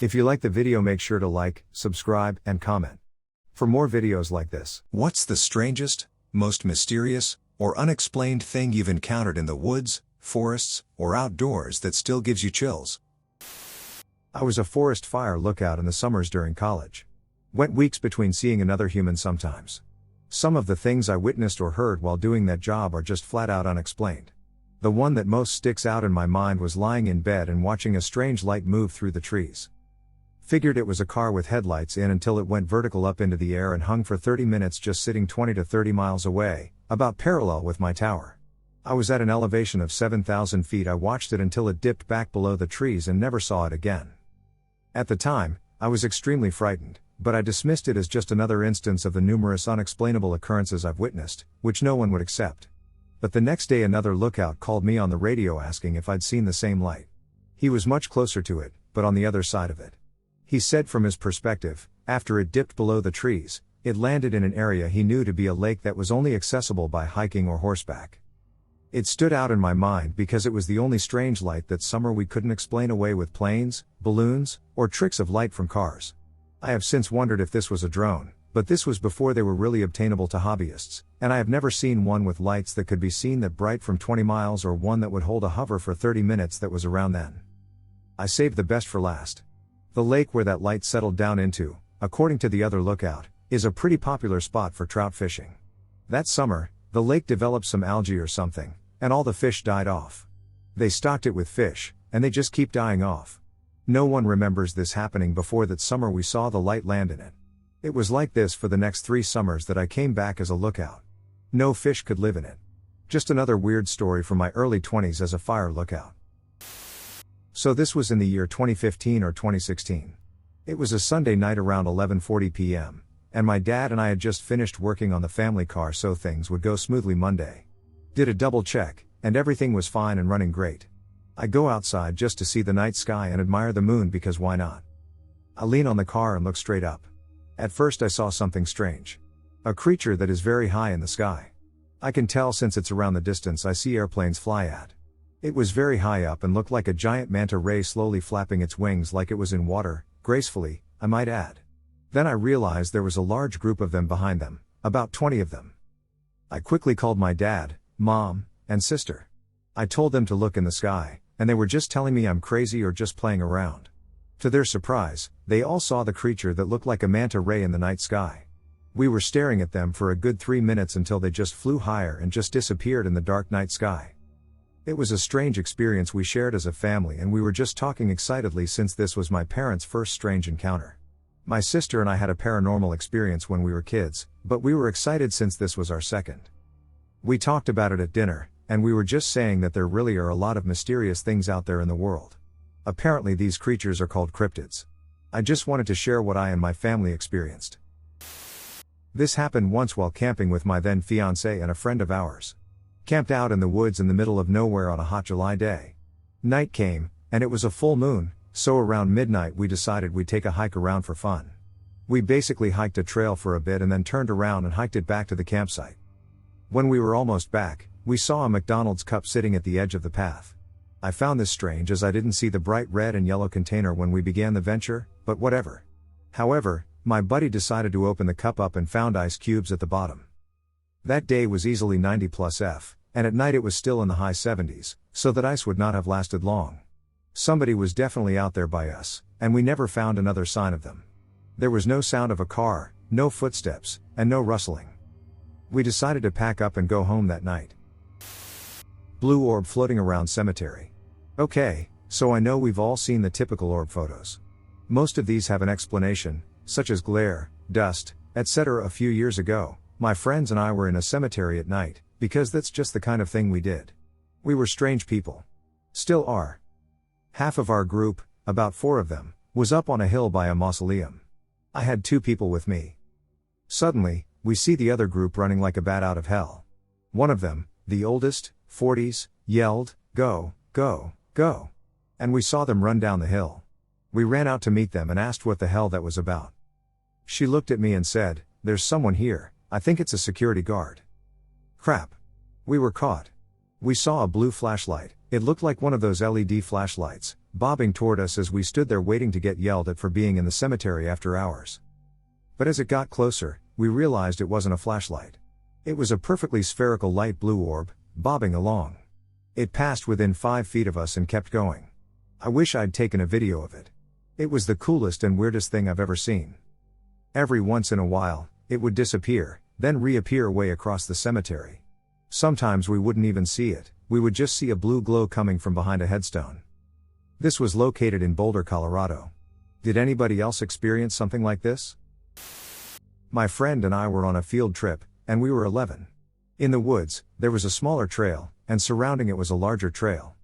If you like the video, make sure to like, subscribe, and comment for more videos like this. What's the strangest, most mysterious, or unexplained thing you've encountered in the woods, forests, or outdoors that still gives you chills? I was a forest fire lookout in the summers during college. Went weeks between seeing another human sometimes. Some of the things I witnessed or heard while doing that job are just flat out unexplained. The one that most sticks out in my mind was lying in bed and watching a strange light move through the trees. Figured it was a car with headlights in until it went vertical up into the air and hung for 30 minutes just sitting 20 to 30 miles away, about parallel with my tower. I was at an elevation of 7,000 feet. I watched it until it dipped back below the trees and never saw it again. At the time, I was extremely frightened, but I dismissed it as just another instance of the numerous unexplainable occurrences I've witnessed, which no one would accept. But the next day another lookout called me on the radio asking if I'd seen the same light. He was much closer to it, but on the other side of it. He said from his perspective, after it dipped below the trees, it landed in an area he knew to be a lake that was only accessible by hiking or horseback. It stood out in my mind because it was the only strange light that summer we couldn't explain away with planes, balloons, or tricks of light from cars. I have since wondered if this was a drone, but this was before they were really obtainable to hobbyists, and I have never seen one with lights that could be seen that bright from 20 miles or one that would hold a hover for 30 minutes that was around then. I saved the best for last. The lake where that light settled down into, according to the other lookout, is a pretty popular spot for trout fishing. That summer, the lake developed some algae or something, and all the fish died off. They stocked it with fish, and they just keep dying off. No one remembers this happening before that summer we saw the light land in it. It was like this for the next 3 summers that I came back as a lookout. No fish could live in it. Just another weird story from my early 20s as a fire lookout. So this was in the year 2015 or 2016. It was a Sunday night around 11:40 p.m., and my dad and I had just finished working on the family car so things would go smoothly Monday. Did a double check, and everything was fine and running great. I go outside just to see the night sky and admire the moon because why not? I lean on the car and look straight up. At first I saw something strange. A creature that is very high in the sky. I can tell since it's around the distance I see airplanes fly at. It was very high up and looked like a giant manta ray slowly flapping its wings like it was in water, gracefully, I might add. Then I realized there was a large group of them behind them, about 20 of them. I quickly called my dad, mom, and sister. I told them to look in the sky, and they were just telling me I'm crazy or just playing around. To their surprise, they all saw the creature that looked like a manta ray in the night sky. We were staring at them for a good 3 minutes until they just flew higher and just disappeared in the dark night sky. It was a strange experience we shared as a family, and we were just talking excitedly since this was my parents' first strange encounter. My sister and I had a paranormal experience when we were kids, but we were excited since this was our second. We talked about it at dinner, and we were just saying that there really are a lot of mysterious things out there in the world. Apparently these creatures are called cryptids. I just wanted to share what I and my family experienced. This happened once while camping with my then fiancé and a friend of ours. Camped out in the woods in the middle of nowhere on a hot July day. Night came, and it was a full moon, so around midnight we decided we'd take a hike around for fun. We basically hiked a trail for a bit and then turned around and hiked it back to the campsite. When we were almost back, we saw a McDonald's cup sitting at the edge of the path. I found this strange as I didn't see the bright red and yellow container when we began the venture, but whatever. However, my buddy decided to open the cup up and found ice cubes at the bottom. That day was easily 90 plus F, and at night it was still in the high 70s, so that ice would not have lasted long. Somebody was definitely out there by us, and we never found another sign of them. There was no sound of a car, no footsteps, and no rustling. We decided to pack up and go home that night. Blue orb floating around cemetery. Okay, so I know we've all seen the typical orb photos. Most of these have an explanation, such as glare, dust, etc. A few years ago, my friends and I were in a cemetery at night, because that's just the kind of thing we did. We were strange people. Still are. Half of our group, about 4 of them, was up on a hill by a mausoleum. I had 2 people with me. Suddenly, we see the other group running like a bat out of hell. One of them, the oldest, 40s, yelled, "Go, go, go." And we saw them run down the hill. We ran out to meet them and asked what the hell that was about. She looked at me and said, "There's someone here, I think it's a security guard." Crap. We were caught. We saw a blue flashlight, it looked like one of those LED flashlights, bobbing toward us as we stood there waiting to get yelled at for being in the cemetery after hours. But as it got closer, we realized it wasn't a flashlight. It was a perfectly spherical light blue orb, bobbing along. It passed within 5 feet of us and kept going. I wish I'd taken a video of it. It was the coolest and weirdest thing I've ever seen. Every once in a while, it would disappear, then reappear way across the cemetery. Sometimes we wouldn't even see it, we would just see a blue glow coming from behind a headstone. This was located in Boulder, Colorado. Did anybody else experience something like this? My friend and I were on a field trip, and we were 11. In the woods, there was a smaller trail, and surrounding it was a larger trail.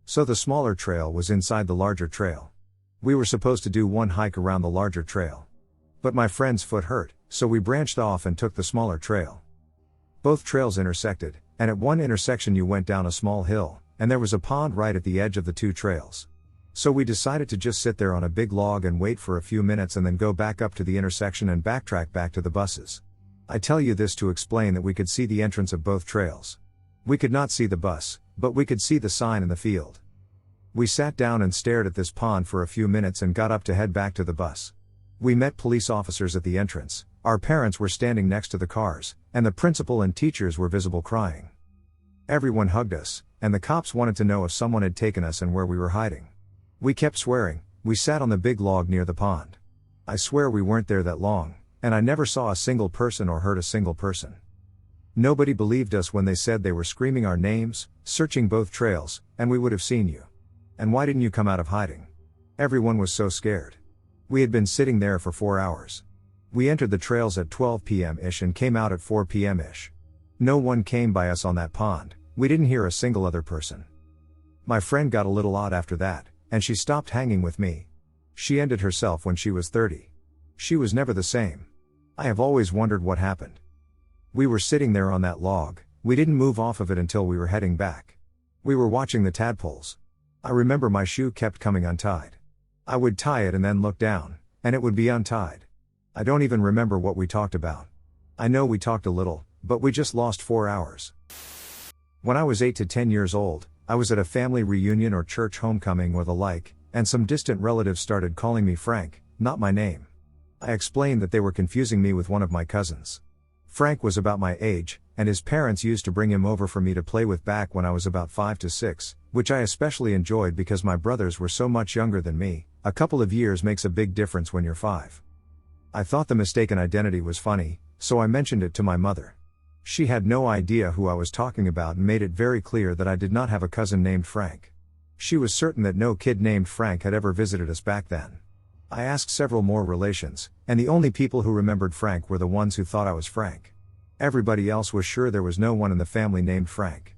So the smaller trail was inside the larger trail. We were supposed to do one hike around the larger trail. But my friend's foot hurt, so we branched off and took the smaller trail. Both trails intersected, and at one intersection you went down a small hill, and there was a pond right at the edge of the two trails. So we decided to just sit there on a big log and wait for a few minutes and then go back up to the intersection and backtrack back to the buses. I tell you this to explain that we could see the entrance of both trails. We could not see the bus, but we could see the sign in the field. We sat down and stared at this pond for a few minutes and got up to head back to the bus. We met police officers at the entrance, our parents were standing next to the cars, and the principal and teachers were visible crying. Everyone hugged us, and the cops wanted to know if someone had taken us and where we were hiding. We kept swearing. We sat on the big log near the pond. I swear we weren't there that long, and I never saw a single person or heard a single person. Nobody believed us when they said they were screaming our names, searching both trails, and we would have seen you. And why didn't you come out of hiding? Everyone was so scared. We had been sitting there for 4 hours. We entered the trails at 12 p.m.-ish and came out at 4 p.m.-ish. No one came by us on that pond, we didn't hear a single other person. My friend got a little odd after that, and she stopped hanging with me. She ended herself when she was 30. She was never the same. I have always wondered what happened. We were sitting there on that log, we didn't move off of it until we were heading back. We were watching the tadpoles. I remember my shoe kept coming untied. I would tie it and then look down, and it would be untied. I don't even remember what we talked about. I know we talked a little, but we just lost 4 hours. When I was 8 to 10 years old, I was at a family reunion or church homecoming or the like, and some distant relatives started calling me Frank, not my name. I explained that they were confusing me with one of my cousins. Frank was about my age, and his parents used to bring him over for me to play with back when I was about 5 to 6, which I especially enjoyed because my brothers were so much younger than me. A couple of years makes a big difference when you're 5. I thought the mistaken identity was funny, so I mentioned it to my mother. She had no idea who I was talking about and made it very clear that I did not have a cousin named Frank. She was certain that no kid named Frank had ever visited us back then. I asked several more relations, and the only people who remembered Frank were the ones who thought I was Frank. Everybody else was sure there was no one in the family named Frank.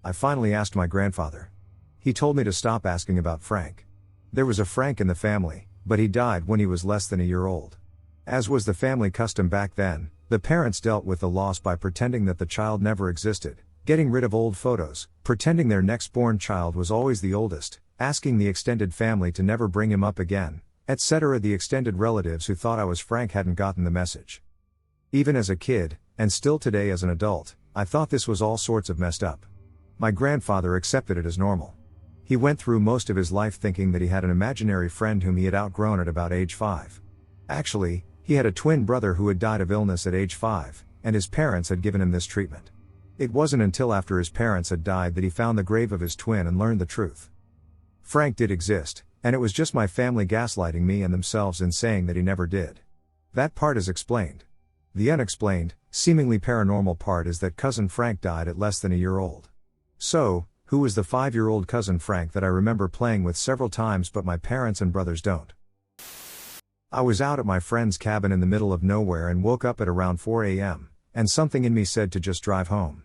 I finally asked my grandfather. He told me to stop asking about Frank. There was a Frank in the family, but he died when he was less than a year old. As was the family custom back then, the parents dealt with the loss by pretending that the child never existed, getting rid of old photos, pretending their next-born child was always the oldest, asking the extended family to never bring him up again, etc. The extended relatives who thought I was Frank hadn't gotten the message. Even as a kid, and still today as an adult, I thought this was all sorts of messed up. My grandfather accepted it as normal. He went through most of his life thinking that he had an imaginary friend whom he had outgrown at about age 5. Actually, he had a twin brother who had died of illness at age 5, and his parents had given him this treatment. It wasn't until after his parents had died that he found the grave of his twin and learned the truth. Frank did exist, and it was just my family gaslighting me and themselves in saying that he never did. That part is explained. The unexplained, seemingly paranormal part is that cousin Frank died at less than a year old. So, who was the 5-year-old cousin Frank that I remember playing with several times but my parents and brothers don't? I was out at my friend's cabin in the middle of nowhere and woke up at around 4 a.m., and something in me said to just drive home.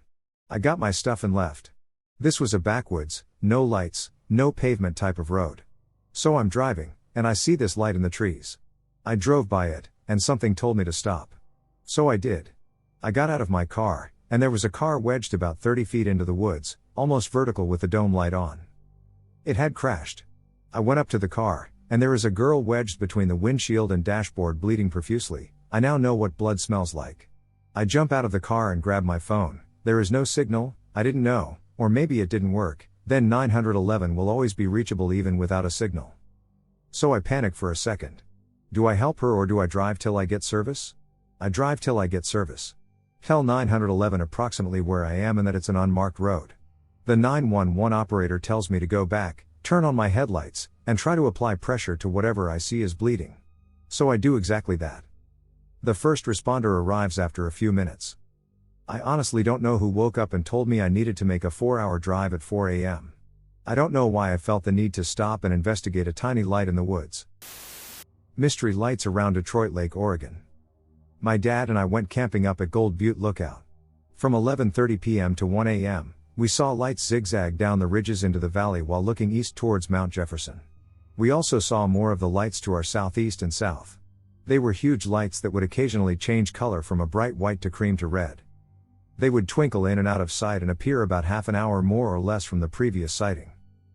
I got my stuff and left. This was a backwoods, no lights, no pavement type of road. So I'm driving, and I see this light in the trees. I drove by it, and something told me to stop. So I did. I got out of my car, and there was a car wedged about 30 feet into the woods, almost vertical with the dome light on. It had crashed. I went up to the car, and there is a girl wedged between the windshield and dashboard bleeding profusely. I now know what blood smells like. I jump out of the car and grab my phone. There is no signal, I didn't know, or maybe it didn't work, Then 911 will always be reachable even without a signal. So I panic for a second. Do I help her or do I drive till I get service? I drive till I get service. Tell 911 approximately where I am and that it's an unmarked road. The 911 operator tells me to go back, turn on my headlights, and try to apply pressure to whatever I see is bleeding. So I do exactly that. The first responder arrives after a few minutes. I honestly don't know who woke up and told me I needed to make a 4-hour drive at 4 a.m. I don't know why I felt the need to stop and investigate a tiny light in the woods. Mystery lights around Detroit Lake, Oregon. My dad and I went camping up at Gold Butte Lookout. From 11:30 p.m. to 1 a.m., we saw lights zigzag down the ridges into the valley while looking east towards Mount Jefferson. We also saw more of the lights to our southeast and south. They were huge lights that would occasionally change color from a bright white to cream to red. They would twinkle in and out of sight and appear about half an hour more or less from the previous sighting.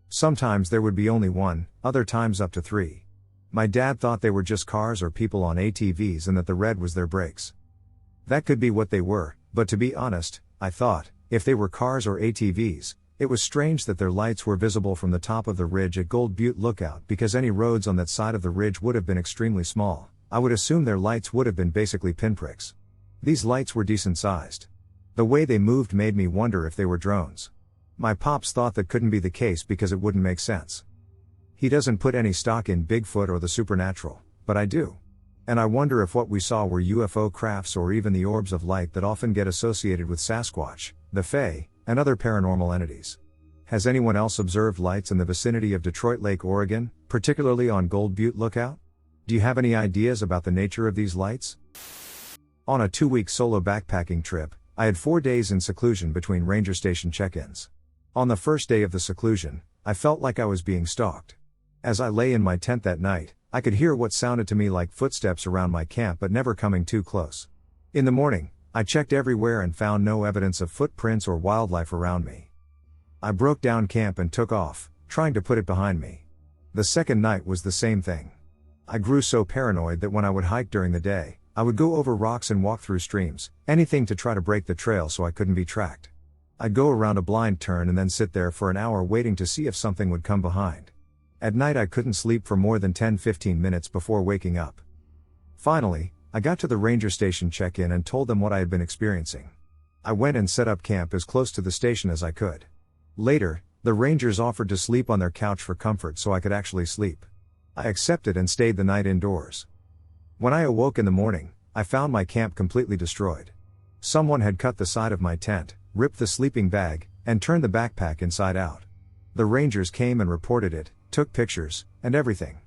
Sometimes there would be only one, other times up to 3. My dad thought they were just cars or people on ATVs and that the red was their brakes. That could be what they were, but to be honest, I thought, if they were cars or ATVs, it was strange that their lights were visible from the top of the ridge at Gold Butte Lookout because any roads on that side of the ridge would have been extremely small. I would assume their lights would have been basically pinpricks. These lights were decent sized. The way they moved made me wonder if they were drones. My pops thought that couldn't be the case because it wouldn't make sense. He doesn't put any stock in Bigfoot or the supernatural, but I do. And I wonder if what we saw were UFO crafts or even the orbs of light that often get associated with Sasquatch, the Fae, and other paranormal entities. Has anyone else observed lights in the vicinity of Detroit Lake, Oregon, particularly on Gold Butte Lookout? Do you have any ideas about the nature of these lights? On a 2-week solo backpacking trip, I had 4 days in seclusion between ranger station check-ins. On the first day of the seclusion, I felt like I was being stalked. As I lay in my tent that night, I could hear what sounded to me like footsteps around my camp but never coming too close. In the morning, I checked everywhere and found no evidence of footprints or wildlife around me. I broke down camp and took off, trying to put it behind me. The second night was the same thing. I grew so paranoid that when I would hike during the day, I would go over rocks and walk through streams, anything to try to break the trail so I couldn't be tracked. I'd go around a blind turn and then sit there for an hour waiting to see if something would come behind. At night I couldn't sleep for more than 10-15 minutes before waking up. Finally, I got to the ranger station check-in and told them what I had been experiencing. I went and set up camp as close to the station as I could. Later, the rangers offered to sleep on their couch for comfort so I could actually sleep. I accepted and stayed the night indoors. When I awoke in the morning, I found my camp completely destroyed. Someone had cut the side of my tent, ripped the sleeping bag, and turned the backpack inside out. The rangers came and reported it, took pictures, and everything.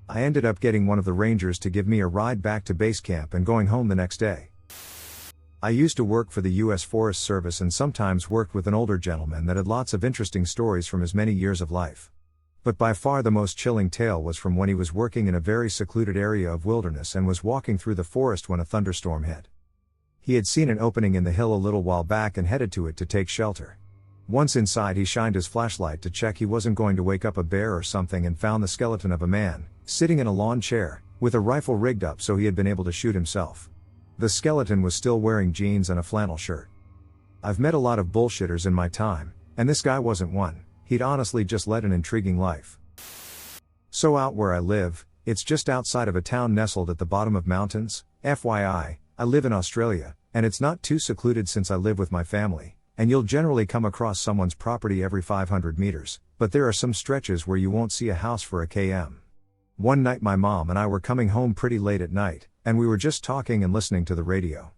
I ended up getting one of the rangers to give me a ride back to base camp and going home the next day. I used to work for the U.S. Forest Service and sometimes worked with an older gentleman that had lots of interesting stories from his many years of life. But by far the most chilling tale was from when he was working in a very secluded area of wilderness and was walking through the forest when a thunderstorm hit. He had seen an opening in the hill a little while back and headed to it to take shelter. Once inside he shined his flashlight to check he wasn't going to wake up a bear or something and found the skeleton of a man, sitting in a lawn chair, with a rifle rigged up so he had been able to shoot himself. The skeleton was still wearing jeans and a flannel shirt. I've met a lot of bullshitters in my time, and this guy wasn't one. He'd honestly just led an intriguing life. So out where I live, it's just outside of a town nestled at the bottom of mountains. FYI, I live in Australia, and it's not too secluded since I live with my family. And you'll generally come across someone's property every 500 meters, but there are some stretches where you won't see a house for a km. One night my mom and I were coming home pretty late at night, and we were just talking and listening to the radio.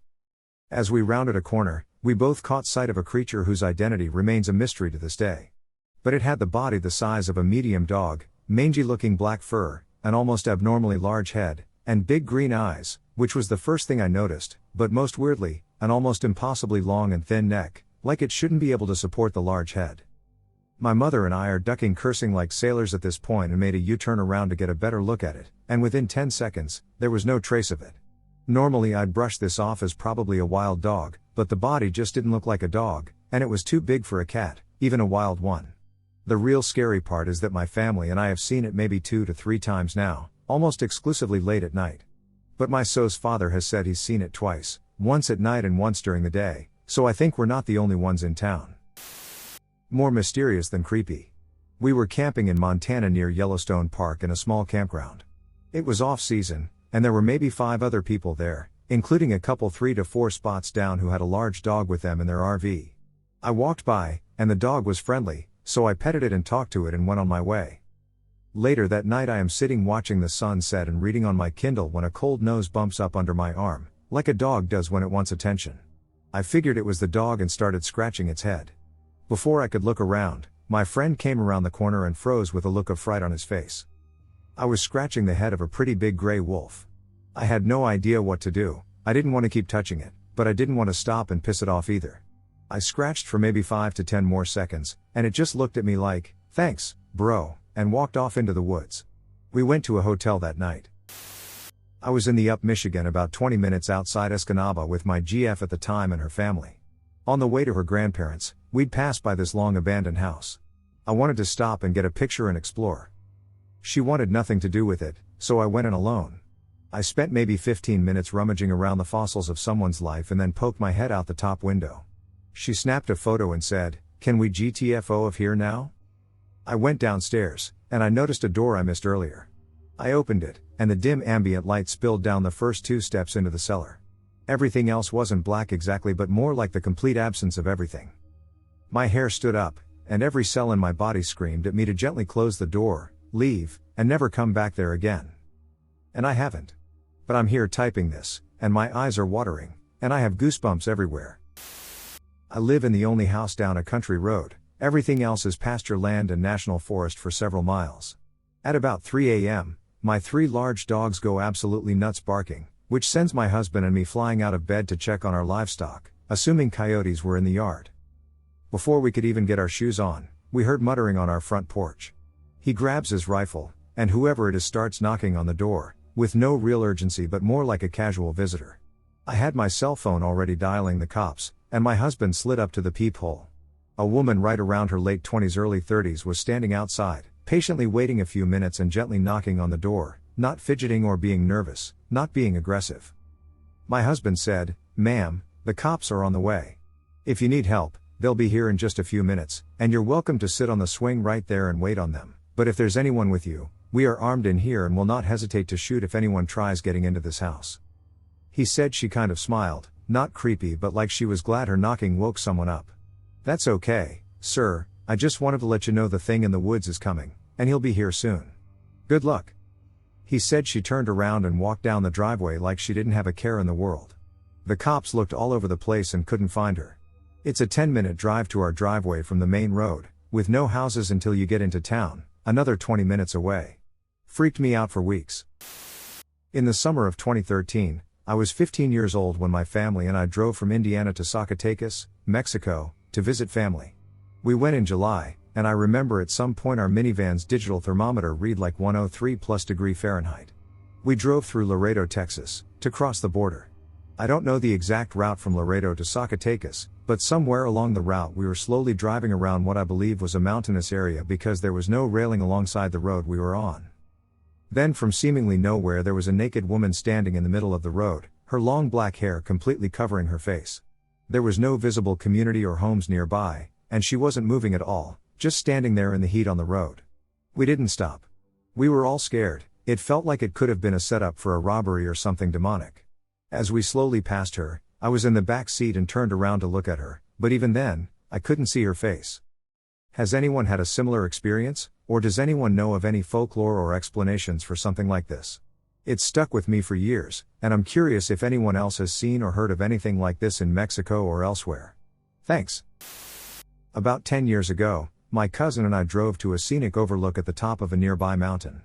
As we rounded a corner, we both caught sight of a creature whose identity remains a mystery to this day. But it had the body the size of a medium dog, mangy-looking black fur, an almost abnormally large head, and big green eyes, which was the first thing I noticed, but most weirdly, an almost impossibly long and thin neck, like it shouldn't be able to support the large head. My mother and I are ducking cursing like sailors at this point and made a U-turn around to get a better look at it, and within 10 seconds, there was no trace of it. Normally I'd brush this off as probably a wild dog, but the body just didn't look like a dog, and it was too big for a cat, even a wild one. The real scary part is that my family and I have seen it maybe 2 to 3 times now, almost exclusively late at night. But my so's father has said he's seen it twice, once at night and once during the day, so I think we're not the only ones in town. More mysterious than creepy. We were camping in Montana near Yellowstone Park in a small campground. It was off-season, and there were maybe 5 other people there, including a couple 3 to 4 spots down who had a large dog with them in their RV. I walked by, and the dog was friendly, so I petted it and talked to it and went on my way. Later that night I am sitting watching the sun set and reading on my Kindle when a cold nose bumps up under my arm, like a dog does when it wants attention. I figured it was the dog and started scratching its head. Before I could look around, my friend came around the corner and froze with a look of fright on his face. I was scratching the head of a pretty big gray wolf. I had no idea what to do. I didn't want to keep touching it, but I didn't want to stop and piss it off either. I scratched for maybe 5 to 10 more seconds, and it just looked at me like, "Thanks, bro," and walked off into the woods. We went to a hotel that night. I was in the Up Michigan about 20 minutes outside Escanaba with my GF at the time and her family. On the way to her grandparents', we'd passed by this long abandoned house. I wanted to stop and get a picture and explore. She wanted nothing to do with it, so I went in alone. I spent maybe 15 minutes rummaging around the fossils of someone's life and then poked my head out the top window. She snapped a photo and said, "Can we GTFO of here now?" I went downstairs, and I noticed a door I missed earlier. I opened it, and the dim ambient light spilled down the first 2 steps into the cellar. Everything else wasn't black exactly, but more like the complete absence of everything. My hair stood up, and every cell in my body screamed at me to gently close the door, leave, and never come back there again. And I haven't. But I'm here typing this, and my eyes are watering, and I have goosebumps everywhere. I live in the only house down a country road. Everything else is pasture land and national forest for several miles. At about 3 a.m., my 3 large dogs go absolutely nuts barking, which sends my husband and me flying out of bed to check on our livestock, assuming coyotes were in the yard. Before we could even get our shoes on, we heard muttering on our front porch. He grabs his rifle, and whoever it is starts knocking on the door, with no real urgency but more like a casual visitor. I had my cell phone already dialing the cops, and my husband slid up to the peephole. A woman right around her late 20s early 30s was standing outside, patiently waiting a few minutes and gently knocking on the door, not fidgeting or being nervous, not being aggressive. My husband said, "Ma'am, the cops are on the way. If you need help, they'll be here in just a few minutes, and you're welcome to sit on the swing right there and wait on them. But if there's anyone with you, we are armed in here and will not hesitate to shoot if anyone tries getting into this house." He said she kind of smiled, not creepy but like she was glad her knocking woke someone up. "That's okay, sir, I just wanted to let you know the thing in the woods is coming, and he'll be here soon. Good luck." He said she turned around and walked down the driveway like she didn't have a care in the world. The cops looked all over the place and couldn't find her. It's a 10-minute drive to our driveway from the main road, with no houses until you get into town, another 20 minutes away. Freaked me out for weeks. In the summer of 2013, I was 15 years old when my family and I drove from Indiana to Zacatecas, Mexico, to visit family. We went in July, and I remember at some point our minivan's digital thermometer read like 103+ Fahrenheit. We drove through Laredo, Texas, to cross the border. I don't know the exact route from Laredo to Zacatecas, but somewhere along the route we were slowly driving around what I believe was a mountainous area because there was no railing alongside the road we were on. Then from seemingly nowhere there was a naked woman standing in the middle of the road, her long black hair completely covering her face. There was no visible community or homes nearby, and she wasn't moving at all, just standing there in the heat on the road. We didn't stop. We were all scared. It felt like it could have been a setup for a robbery or something demonic. As we slowly passed her, I was in the back seat and turned around to look at her, but even then, I couldn't see her face. Has anyone had a similar experience, or does anyone know of any folklore or explanations for something like this? It's stuck with me for years, and I'm curious if anyone else has seen or heard of anything like this in Mexico or elsewhere. Thanks. About 10 years ago, my cousin and I drove to a scenic overlook at the top of a nearby mountain.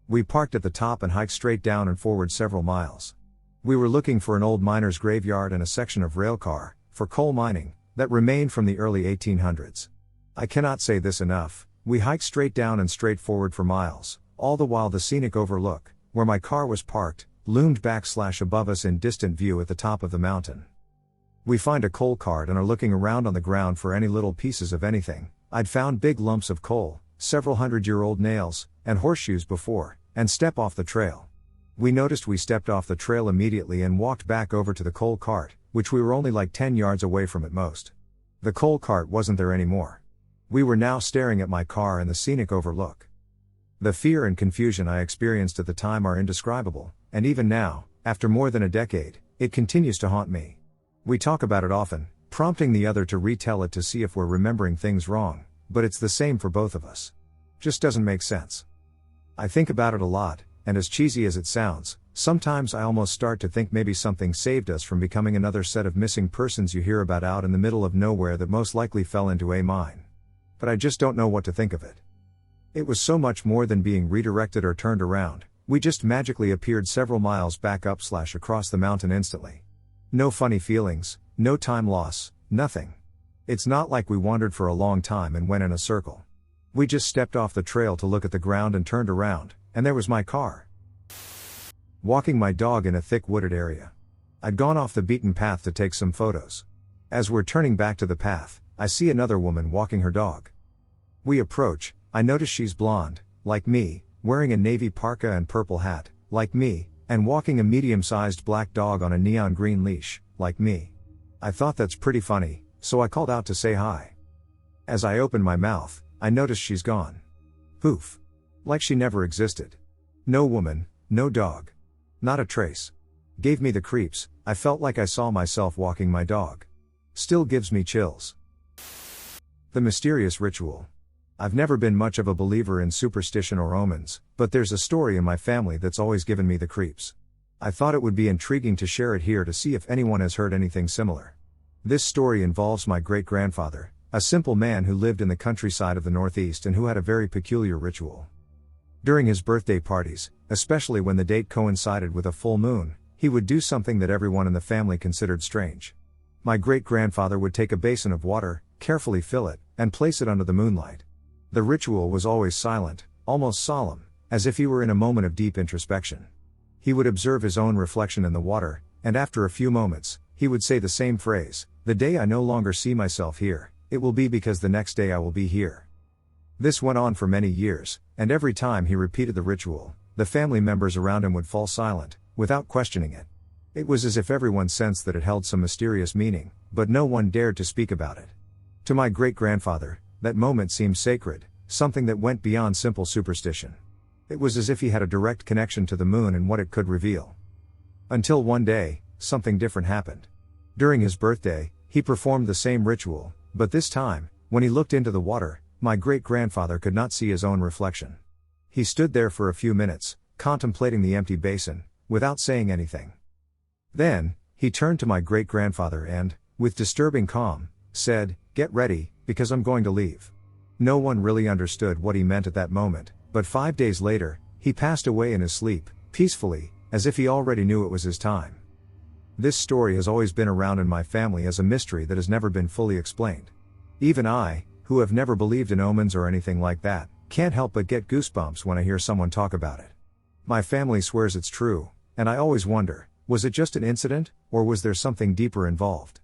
We parked at the top and hiked straight down and forward several miles. We were looking for an old miner's graveyard and a section of railcar, for coal mining, that remained from the early 1800s. I cannot say this enough, we hiked straight down and straight forward for miles, all the while the scenic overlook, where my car was parked, loomed back/above us in distant view at the top of the mountain. We find a coal cart and are looking around on the ground for any little pieces of anything. I'd found big lumps of coal, several hundred-year-old nails, and horseshoes before, and step off the trail. We noticed we stepped off the trail immediately and walked back over to the coal cart, which we were only like 10 yards away from at most. The coal cart wasn't there anymore. We were now staring at my car and the scenic overlook. The fear and confusion I experienced at the time are indescribable, and even now, after more than a decade, it continues to haunt me. We talk about it often, prompting the other to retell it to see if we're remembering things wrong, but it's the same for both of us. Just doesn't make sense. I think about it a lot, and as cheesy as it sounds, sometimes I almost start to think maybe something saved us from becoming another set of missing persons you hear about out in the middle of nowhere that most likely fell into a mine. But I just don't know what to think of it. It was so much more than being redirected or turned around. We just magically appeared several miles back up / across the mountain instantly. No funny feelings, no time loss, nothing. It's not like we wandered for a long time and went in a circle. We just stepped off the trail to look at the ground and turned around, and there was my car. Walking my dog in a thick wooded area. I'd gone off the beaten path to take some photos. As we're turning back to the path, I see another woman walking her dog. We approach, I notice she's blonde, like me, wearing a navy parka and purple hat, like me, and walking a medium-sized black dog on a neon green leash, like me. I thought that's pretty funny, so I called out to say hi. As I opened my mouth, I noticed she's gone. Poof. Like she never existed. No woman, no dog. Not a trace. Gave me the creeps. I felt like I saw myself walking my dog. Still gives me chills. The mysterious ritual. I've never been much of a believer in superstition or omens, but there's a story in my family that's always given me the creeps. I thought it would be intriguing to share it here to see if anyone has heard anything similar. This story involves my great-grandfather, a simple man who lived in the countryside of the Northeast and who had a very peculiar ritual. During his birthday parties, especially when the date coincided with a full moon, he would do something that everyone in the family considered strange. My great-grandfather would take a basin of water, carefully fill it, and place it under the moonlight. The ritual was always silent, almost solemn, as if he were in a moment of deep introspection. He would observe his own reflection in the water, and after a few moments, he would say the same phrase, "The day I no longer see myself here, it will be because the next day I will be here." This went on for many years, and every time he repeated the ritual, the family members around him would fall silent, without questioning it. It was as if everyone sensed that it held some mysterious meaning, but no one dared to speak about it. To my great-grandfather, that moment seemed sacred, something that went beyond simple superstition. It was as if he had a direct connection to the moon and what it could reveal. Until one day, something different happened. During his birthday, he performed the same ritual, but this time, when he looked into the water, my great-grandfather could not see his own reflection. He stood there for a few minutes, contemplating the empty basin, without saying anything. Then, he turned to my great-grandfather and, with disturbing calm, said, "Get ready, because I'm going to leave." No one really understood what he meant at that moment, but 5 days later, he passed away in his sleep, peacefully, as if he already knew it was his time. This story has always been around in my family as a mystery that has never been fully explained. Even I, who have never believed in omens or anything like that, can't help but get goosebumps when I hear someone talk about it. My family swears it's true, and I always wonder, was it just an incident, or was there something deeper involved?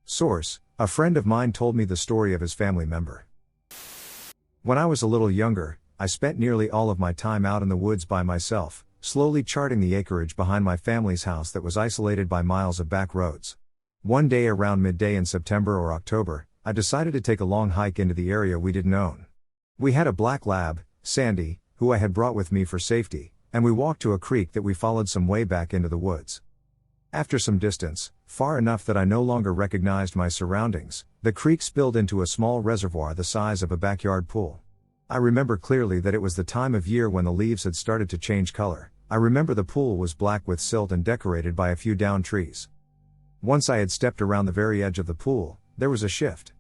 Source: a friend of mine told me the story of his family member. When I was a little younger, I spent nearly all of my time out in the woods by myself, slowly charting the acreage behind my family's house that was isolated by miles of back roads. One day around midday in September or October, I decided to take a long hike into the area we didn't own. We had a black lab, Sandy, who I had brought with me for safety, and we walked to a creek that we followed some way back into the woods. After some distance, far enough that I no longer recognized my surroundings, the creek spilled into a small reservoir the size of a backyard pool. I remember clearly that it was the time of year when the leaves had started to change color. I remember the pool was black with silt and decorated by a few downed trees. Once I had stepped around the very edge of the pool, there was a shift.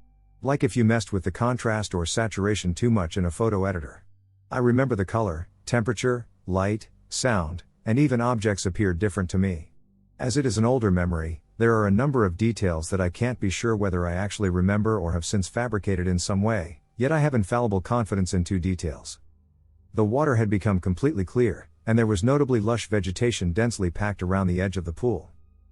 Like if you messed with the contrast or saturation too much in a photo editor. I remember the color, temperature, light, sound, and even objects appeared different to me. As it is an older memory, there are a number of details that I can't be sure whether I actually remember or have since fabricated in some way, yet I have infallible confidence in two details. The water had become completely clear, and there was notably lush vegetation densely packed around the edge of the pool.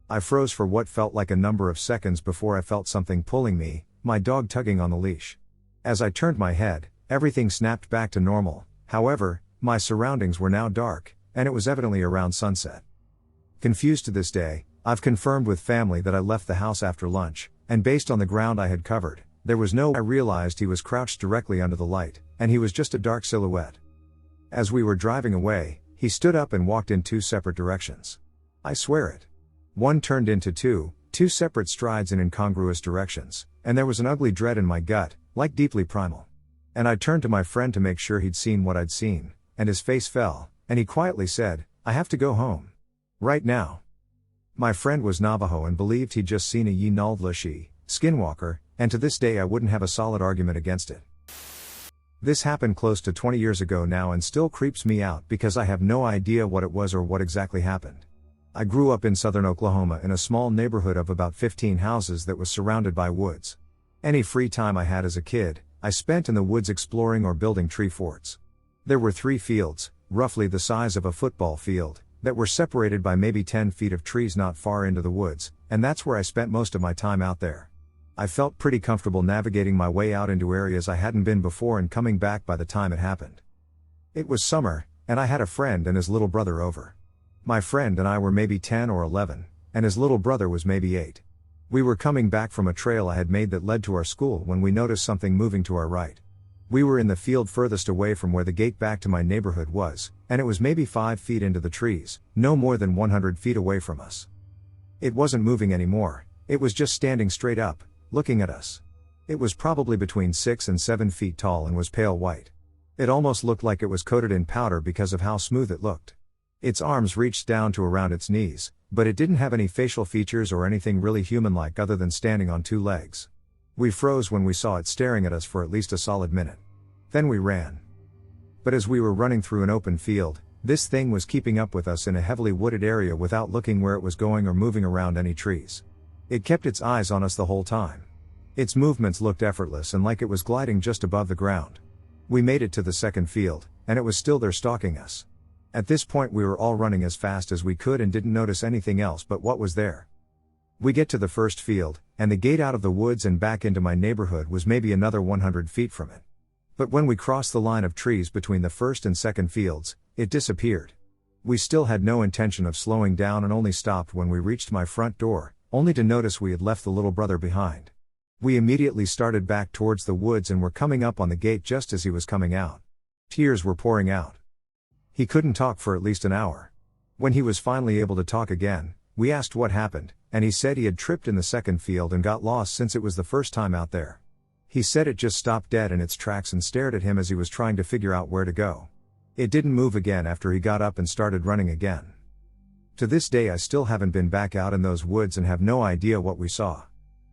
I froze for what felt like a number of seconds before I felt something pulling me, my dog tugging on the leash. As I turned my head, everything snapped back to normal. However, my surroundings were now dark, and it was evidently around sunset. Confused to this day, I've confirmed with family that I left the house after lunch, and based on the ground I had covered, There was no. I realized he was crouched directly under the light, and he was just a dark silhouette. As we were driving away, he stood up and walked in two separate directions. I swear it. One turned into two separate strides in incongruous directions, and there was an ugly dread in my gut, like deeply primal. And I turned to my friend to make sure he'd seen what I'd seen, and his face fell, and he quietly said, "I have to go home. Right now." My friend was Navajo and believed he'd just seen a Ye-Naldlashi, Skinwalker, and to this day I wouldn't have a solid argument against it. This happened close to 20 years ago now and still creeps me out because I have no idea what it was or what exactly happened. I grew up in southern Oklahoma in a small neighborhood of about 15 houses that was surrounded by woods. Any free time I had as a kid, I spent in the woods exploring or building tree forts. There were 3 fields, roughly the size of a football field, that were separated by maybe 10 feet of trees not far into the woods, and that's where I spent most of my time out there. I felt pretty comfortable navigating my way out into areas I hadn't been before and coming back by the time it happened. It was summer, and I had a friend and his little brother over. My friend and I were maybe 10 or 11, and his little brother was maybe 8. We were coming back from a trail I had made that led to our school when we noticed something moving to our right. We were in the field furthest away from where the gate back to my neighborhood was, and it was maybe 5 feet into the trees, no more than 100 feet away from us. It wasn't moving anymore, it was just standing straight up, looking at us. It was probably between 6 and 7 feet tall and was pale white. It almost looked like it was coated in powder because of how smooth it looked. Its arms reached down to around its knees, but it didn't have any facial features or anything really human-like other than standing on 2 legs. We froze when we saw it staring at us for at least a solid minute. Then we ran. But as we were running through an open field, this thing was keeping up with us in a heavily wooded area without looking where it was going or moving around any trees. It kept its eyes on us the whole time. Its movements looked effortless and like it was gliding just above the ground. We made it to the second field, and it was still there stalking us. At this point we were all running as fast as we could and didn't notice anything else but what was there. We get to the first field, and the gate out of the woods and back into my neighborhood was maybe another 100 feet from it. But when we crossed the line of trees between the first and second fields, it disappeared. We still had no intention of slowing down and only stopped when we reached my front door, only to notice we had left the little brother behind. We immediately started back towards the woods and were coming up on the gate just as he was coming out. Tears were pouring out. He couldn't talk for at least an hour. When he was finally able to talk again, we asked what happened, and he said he had tripped in the second field and got lost since it was the first time out there. He said it just stopped dead in its tracks and stared at him as he was trying to figure out where to go. It didn't move again after he got up and started running again. To this day I still haven't been back out in those woods and have no idea what we saw.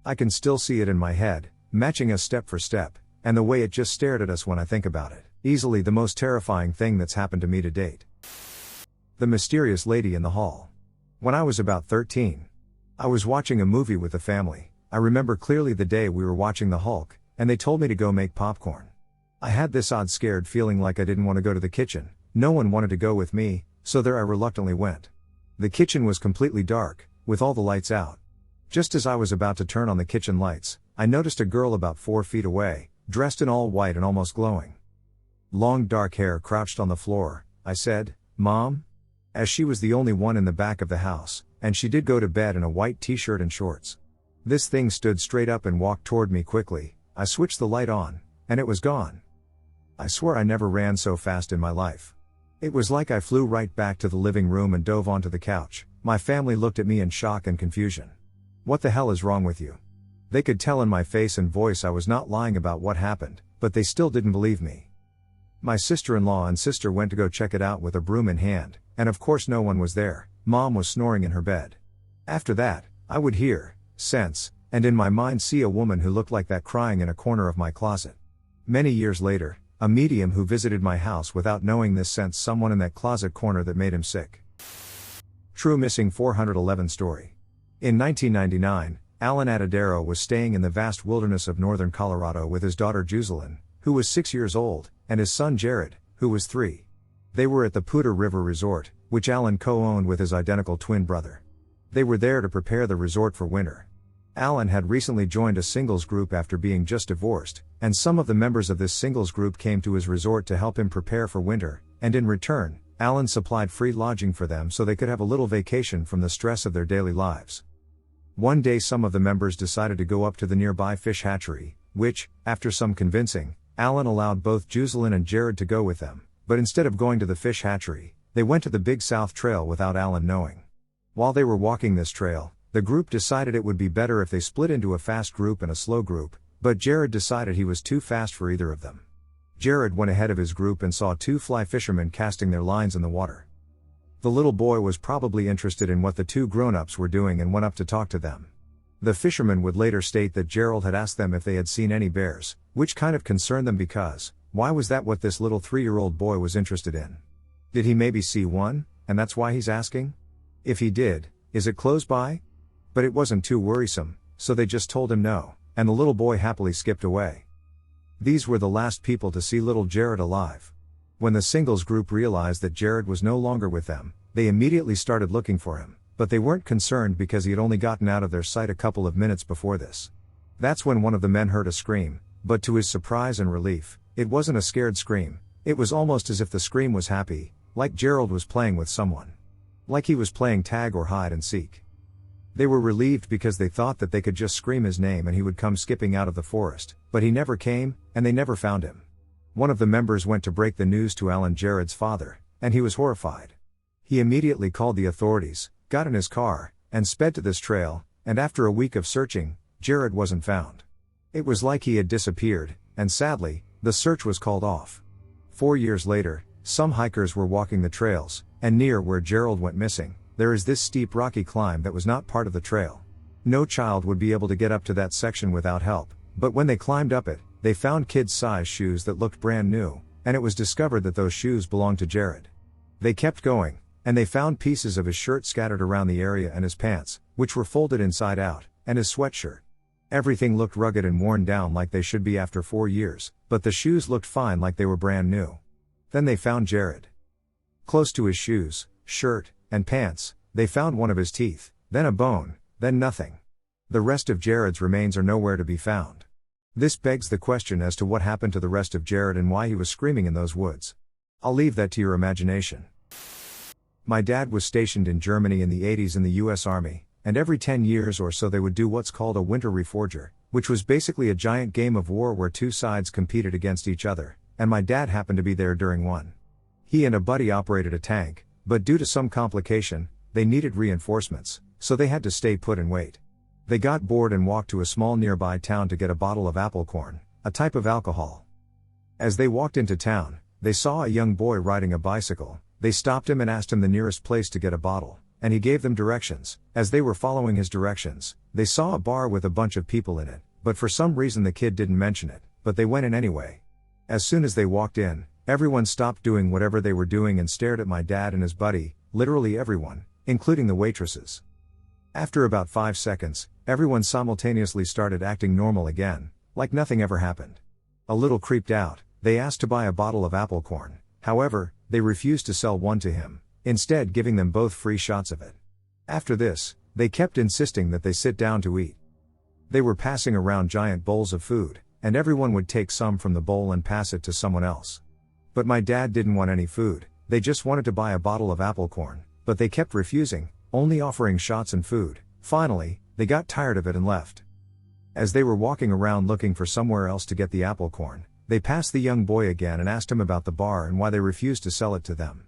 I can still see it in my head, matching us step for step, and the way it just stared at us when I think about it. Easily the most terrifying thing that's happened to me to date. The mysterious lady in the hall. When I was about 13, I was watching a movie with the family. I remember clearly the day we were watching The Hulk, and they told me to go make popcorn. I had this odd scared feeling like I didn't want to go to the kitchen. No one wanted to go with me, so there I reluctantly went. The kitchen was completely dark, with all the lights out. Just as I was about to turn on the kitchen lights, I noticed a girl about 4 feet away, dressed in all white and almost glowing. Long dark hair crouched on the floor. I said, "Mom?" As she was the only one in the back of the house, and she did go to bed in a white t-shirt and shorts. This thing stood straight up and walked toward me quickly. I switched the light on, and it was gone. I swear I never ran so fast in my life. It was like I flew right back to the living room and dove onto the couch. My family looked at me in shock and confusion. "What the hell is wrong with you?" They could tell in my face and voice I was not lying about what happened, but they still didn't believe me. My sister-in-law and sister went to go check it out with a broom in hand, and of course no one was there. Mom was snoring in her bed. After that, I would hear, sense, and in my mind see a woman who looked like that crying in a corner of my closet. Many years later, a medium who visited my house without knowing this sensed someone in that closet corner that made him sick. True Missing 411 story. In 1999, Alan Atadero was staying in the vast wilderness of northern Colorado with his daughter Jocelyn, who was 6 years old, and his son Jared, who was 3. They were at the Poudre River Resort, which Alan co-owned with his identical twin brother. They were there to prepare the resort for winter. Alan had recently joined a singles group after being just divorced, and some of the members of this singles group came to his resort to help him prepare for winter, and in return, Alan supplied free lodging for them so they could have a little vacation from the stress of their daily lives. One day some of the members decided to go up to the nearby fish hatchery, which, after some convincing, Alan allowed both Jocelyn and Jared to go with them, but instead of going to the fish hatchery, they went to the Big South Trail without Alan knowing. While they were walking this trail, the group decided it would be better if they split into a fast group and a slow group, but Jared decided he was too fast for either of them. Jared went ahead of his group and saw two fly fishermen casting their lines in the water. The little boy was probably interested in what the two grown-ups were doing and went up to talk to them. The fisherman would later state that Gerald had asked them if they had seen any bears, which kind of concerned them because, why was that what this little 3-year-old boy was interested in? Did he maybe see one, and that's why he's asking? If he did, is it close by? But it wasn't too worrisome, so they just told him no, and the little boy happily skipped away. These were the last people to see little Jared alive. When the singles group realized that Jared was no longer with them, they immediately started looking for him, but they weren't concerned because he had only gotten out of their sight a couple of minutes before this. That's when one of the men heard a scream, but to his surprise and relief, it wasn't a scared scream, it was almost as if the scream was happy, like Gerald was playing with someone. Like he was playing tag or hide and seek. They were relieved because they thought that they could just scream his name and he would come skipping out of the forest, but he never came, and they never found him. One of the members went to break the news to Alan, Jared's father, and he was horrified. He immediately called the authorities, got in his car, and sped to this trail, and after a week of searching, Jared wasn't found. It was like he had disappeared, and sadly, the search was called off. 4 years later, some hikers were walking the trails, and near where Gerald went missing, there is this steep rocky climb that was not part of the trail. No child would be able to get up to that section without help, but when they climbed up it, they found kid-size shoes that looked brand new, and it was discovered that those shoes belonged to Jared. They kept going, and they found pieces of his shirt scattered around the area and his pants, which were folded inside out, and his sweatshirt. Everything looked rugged and worn down like they should be after 4 years, but the shoes looked fine like they were brand new. Then they found Jared. Close to his shoes, shirt, and pants, they found one of his teeth, then a bone, then nothing. The rest of Jared's remains are nowhere to be found. This begs the question as to what happened to the rest of Jared and why he was screaming in those woods. I'll leave that to your imagination. My dad was stationed in Germany in the 80s in the US Army, and every 10 years or so they would do what's called a winter reforger, which was basically a giant game of war where two sides competed against each other, and my dad happened to be there during one. He and a buddy operated a tank, but due to some complication, they needed reinforcements, so they had to stay put and wait. They got bored and walked to a small nearby town to get a bottle of apple corn, a type of alcohol. As they walked into town, they saw a young boy riding a bicycle. They stopped him and asked him the nearest place to get a bottle, and he gave them directions. As they were following his directions, they saw a bar with a bunch of people in it, but for some reason the kid didn't mention it, but they went in anyway. As soon as they walked in, everyone stopped doing whatever they were doing and stared at my dad and his buddy, literally everyone, including the waitresses. After about 5 seconds, everyone simultaneously started acting normal again, like nothing ever happened. A little creeped out, they asked to buy a bottle of apple corn. However, they refused to sell one to him, instead giving them both free shots of it. After this, they kept insisting that they sit down to eat. They were passing around giant bowls of food, and everyone would take some from the bowl and pass it to someone else. But my dad didn't want any food, they just wanted to buy a bottle of apple corn, but they kept refusing, only offering shots and food. Finally, they got tired of it and left. As they were walking around looking for somewhere else to get the apple corn, they passed the young boy again and asked him about the bar and why they refused to sell it to them.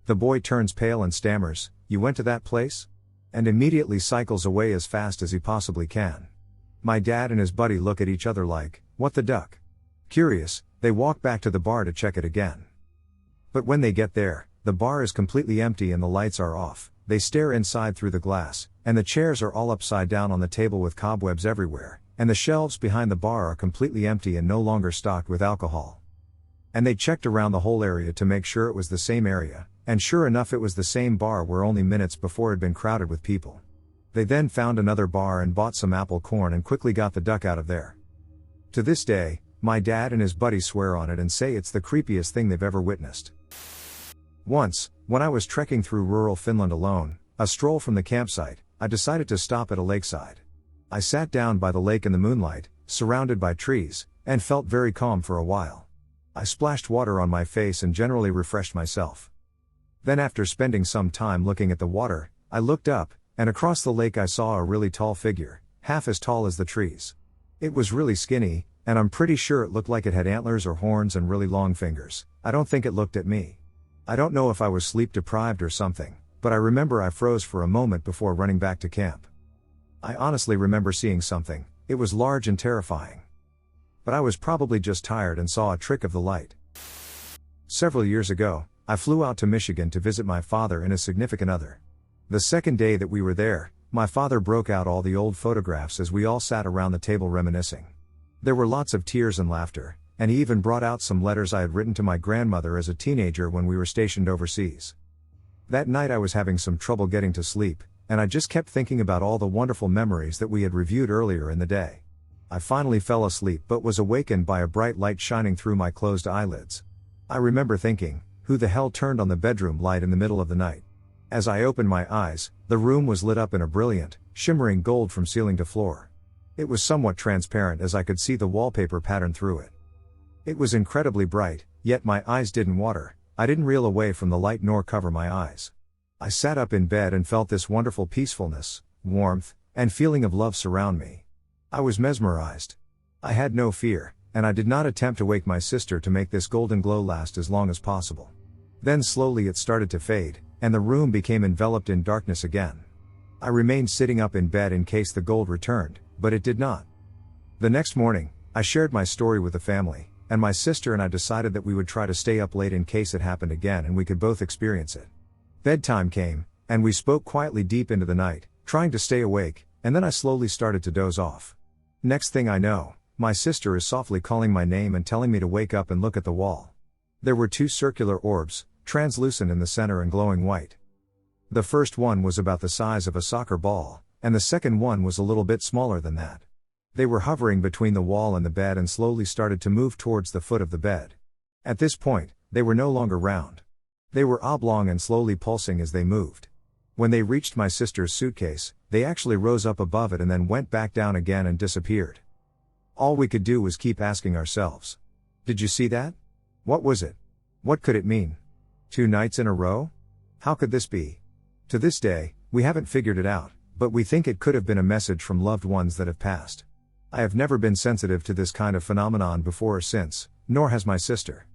The boy turns pale and stammers, "You went to that place?" and immediately cycles away as fast as he possibly can. My dad and his buddy look at each other like, "What the duck?" Curious, they walk back to the bar to check it again. But when they get there, the bar is completely empty and the lights are off. They stare inside through the glass, and the chairs are all upside down on the table with cobwebs everywhere, and the shelves behind the bar are completely empty and no longer stocked with alcohol. And they checked around the whole area to make sure it was the same area, and sure enough it was the same bar where only minutes before had been crowded with people. They then found another bar and bought some apple corn and quickly got the duck out of there. To this day, my dad and his buddy swear on it and say it's the creepiest thing they've ever witnessed. Once, when I was trekking through rural Finland alone, a stroll from the campsite, I decided to stop at a lakeside. I sat down by the lake in the moonlight, surrounded by trees, and felt very calm for a while. I splashed water on my face and generally refreshed myself. Then after spending some time looking at the water, I looked up, and across the lake I saw a really tall figure, half as tall as the trees. It was really skinny, And I'm pretty sure it looked like it had antlers or horns and really long fingers. I don't think it looked at me. I don't know if I was sleep deprived or something, but I remember I froze for a moment before running back to camp. I honestly remember seeing something. It was large and terrifying. But I was probably just tired and saw a trick of the light. Several years ago, I flew out to Michigan to visit my father and his significant other. The second day that we were there, my father broke out all the old photographs as we all sat around the table reminiscing. There were lots of tears and laughter, and he even brought out some letters I had written to my grandmother as a teenager when we were stationed overseas. That night I was having some trouble getting to sleep, and I just kept thinking about all the wonderful memories that we had reviewed earlier in the day. I finally fell asleep but was awakened by a bright light shining through my closed eyelids. I remember thinking, who the hell turned on the bedroom light in the middle of the night? As I opened my eyes, the room was lit up in a brilliant, shimmering gold from ceiling to floor. It was somewhat transparent as I could see the wallpaper pattern through it. It was incredibly bright, yet my eyes didn't water. I didn't reel away from the light nor cover my eyes. I sat up in bed and felt this wonderful peacefulness, warmth, and feeling of love surround me. I was mesmerized. I had no fear, and I did not attempt to wake my sister to make this golden glow last as long as possible. Then slowly it started to fade, and the room became enveloped in darkness again. I remained sitting up in bed in case the gold returned, but it did not. The next morning, I shared my story with the family, and my sister and I decided that we would try to stay up late in case it happened again and we could both experience it. Bedtime came, and we spoke quietly deep into the night, trying to stay awake, and then I slowly started to doze off. Next thing I know, my sister is softly calling my name and telling me to wake up and look at the wall. There were two circular orbs, translucent in the center and glowing white. The first one was about the size of a soccer ball, and the second one was a little bit smaller than that. They were hovering between the wall and the bed and slowly started to move towards the foot of the bed. At this point, they were no longer round. They were oblong and slowly pulsing as they moved. When they reached my sister's suitcase, they actually rose up above it and then went back down again and disappeared. All we could do was keep asking ourselves, "Did you see that? What was it? What could it mean? 2 nights in a row? How could this be?" To this day, we haven't figured it out, but we think it could have been a message from loved ones that have passed. I have never been sensitive to this kind of phenomenon before or since, nor has my sister.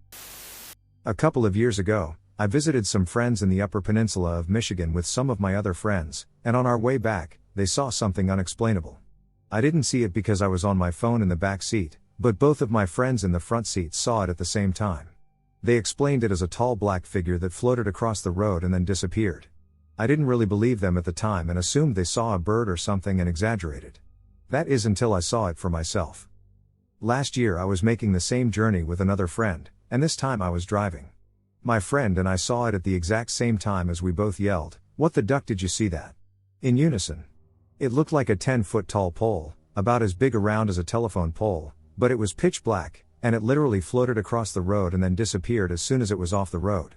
A couple of years ago, I visited some friends in the Upper Peninsula of Michigan with some of my other friends, and on our way back, they saw something unexplainable. I didn't see it because I was on my phone in the back seat, but both of my friends in the front seat saw it at the same time. They explained it as a tall black figure that floated across the road and then disappeared. I didn't really believe them at the time and assumed they saw a bird or something and exaggerated. That is until I saw it for myself. Last year I was making the same journey with another friend, and this time I was driving. My friend and I saw it at the exact same time as we both yelled, "What the duck, did you see that?" in unison. It looked like a 10-foot tall pole, about as big around as a telephone pole, but it was pitch black, and it literally floated across the road and then disappeared as soon as it was off the road.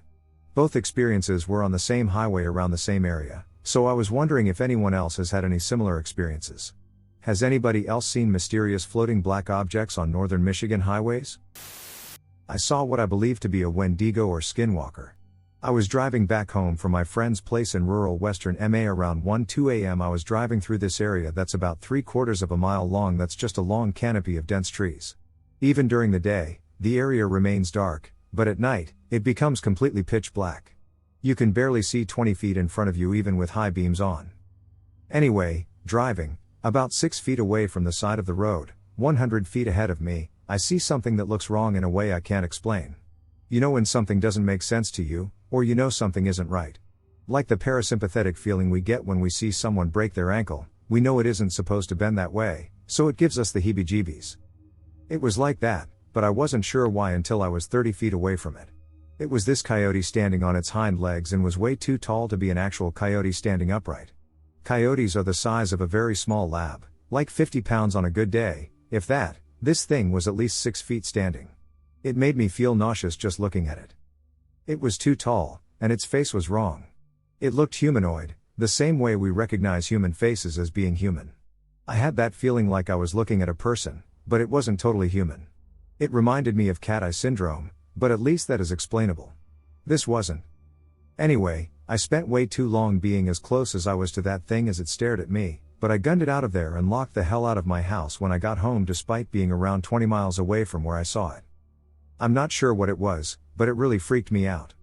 Both experiences were on the same highway around the same area, so I was wondering if anyone else has had any similar experiences. Has anybody else seen mysterious floating black objects on northern Michigan highways? I saw what I believe to be a Wendigo or Skinwalker. I was driving back home from my friend's place in rural western MA around 1-2 a.m. I was driving through this area that's about 3/4 of a mile long that's just a long canopy of dense trees. Even during the day, the area remains dark, but at night, it becomes completely pitch black. You can barely see 20 feet in front of you even with high beams on. Anyway, driving, about 6 feet away from the side of the road, 100 feet ahead of me, I see something that looks wrong in a way I can't explain. You know when something doesn't make sense to you, or you know something isn't right. Like the parasympathetic feeling we get when we see someone break their ankle, we know it isn't supposed to bend that way, so it gives us the heebie-jeebies. It was like that, but I wasn't sure why until I was 30 feet away from it. It was this coyote standing on its hind legs and was way too tall to be an actual coyote standing upright. Coyotes are the size of a very small lab, like 50 pounds on a good day, if that. This thing was at least 6 feet standing. It made me feel nauseous just looking at it. It was too tall, and its face was wrong. It looked humanoid, the same way we recognize human faces as being human. I had that feeling like I was looking at a person, but it wasn't totally human. It reminded me of cat eye syndrome, but at least that is explainable. This wasn't. Anyway, I spent way too long being as close as I was to that thing as it stared at me, but I gunned it out of there and locked the hell out of my house when I got home despite being around 20 miles away from where I saw it. I'm not sure what it was, but it really freaked me out.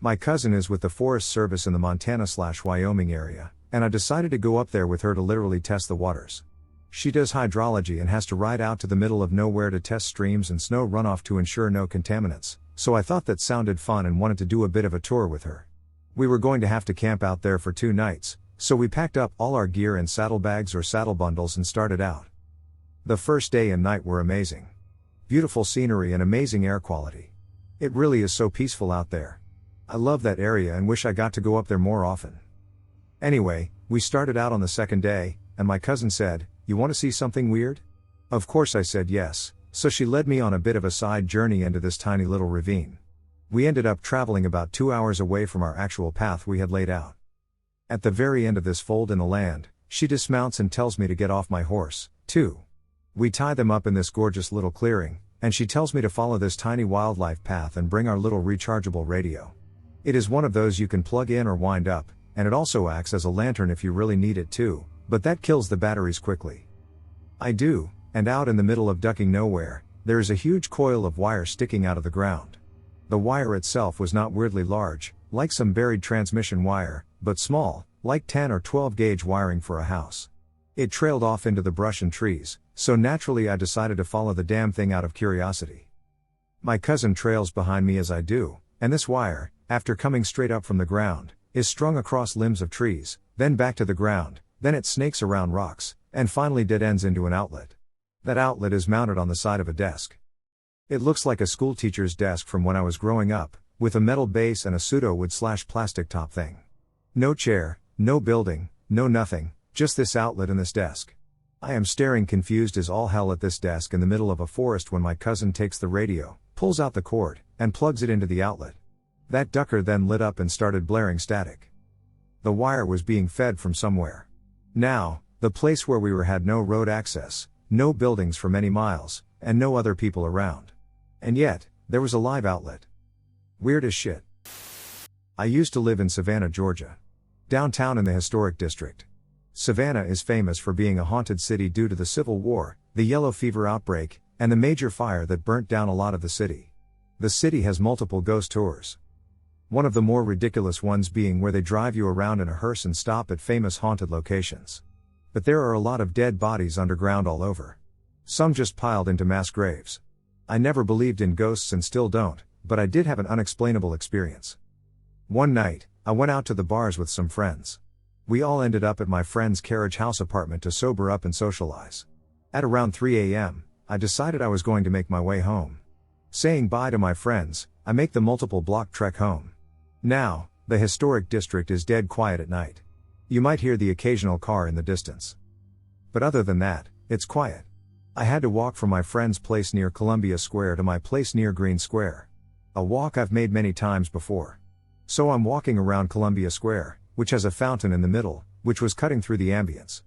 My cousin is with the Forest Service in the Montana/Wyoming area, and I decided to go up there with her to literally test the waters. She does hydrology and has to ride out to the middle of nowhere to test streams and snow runoff to ensure no contaminants, so I thought that sounded fun and wanted to do a bit of a tour with her. We were going to have to camp out there for 2 nights, so we packed up all our gear in saddlebags or saddle bundles and started out. The first day and night were amazing. Beautiful scenery and amazing air quality. It really is so peaceful out there. I love that area and wish I got to go up there more often. Anyway, we started out on the second day, and my cousin said, "You want to see something weird?" Of course I said yes, so she led me on a bit of a side journey into this tiny little ravine. We ended up traveling about 2 hours away from our actual path we had laid out. At the very end of this fold in the land, she dismounts and tells me to get off my horse, too. We tie them up in this gorgeous little clearing, and she tells me to follow this tiny wildlife path and bring our little rechargeable radio. It is one of those you can plug in or wind up, and it also acts as a lantern if you really need it too, but that kills the batteries quickly. I do, and out in the middle of ducking nowhere, there is a huge coil of wire sticking out of the ground. The wire itself was not weirdly large, like some buried transmission wire, but small, like 10 or 12 gauge wiring for a house. It trailed off into the brush and trees, so naturally I decided to follow the damn thing out of curiosity. My cousin trails behind me as I do, and this wire, after coming straight up from the ground, is strung across limbs of trees, then back to the ground, then it snakes around rocks, and finally dead ends into an outlet. That outlet is mounted on the side of a desk. It looks like a school teacher's desk from when I was growing up, with a metal base and a pseudo-wood/plastic top thing. No chair, no building, no nothing, just this outlet and this desk. I am staring confused as all hell at this desk in the middle of a forest when my cousin takes the radio, pulls out the cord, and plugs it into the outlet. That ducker then lit up and started blaring static. The wire was being fed from somewhere. Now, the place where we were had no road access, no buildings for many miles, and no other people around. And yet, there was a live outlet. Weird as shit. I used to live in Savannah, Georgia. Downtown in the historic district. Savannah is famous for being a haunted city due to the Civil War, the yellow fever outbreak, and the major fire that burnt down a lot of the city. The city has multiple ghost tours. One of the more ridiculous ones being where they drive you around in a hearse and stop at famous haunted locations. But there are a lot of dead bodies underground all over. Some just piled into mass graves. I never believed in ghosts and still don't, but I did have an unexplainable experience. One night, I went out to the bars with some friends. We all ended up at my friend's carriage house apartment to sober up and socialize. At around 3 a.m., I decided I was going to make my way home. Saying bye to my friends, I make the multiple block trek home. Now, the historic district is dead quiet at night. You might hear the occasional car in the distance. But other than that, it's quiet. I had to walk from my friend's place near Columbia Square to my place near Green Square. A walk I've made many times before. So I'm walking around Columbia Square, which has a fountain in the middle, which was cutting through the ambience.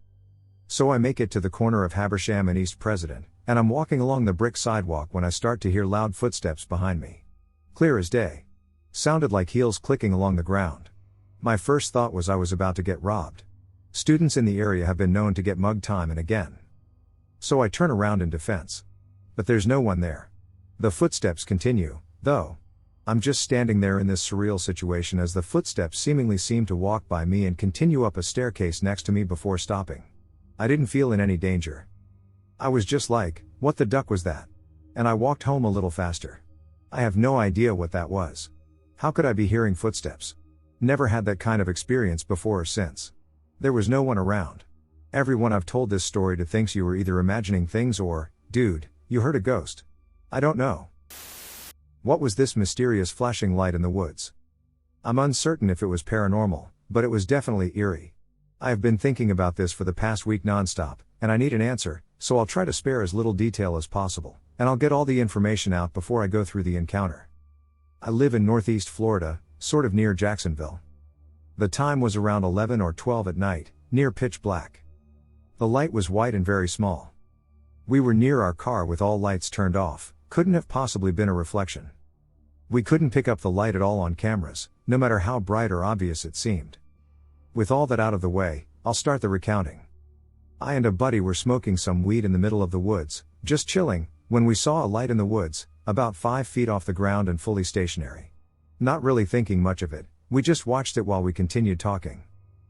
So I make it to the corner of Habersham and East President, and I'm walking along the brick sidewalk when I start to hear loud footsteps behind me. Clear as day. Sounded like heels clicking along the ground. My first thought was I was about to get robbed. Students in the area have been known to get mugged time and again. So I turn around in defense. But there's no one there. The footsteps continue, though. I'm just standing there in this surreal situation as the footsteps seemingly seem to walk by me and continue up a staircase next to me before stopping. I didn't feel in any danger. I was just like, what the duck was that? And I walked home a little faster. I have no idea what that was. How could I be hearing footsteps? Never had that kind of experience before or since. There was no one around. Everyone I've told this story to thinks you were either imagining things or, dude, you heard a ghost. I don't know. What was this mysterious flashing light in the woods? I'm uncertain if it was paranormal, but it was definitely eerie. I have been thinking about this for the past week nonstop, and I need an answer, so I'll try to spare as little detail as possible, and I'll get all the information out before I go through the encounter. I live in Northeast Florida, sort of near Jacksonville. The time was around 11 or 12 at night, near pitch black. The light was white and very small. We were near our car with all lights turned off, couldn't have possibly been a reflection. We couldn't pick up the light at all on cameras, no matter how bright or obvious it seemed. With all that out of the way, I'll start the recounting. I and a buddy were smoking some weed in the middle of the woods, just chilling, when we saw a light in the woods, about 5 feet off the ground and fully stationary. Not really thinking much of it, we just watched it while we continued talking.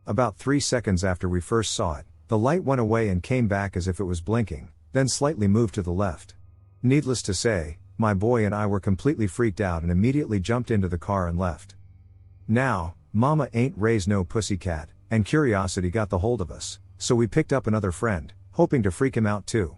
About 3 seconds after we first saw it, the light went away and came back as if it was blinking, then slightly moved to the left. Needless to say, my boy and I were completely freaked out and immediately jumped into the car and left. Now, mama ain't raised no pussycat, and curiosity got the hold of us, so we picked up another friend, hoping to freak him out too.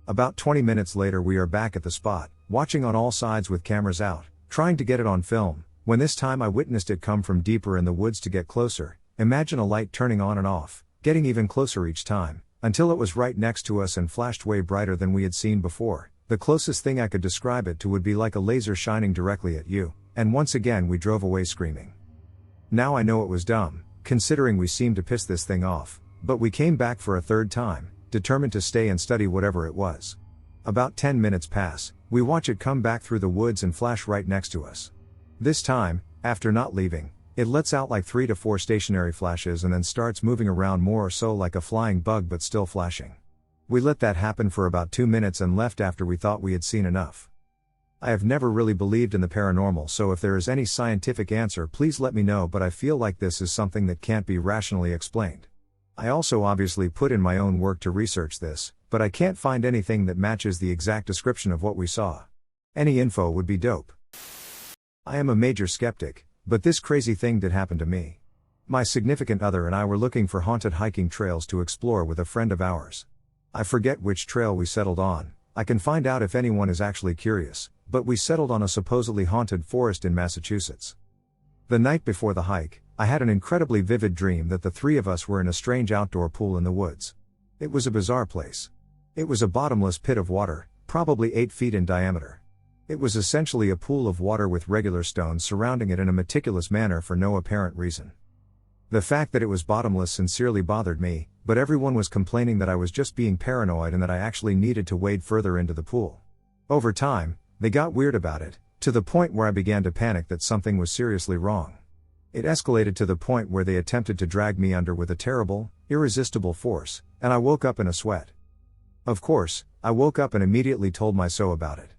About 20 minutes later we are back at the spot, watching on all sides with cameras out, trying to get it on film, when this time I witnessed it come from deeper in the woods to get closer. Imagine a light turning on and off, getting even closer each time, until it was right next to us and flashed way brighter than we had seen before. The closest thing I could describe it to would be like a laser shining directly at you, and once again we drove away screaming. Now I know it was dumb, considering we seemed to piss this thing off, but we came back for a third time, determined to stay and study whatever it was. About 10 minutes pass, we watch it come back through the woods and flash right next to us. This time, after not leaving, it lets out like 3 to 4 stationary flashes and then starts moving around more or so like a flying bug but still flashing. We let that happen for about 2 minutes and left after we thought we had seen enough. I have never really believed in the paranormal, so if there is any scientific answer please let me know, but I feel like this is something that can't be rationally explained. I also obviously put in my own work to research this, but I can't find anything that matches the exact description of what we saw. Any info would be dope. I am a major skeptic, but this crazy thing did happen to me. My significant other and I were looking for haunted hiking trails to explore with a friend of ours. I forget which trail we settled on. I can find out if anyone is actually curious, but we settled on a supposedly haunted forest in Massachusetts. The night before the hike, I had an incredibly vivid dream that the three of us were in a strange outdoor pool in the woods. It was a bizarre place. It was a bottomless pit of water, probably 8 feet in diameter. It was essentially a pool of water with regular stones surrounding it in a meticulous manner for no apparent reason. The fact that it was bottomless sincerely bothered me, but everyone was complaining that I was just being paranoid and that I actually needed to wade further into the pool. Over time, they got weird about it, to the point where I began to panic that something was seriously wrong. It escalated to the point where they attempted to drag me under with a terrible, irresistible force, and I woke up in a sweat. Of course, I woke up and immediately told my so about it.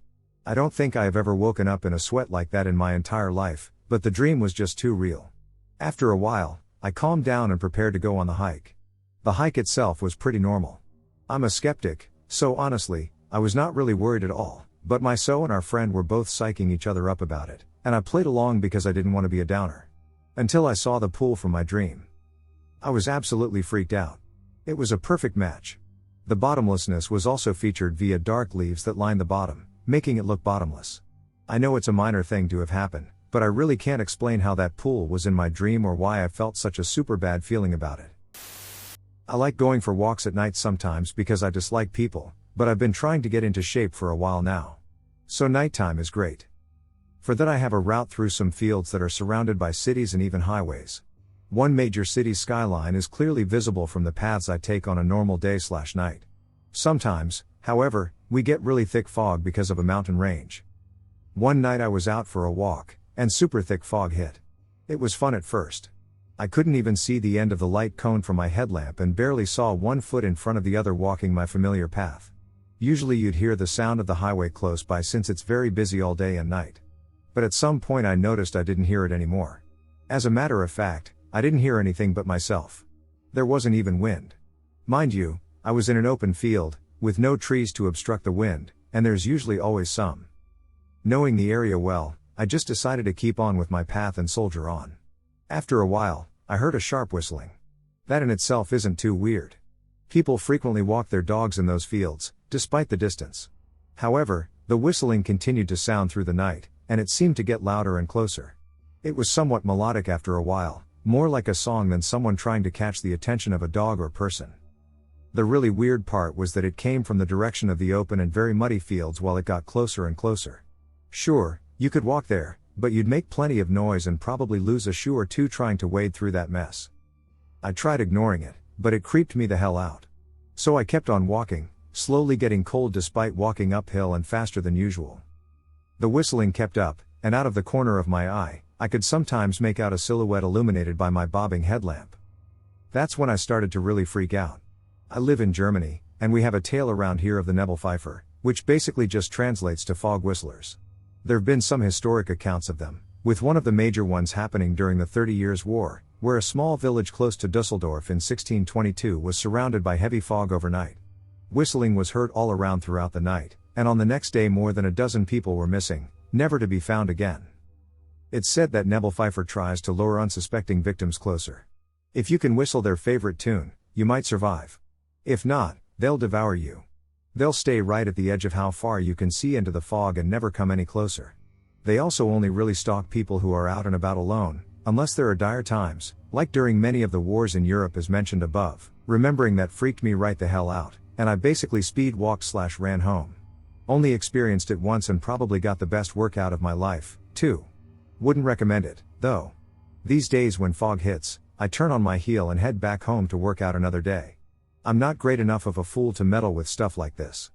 I don't think I have ever woken up in a sweat like that in my entire life, but the dream was just too real. After a while, I calmed down and prepared to go on the hike. The hike itself was pretty normal. I'm a skeptic, so honestly, I was not really worried at all, but my so and our friend were both psyching each other up about it, and I played along because I didn't want to be a downer. Until I saw the pool from my dream. I was absolutely freaked out. It was a perfect match. The bottomlessness was also featured via dark leaves that lined the bottom, making it look bottomless. I know it's a minor thing to have happened, but I really can't explain how that pool was in my dream or why I felt such a super bad feeling about it. I like going for walks at night sometimes because I dislike people, but I've been trying to get into shape for a while now. So nighttime is great. For that I have a route through some fields that are surrounded by cities and even highways. One major city's skyline is clearly visible from the paths I take on a normal day/night. Sometimes, however, we get really thick fog because of a mountain range. One night I was out for a walk, and super thick fog hit. It was fun at first. I couldn't even see the end of the light cone from my headlamp and barely saw 1 foot in front of the other walking my familiar path. Usually you'd hear the sound of the highway close by since it's very busy all day and night. But at some point I noticed I didn't hear it anymore. As a matter of fact, I didn't hear anything but myself. There wasn't even wind. Mind you, I was in an open field, with no trees to obstruct the wind, and there's usually always some. Knowing the area well, I just decided to keep on with my path and soldier on. After a while, I heard a sharp whistling. That in itself isn't too weird. People frequently walk their dogs in those fields, despite the distance. However, the whistling continued to sound through the night, and it seemed to get louder and closer. It was somewhat melodic after a while, more like a song than someone trying to catch the attention of a dog or person. The really weird part was that it came from the direction of the open and very muddy fields while it got closer and closer. Sure, you could walk there, but you'd make plenty of noise and probably lose a shoe or two trying to wade through that mess. I tried ignoring it, but it creeped me the hell out. So I kept on walking, slowly getting cold despite walking uphill and faster than usual. The whistling kept up, and out of the corner of my eye, I could sometimes make out a silhouette illuminated by my bobbing headlamp. That's when I started to really freak out. I live in Germany, and we have a tale around here of the Nebelpfeifer, which basically just translates to fog whistlers. There've been some historic accounts of them, with one of the major ones happening during the 30 Years' War, where a small village close to Dusseldorf in 1622 was surrounded by heavy fog overnight. Whistling was heard all around throughout the night, and on the next day more than a dozen people were missing, never to be found again. It's said that Nebelpfeifer tries to lure unsuspecting victims closer. If you can whistle their favorite tune, you might survive. If not, they'll devour you. They'll stay right at the edge of how far you can see into the fog and never come any closer. They also only really stalk people who are out and about alone, unless there are dire times, like during many of the wars in Europe as mentioned above. Remembering that freaked me right the hell out, and I basically speed walked/ran home. Only experienced it once and probably got the best workout of my life, too. Wouldn't recommend it, though. These days when fog hits, I turn on my heel and head back home to work out another day. I'm not great enough of a fool to meddle with stuff like this.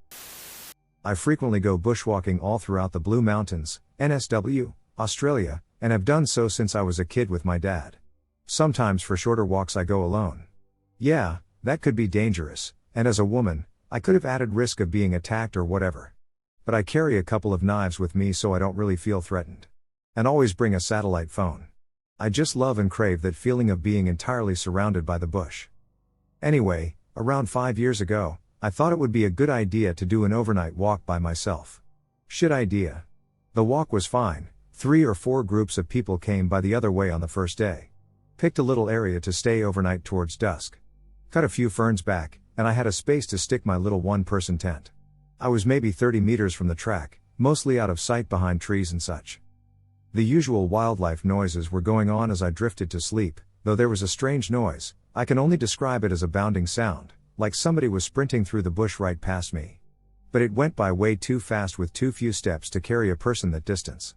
I frequently go bushwalking all throughout the Blue Mountains, NSW, Australia, and have done so since I was a kid with my dad. Sometimes for shorter walks I go alone. Yeah, that could be dangerous, and as a woman, I could have added risk of being attacked or whatever. But I carry a couple of knives with me so I don't really feel threatened. And always bring a satellite phone. I just love and crave that feeling of being entirely surrounded by the bush. Anyway, around 5 years ago, I thought it would be a good idea to do an overnight walk by myself. Shit idea. The walk was fine, 3 or 4 groups of people came by the other way on the first day. Picked a little area to stay overnight towards dusk. Cut a few ferns back, and I had a space to stick my little one-person tent. I was maybe 30 meters from the track, mostly out of sight behind trees and such. The usual wildlife noises were going on as I drifted to sleep, though there was a strange noise. I can only describe it as a bounding sound, like somebody was sprinting through the bush right past me. But it went by way too fast with too few steps to carry a person that distance.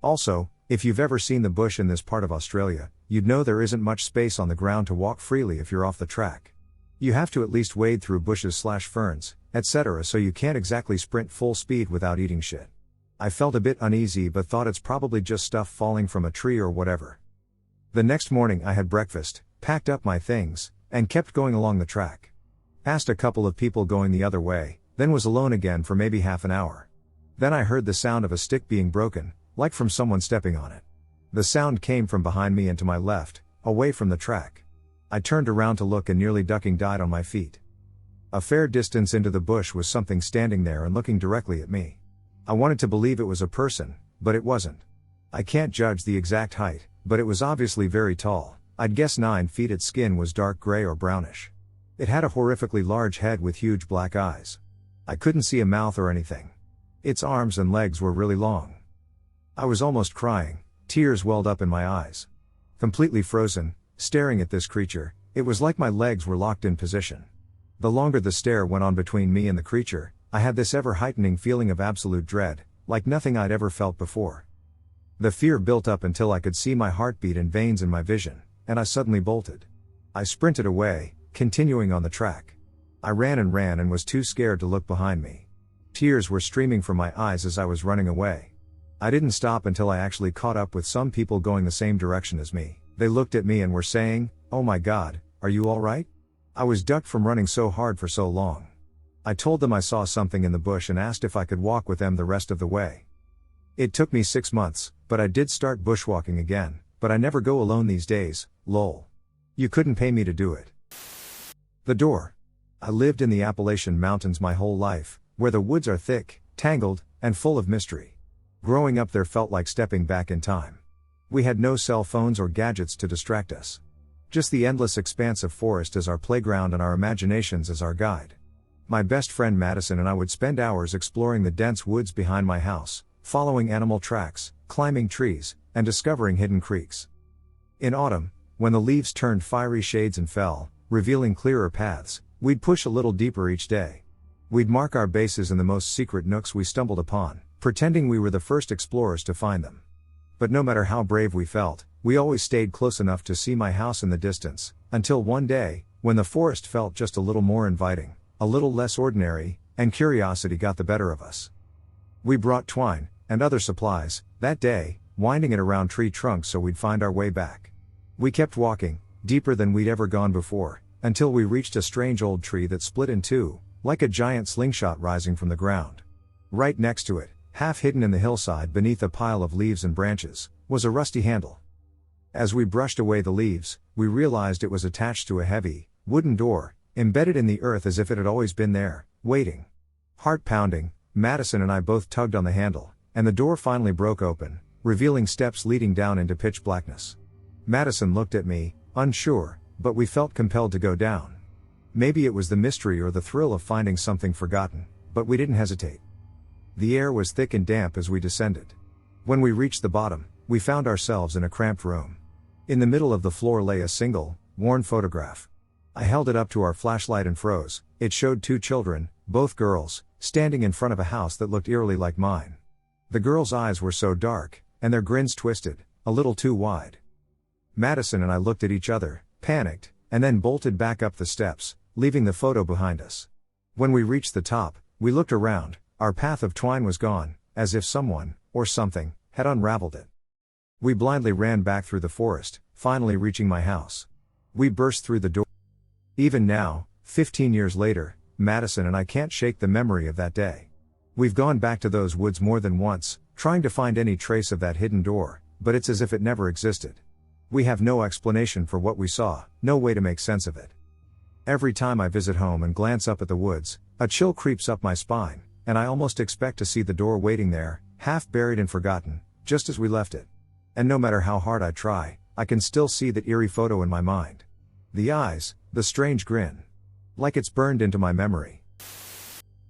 Also, if you've ever seen the bush in this part of Australia, you'd know there isn't much space on the ground to walk freely if you're off the track. You have to at least wade through bushes/ferns, etc., so you can't exactly sprint full speed without eating shit. I felt a bit uneasy but thought it's probably just stuff falling from a tree or whatever. The next morning I had breakfast, packed up my things, and kept going along the track. Passed a couple of people going the other way, then was alone again for maybe half an hour. Then I heard the sound of a stick being broken, like from someone stepping on it. The sound came from behind me and to my left, away from the track. I turned around to look and nearly ducking died on my feet. A fair distance into the bush was something standing there and looking directly at me. I wanted to believe it was a person, but it wasn't. I can't judge the exact height, but it was obviously very tall. I'd guess 9 feet. Its skin was dark gray or brownish. It had a horrifically large head with huge black eyes. I couldn't see a mouth or anything. Its arms and legs were really long. I was almost crying, tears welled up in my eyes. Completely frozen, staring at this creature, it was like my legs were locked in position. The longer the stare went on between me and the creature, I had this ever-heightening feeling of absolute dread, like nothing I'd ever felt before. The fear built up until I could see my heartbeat and veins in my vision, and I suddenly bolted. I sprinted away, continuing on the track. I ran and was too scared to look behind me. Tears were streaming from my eyes as I was running away. I didn't stop until I actually caught up with some people going the same direction as me. They looked at me and were saying, "Oh my God, are you alright?" I was ducked from running so hard for so long. I told them I saw something in the bush and asked if I could walk with them the rest of the way. It took me 6 months, but I did start bushwalking again, but I never go alone these days, lol. You couldn't pay me to do it. The door. I lived in the Appalachian Mountains my whole life, where the woods are thick, tangled, and full of mystery. Growing up there felt like stepping back in time. We had no cell phones or gadgets to distract us. Just the endless expanse of forest as our playground and our imaginations as our guide. My best friend Madison and I would spend hours exploring the dense woods behind my house, following animal tracks, climbing trees, and discovering hidden creeks. In autumn, when the leaves turned fiery shades and fell, revealing clearer paths, we'd push a little deeper each day. We'd mark our bases in the most secret nooks we stumbled upon, pretending we were the first explorers to find them. But no matter how brave we felt, we always stayed close enough to see my house in the distance, until one day, when the forest felt just a little more inviting, a little less ordinary, and curiosity got the better of us. We brought twine, and other supplies, that day, winding it around tree trunks so we'd find our way back. We kept walking, deeper than we'd ever gone before, until we reached a strange old tree that split in two, like a giant slingshot rising from the ground. Right next to it, half hidden in the hillside beneath a pile of leaves and branches, was a rusty handle. As we brushed away the leaves, we realized it was attached to a heavy, wooden door, embedded in the earth as if it had always been there, waiting. Heart pounding, Madison and I both tugged on the handle, and the door finally broke open, revealing steps leading down into pitch blackness. Madison looked at me, unsure, but we felt compelled to go down. Maybe it was the mystery or the thrill of finding something forgotten, but we didn't hesitate. The air was thick and damp as we descended. When we reached the bottom, we found ourselves in a cramped room. In the middle of the floor lay a single, worn photograph. I held it up to our flashlight and froze. It showed two children, both girls, standing in front of a house that looked eerily like mine. The girls' eyes were so dark, and their grins twisted, a little too wide. Madison and I looked at each other, panicked, and then bolted back up the steps, leaving the photo behind us. When we reached the top, we looked around. Our path of twine was gone, as if someone, or something, had unraveled it. We blindly ran back through the forest, finally reaching my house. We burst through the door. Even now, 15 years later, Madison and I can't shake the memory of that day. We've gone back to those woods more than once, trying to find any trace of that hidden door, but it's as if it never existed. We have no explanation for what we saw, no way to make sense of it. Every time I visit home and glance up at the woods, a chill creeps up my spine, and I almost expect to see the door waiting there, half buried and forgotten, just as we left it. And no matter how hard I try, I can still see that eerie photo in my mind. The eyes, the strange grin. Like it's burned into my memory.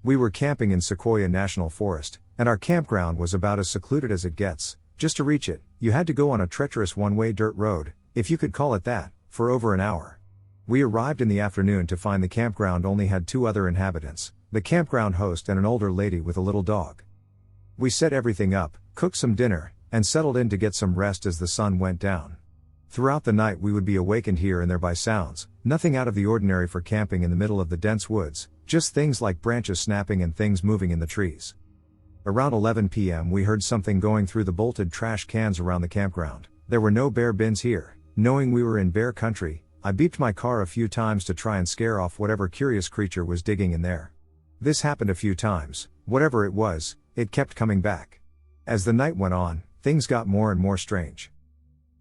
We were camping in Sequoia National Forest, and our campground was about as secluded as it gets. Just to reach it, you had to go on a treacherous one-way dirt road, if you could call it that, for over an hour. We arrived in the afternoon to find the campground only had two other inhabitants, the campground host and an older lady with a little dog. We set everything up, cooked some dinner, and settled in to get some rest as the sun went down. Throughout the night we would be awakened here and there by sounds, nothing out of the ordinary for camping in the middle of the dense woods, just things like branches snapping and things moving in the trees. Around 11 p.m. we heard something going through the bolted trash cans around the campground. There were no bear bins here. Knowing we were in bear country, I beeped my car a few times to try and scare off whatever curious creature was digging in there. This happened a few times. Whatever it was, it kept coming back. As the night went on, things got more and more strange.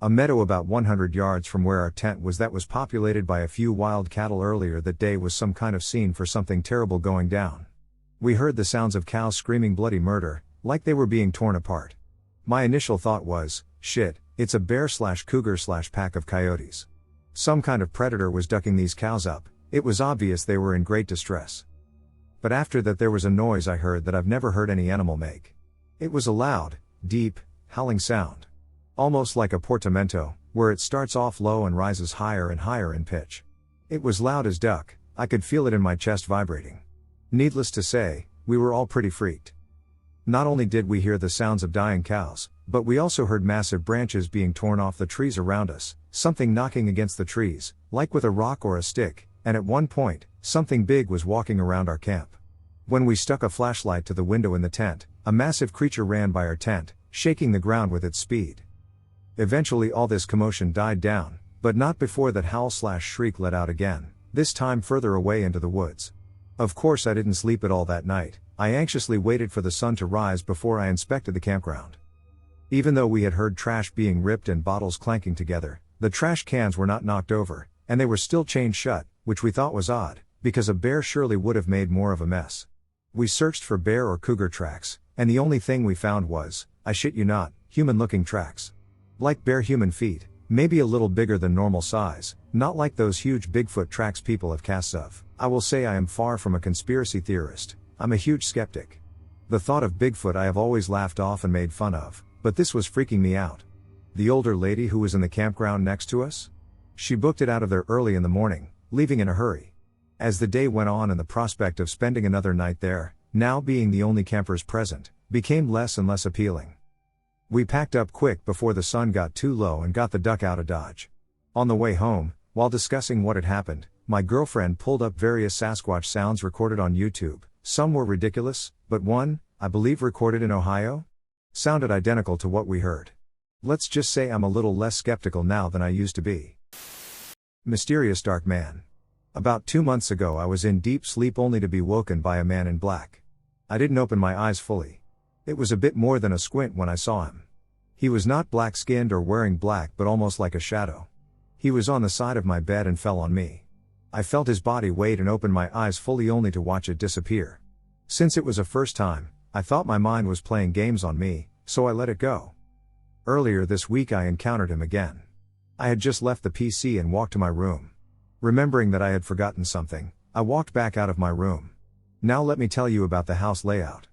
A meadow about 100 yards from where our tent was that was populated by a few wild cattle earlier that day was some kind of scene for something terrible going down. We heard the sounds of cows screaming bloody murder, like they were being torn apart. My initial thought was, shit, it's a bear/cougar/pack of coyotes. Some kind of predator was ducking these cows up. It was obvious they were in great distress. But after that there was a noise I heard that I've never heard any animal make. It was a loud, deep, howling sound. Almost like a portamento, where it starts off low and rises higher and higher in pitch. It was loud as duck. I could feel it in my chest vibrating. Needless to say, we were all pretty freaked. Not only did we hear the sounds of dying cows, but we also heard massive branches being torn off the trees around us, something knocking against the trees, like with a rock or a stick, and at one point, something big was walking around our camp. When we stuck a flashlight to the window in the tent, a massive creature ran by our tent, shaking the ground with its speed. Eventually all this commotion died down, but not before that howl/shriek let out again, this time further away into the woods. Of course I didn't sleep at all that night. I anxiously waited for the sun to rise before I inspected the campground. Even though we had heard trash being ripped and bottles clanking together, the trash cans were not knocked over, and they were still chained shut, which we thought was odd, because a bear surely would have made more of a mess. We searched for bear or cougar tracks, and the only thing we found was, I shit you not, human-looking tracks. Like bare human feet, maybe a little bigger than normal size, not like those huge Bigfoot tracks people have casts of. I will say I am far from a conspiracy theorist. I'm a huge skeptic. The thought of Bigfoot I have always laughed off and made fun of, but this was freaking me out. The older lady who was in the campground next to us? She booked it out of there early in the morning, leaving in a hurry. As the day went on and the prospect of spending another night there, now being the only campers present, became less and less appealing. We packed up quick before the sun got too low and got the duck out of Dodge. On the way home, while discussing what had happened, my girlfriend pulled up various Sasquatch sounds recorded on YouTube. Some were ridiculous, but one, I believe recorded in Ohio, sounded identical to what we heard. Let's just say I'm a little less skeptical now than I used to be. Mysterious dark man. About 2 months ago I was in deep sleep only to be woken by a man in black. I didn't open my eyes fully. It was a bit more than a squint when I saw him. He was not black-skinned or wearing black but almost like a shadow. He was on the side of my bed and fell on me. I felt his body weight and opened my eyes fully only to watch it disappear. Since it was a first time, I thought my mind was playing games on me, so I let it go. Earlier this week I encountered him again. I had just left the PC and walked to my room. Remembering that I had forgotten something, I walked back out of my room. Now let me tell you about the house layout.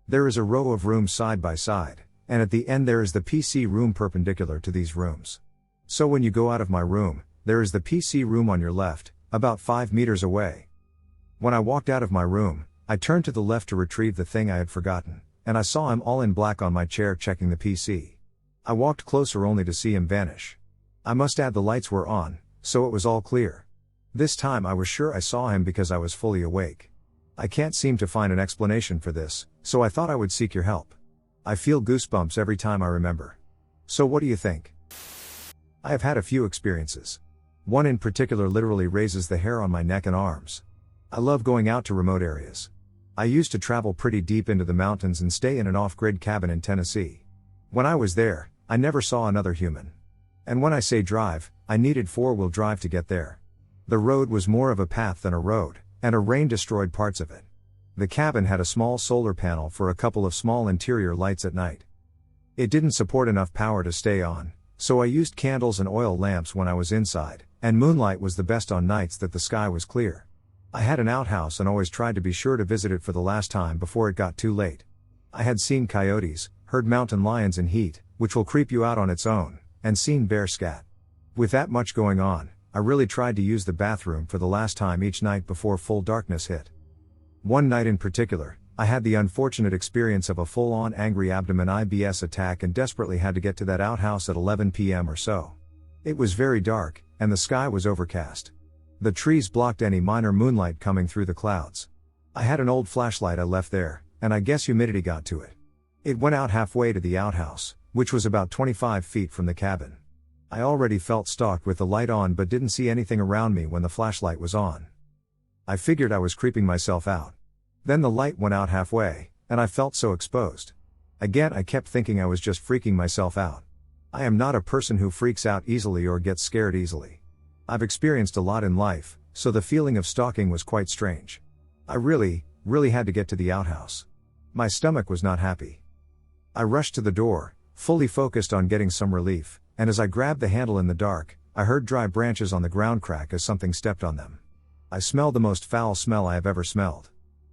There is a row of rooms side by side, and at the end there is the PC room perpendicular to these rooms. So when you go out of my room, there is the PC room on your left, about 5 meters away. When I walked out of my room, I turned to the left to retrieve the thing I had forgotten, and I saw him all in black on my chair checking the PC. I walked closer only to see him vanish. I must add the lights were on, so it was all clear. This time I was sure I saw him because I was fully awake. I can't seem to find an explanation for this, so I thought I would seek your help. I feel goosebumps every time I remember. So what do you think? I have had a few experiences. One in particular literally raises the hair on my neck and arms. I love going out to remote areas. I used to travel pretty deep into the mountains and stay in an off-grid cabin in Tennessee. When I was there, I never saw another human. And when I say drive, I needed 4-wheel drive to get there. The road was more of a path than a road, and a rain destroyed parts of it. The cabin had a small solar panel for a couple of small interior lights at night. It didn't support enough power to stay on, so I used candles and oil lamps when I was inside, and moonlight was the best on nights that the sky was clear. I had an outhouse and always tried to be sure to visit it for the last time before it got too late. I had seen coyotes, heard mountain lions in heat, which will creep you out on its own, and seen bear scat. With that much going on, I really tried to use the bathroom for the last time each night before full darkness hit. One night in particular, I had the unfortunate experience of a full-on angry abdomen IBS attack and desperately had to get to that outhouse at 11 p.m. or so. It was very dark, and the sky was overcast. The trees blocked any minor moonlight coming through the clouds. I had an old flashlight I left there, and I guess humidity got to it. It went out halfway to the outhouse, which was about 25 feet from the cabin. I already felt stalked with the light on but didn't see anything around me when the flashlight was on. I figured I was creeping myself out. Then the light went out halfway, and I felt so exposed. Again I kept thinking I was just freaking myself out. I am not a person who freaks out easily or gets scared easily. I've experienced a lot in life, so the feeling of stalking was quite strange. I really had to get to the outhouse. My stomach was not happy. I rushed to the door, fully focused on getting some relief, and as I grabbed the handle in the dark, I heard dry branches on the ground crack as something stepped on them. I smelled the most foul smell I have ever smelled.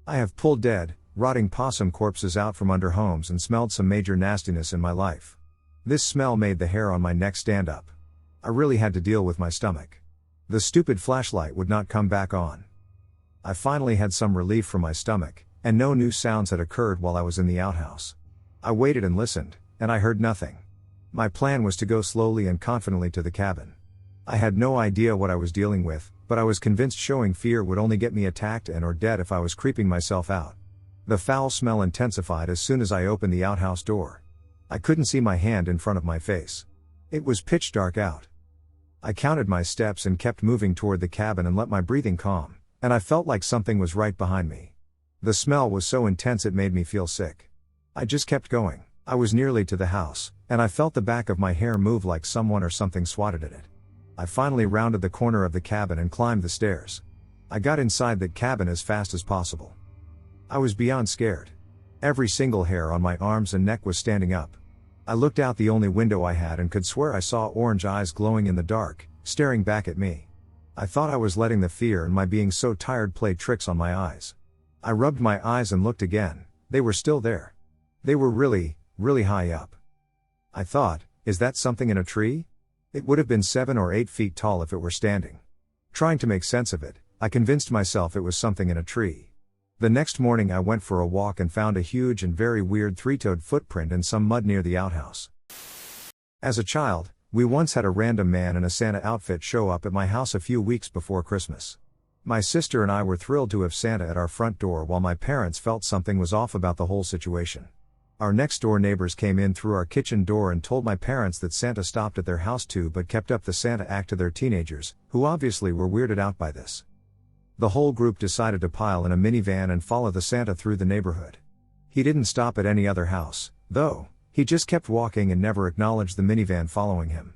I have pulled dead, rotting possum corpses out from under homes and smelled some major nastiness in my life. This smell made the hair on my neck stand up. I really had to deal with my stomach. The stupid flashlight would not come back on. I finally had some relief from my stomach, and no new sounds had occurred while I was in the outhouse. I waited and listened, and I heard nothing. My plan was to go slowly and confidently to the cabin. I had no idea what I was dealing with, but I was convinced showing fear would only get me attacked and or dead if I was creeping myself out. The foul smell intensified as soon as I opened the outhouse door. I couldn't see my hand in front of my face. It was pitch dark out. I counted my steps and kept moving toward the cabin and let my breathing calm, and I felt like something was right behind me. The smell was so intense it made me feel sick. I just kept going. I was nearly to the house, and I felt the back of my hair move like someone or something swatted at it. I finally rounded the corner of the cabin and climbed the stairs. I got inside that cabin as fast as possible. I was beyond scared. Every single hair on my arms and neck was standing up. I looked out the only window I had and could swear I saw orange eyes glowing in the dark, staring back at me. I thought I was letting the fear and my being so tired play tricks on my eyes. I rubbed my eyes and looked again. They were still there. They were really high up. I thought, is that something in a tree? It would have been 7 or 8 feet tall if it were standing. Trying to make sense of it, I convinced myself it was something in a tree. The next morning I went for a walk and found a huge and very weird 3-toed footprint in some mud near the outhouse. As a child, we once had a random man in a Santa outfit show up at my house a few weeks before Christmas. My sister and I were thrilled to have Santa at our front door while my parents felt something was off about the whole situation. Our next door neighbors came in through our kitchen door and told my parents that Santa stopped at their house too but kept up the Santa act to their teenagers, who obviously were weirded out by this. The whole group decided to pile in a minivan and follow the Santa through the neighborhood. He didn't stop at any other house, though. He just kept walking and never acknowledged the minivan following him.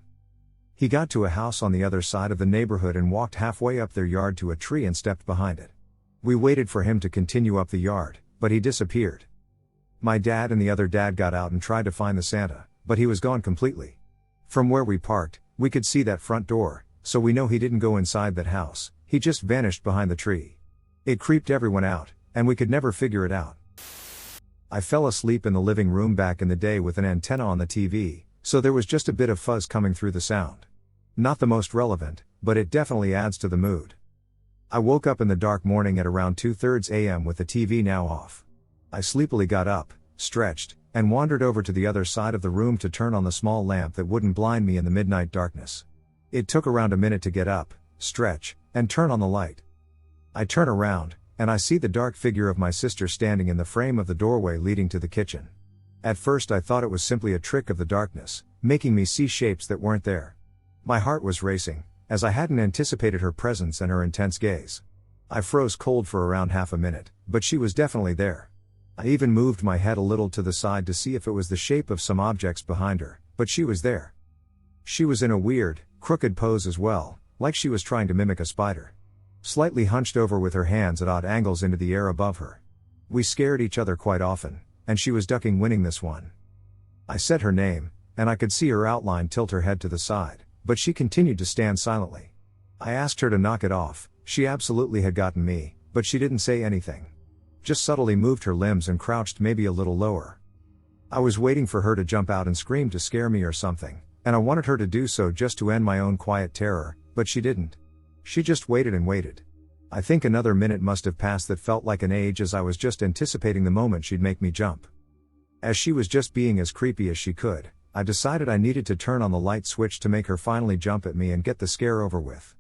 He got to a house on the other side of the neighborhood and walked halfway up their yard to a tree and stepped behind it. We waited for him to continue up the yard, but he disappeared. My dad and the other dad got out and tried to find the Santa, but he was gone completely. From where we parked, we could see that front door, so we know he didn't go inside that house, he just vanished behind the tree. It creeped everyone out, and we could never figure it out. I fell asleep in the living room back in the day with an antenna on the TV, so there was just a bit of fuzz coming through the sound. Not the most relevant, but it definitely adds to the mood. I woke up in the dark morning at around 2:30 a.m. with the TV now off. I sleepily got up, stretched, and wandered over to the other side of the room to turn on the small lamp that wouldn't blind me in the midnight darkness. It took around a minute to get up, stretch, and turn on the light. I turn around, and I see the dark figure of my sister standing in the frame of the doorway leading to the kitchen. At first I thought it was simply a trick of the darkness, making me see shapes that weren't there. My heart was racing, as I hadn't anticipated her presence and her intense gaze. I froze cold for around half a minute, but she was definitely there. I even moved my head a little to the side to see if it was the shape of some objects behind her, but she was there. She was in a weird, crooked pose as well, like she was trying to mimic a spider. Slightly hunched over with her hands at odd angles into the air above her. We scared each other quite often, and she was ducking winning this one. I said her name, and I could see her outline tilt her head to the side, but she continued to stand silently. I asked her to knock it off. She absolutely had gotten me, but she didn't say anything. Just subtly moved her limbs and crouched maybe a little lower. I was waiting for her to jump out and scream to scare me or something, and I wanted her to do so just to end my own quiet terror, but she didn't. She just waited and waited. I think another minute must have passed that felt like an age as I was just anticipating the moment she'd make me jump. As she was just being as creepy as she could, I decided I needed to turn on the light switch to make her finally jump at me and get the scare over with.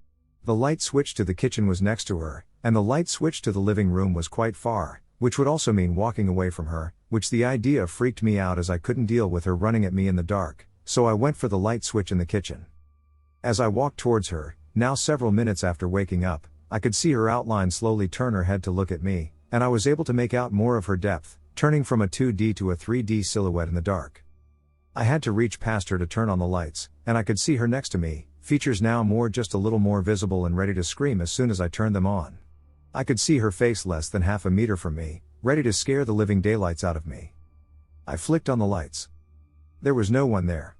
The light switch to the kitchen was next to her, and the light switch to the living room was quite far, which would also mean walking away from her, which the idea freaked me out as I couldn't deal with her running at me in the dark, so I went for the light switch in the kitchen. As I walked towards her, now several minutes after waking up, I could see her outline slowly turn her head to look at me, and I was able to make out more of her depth, turning from a 2D to a 3D silhouette in the dark. I had to reach past her to turn on the lights, and I could see her next to me, features now just a little more visible and ready to scream as soon as I turned them on. I could see her face less than half a meter from me, ready to scare the living daylights out of me. I flicked on the lights. There was no one there.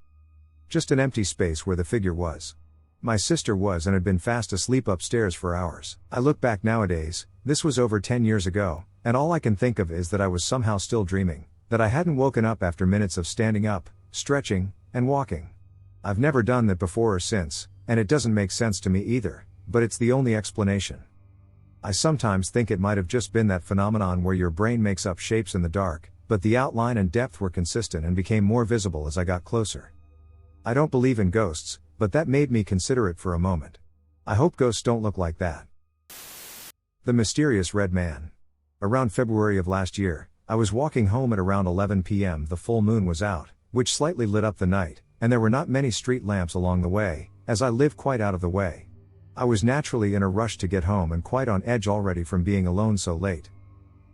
Just an empty space where the figure was. My sister was and had been fast asleep upstairs for hours. I look back nowadays, this was over 10 years ago, and all I can think of is that I was somehow still dreaming, that I hadn't woken up after minutes of standing up, stretching, and walking. I've never done that before or since, and it doesn't make sense to me either, but it's the only explanation. I sometimes think it might have just been that phenomenon where your brain makes up shapes in the dark, but the outline and depth were consistent and became more visible as I got closer. I don't believe in ghosts, but that made me consider it for a moment. I hope ghosts don't look like that. The mysterious red man. Around February of last year, I was walking home at around 11 p.m. The full moon was out, which slightly lit up the night, and there were not many street lamps along the way, as I live quite out of the way. I was naturally in a rush to get home and quite on edge already from being alone so late.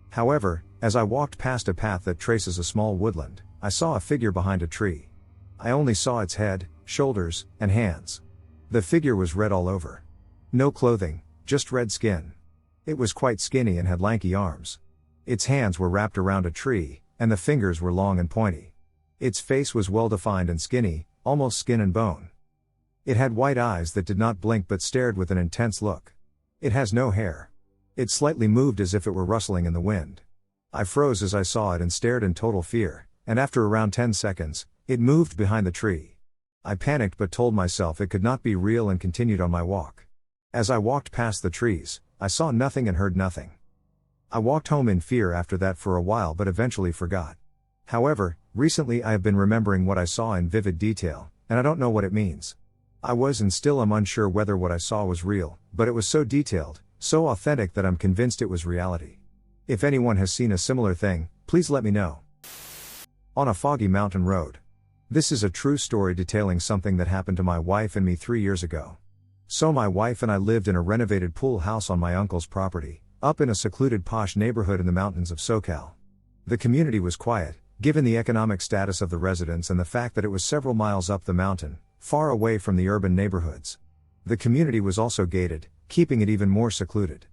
However, as I walked past a path that traces a small woodland, I saw a figure behind a tree. I only saw its head, shoulders, and hands. The figure was red all over. No clothing, just red skin. It was quite skinny and had lanky arms. Its hands were wrapped around a tree, and the fingers were long and pointy. Its face was well defined and skinny, almost skin and bone. It had white eyes that did not blink but stared with an intense look. It has no hair. It slightly moved as if it were rustling in the wind. I froze as I saw it and stared in total fear, and after around 10 seconds, it moved behind the tree. I panicked but told myself it could not be real and continued on my walk. As I walked past the trees, I saw nothing and heard nothing. I walked home in fear after that for a while but eventually forgot. However, recently I have been remembering what I saw in vivid detail, and I don't know what it means. I was and still am unsure whether what I saw was real, but it was so detailed, so authentic that I'm convinced it was reality. If anyone has seen a similar thing, please let me know. On a foggy mountain road. This is a true story detailing something that happened to my wife and me 3 years ago. So my wife and I lived in a renovated pool house on my uncle's property, up in a secluded posh neighborhood in the mountains of SoCal. The community was quiet, given the economic status of the residents and the fact that it was several miles up the mountain, far away from the urban neighborhoods. The community was also gated, keeping it even more secluded.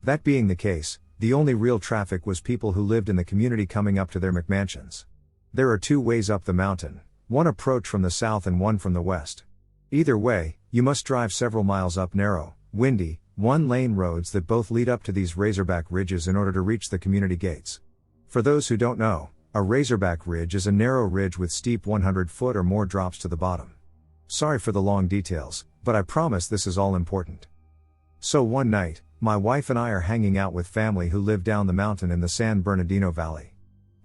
That being the case, the only real traffic was people who lived in the community coming up to their McMansions. There are 2 ways up the mountain, one approach from the south and one from the west. Either way, you must drive several miles up narrow, windy, 1-lane roads that both lead up to these razorback ridges in order to reach the community gates. For those who don't know, a razorback ridge is a narrow ridge with steep 100-foot or more drops to the bottom. Sorry for the long details, but I promise this is all important. So one night, my wife and I are hanging out with family who live down the mountain in the San Bernardino Valley.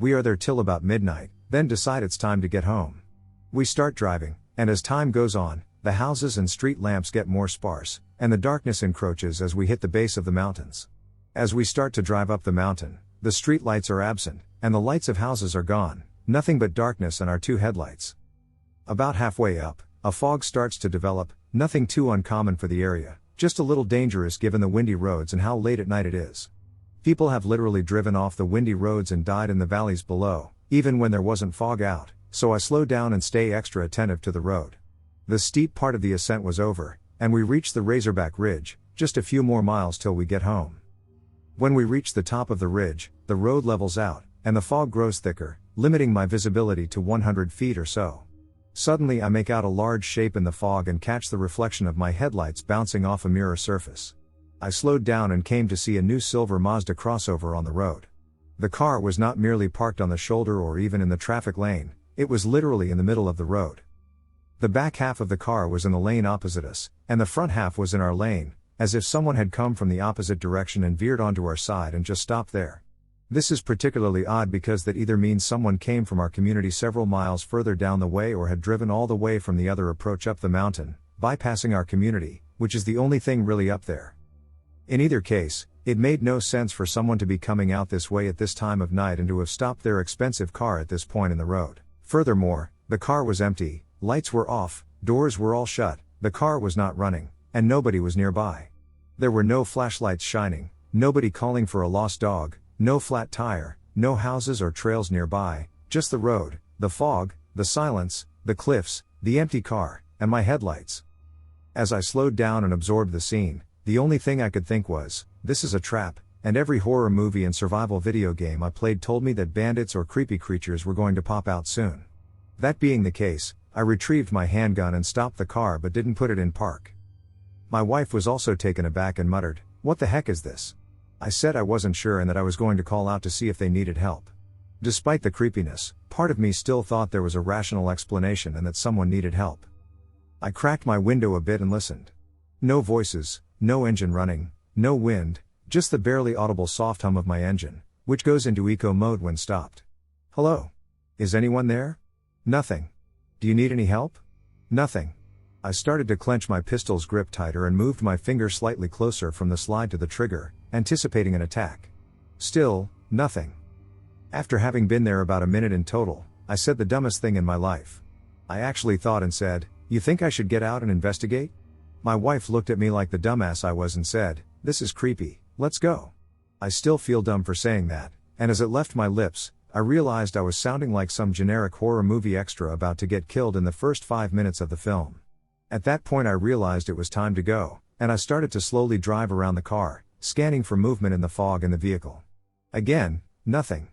We are there till about midnight, then decide it's time to get home. We start driving, and as time goes on, the houses and street lamps get more sparse, and the darkness encroaches as we hit the base of the mountains. As we start to drive up the mountain, the street lights are absent, and the lights of houses are gone, nothing but darkness and our 2 headlights. About halfway up, a fog starts to develop, nothing too uncommon for the area, just a little dangerous given the windy roads and how late at night it is. People have literally driven off the windy roads and died in the valleys below, even when there wasn't fog out, so I slow down and stay extra attentive to the road. The steep part of the ascent was over, and we reached the Razorback Ridge, just a few more miles till we get home. When we reach the top of the ridge, the road levels out, and the fog grows thicker, limiting my visibility to 100 feet or so. Suddenly I make out a large shape in the fog and catch the reflection of my headlights bouncing off a mirror surface. I slowed down and came to see a new silver Mazda crossover on the road. The car was not merely parked on the shoulder or even in the traffic lane, it was literally in the middle of the road. The back half of the car was in the lane opposite us, and the front half was in our lane, as if someone had come from the opposite direction and veered onto our side and just stopped there. This is particularly odd because that either means someone came from our community several miles further down the way or had driven all the way from the other approach up the mountain, bypassing our community, which is the only thing really up there. In either case, it made no sense for someone to be coming out this way at this time of night and to have stopped their expensive car at this point in the road. Furthermore, the car was empty, lights were off, doors were all shut, the car was not running, and nobody was nearby. There were no flashlights shining, nobody calling for a lost dog, no flat tire, no houses or trails nearby, just the road, the fog, the silence, the cliffs, the empty car, and my headlights. As I slowed down and absorbed the scene, the only thing I could think was, this is a trap, and every horror movie and survival video game I played told me that bandits or creepy creatures were going to pop out soon. That being the case, I retrieved my handgun and stopped the car but didn't put it in park. My wife was also taken aback and muttered, "What the heck is this?" I said I wasn't sure and that I was going to call out to see if they needed help. Despite the creepiness, part of me still thought there was a rational explanation and that someone needed help. I cracked my window a bit and listened. No voices, no engine running, no wind, just the barely audible soft hum of my engine, which goes into eco mode when stopped. "Hello? Is anyone there?" "Nothing. Do you need any help?" "Nothing." I started to clench my pistol's grip tighter and moved my finger slightly closer from the slide to the trigger, anticipating an attack. Still, nothing. After having been there about a minute in total, I said the dumbest thing in my life. I actually thought and said, "You think I should get out and investigate?" My wife looked at me like the dumbass I was and said, "This is creepy, let's go." I still feel dumb for saying that, and as it left my lips, I realized I was sounding like some generic horror movie extra about to get killed in the first 5 minutes of the film. At that point I realized it was time to go, and I started to slowly drive around the car, scanning for movement in the fog in the vehicle. Again, nothing.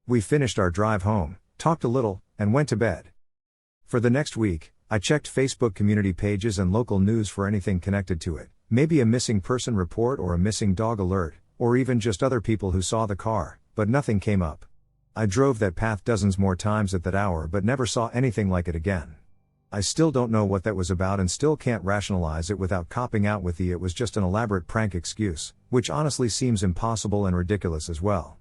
We finished our drive home, talked a little, and went to bed. For the next week, I checked Facebook community pages and local news for anything connected to it, maybe a missing person report or a missing dog alert, or even just other people who saw the car, but nothing came up. I drove that path dozens more times at that hour but never saw anything like it again. I still don't know what that was about and still can't rationalize it without copping out with it was just an elaborate prank excuse, which honestly seems impossible and ridiculous as well.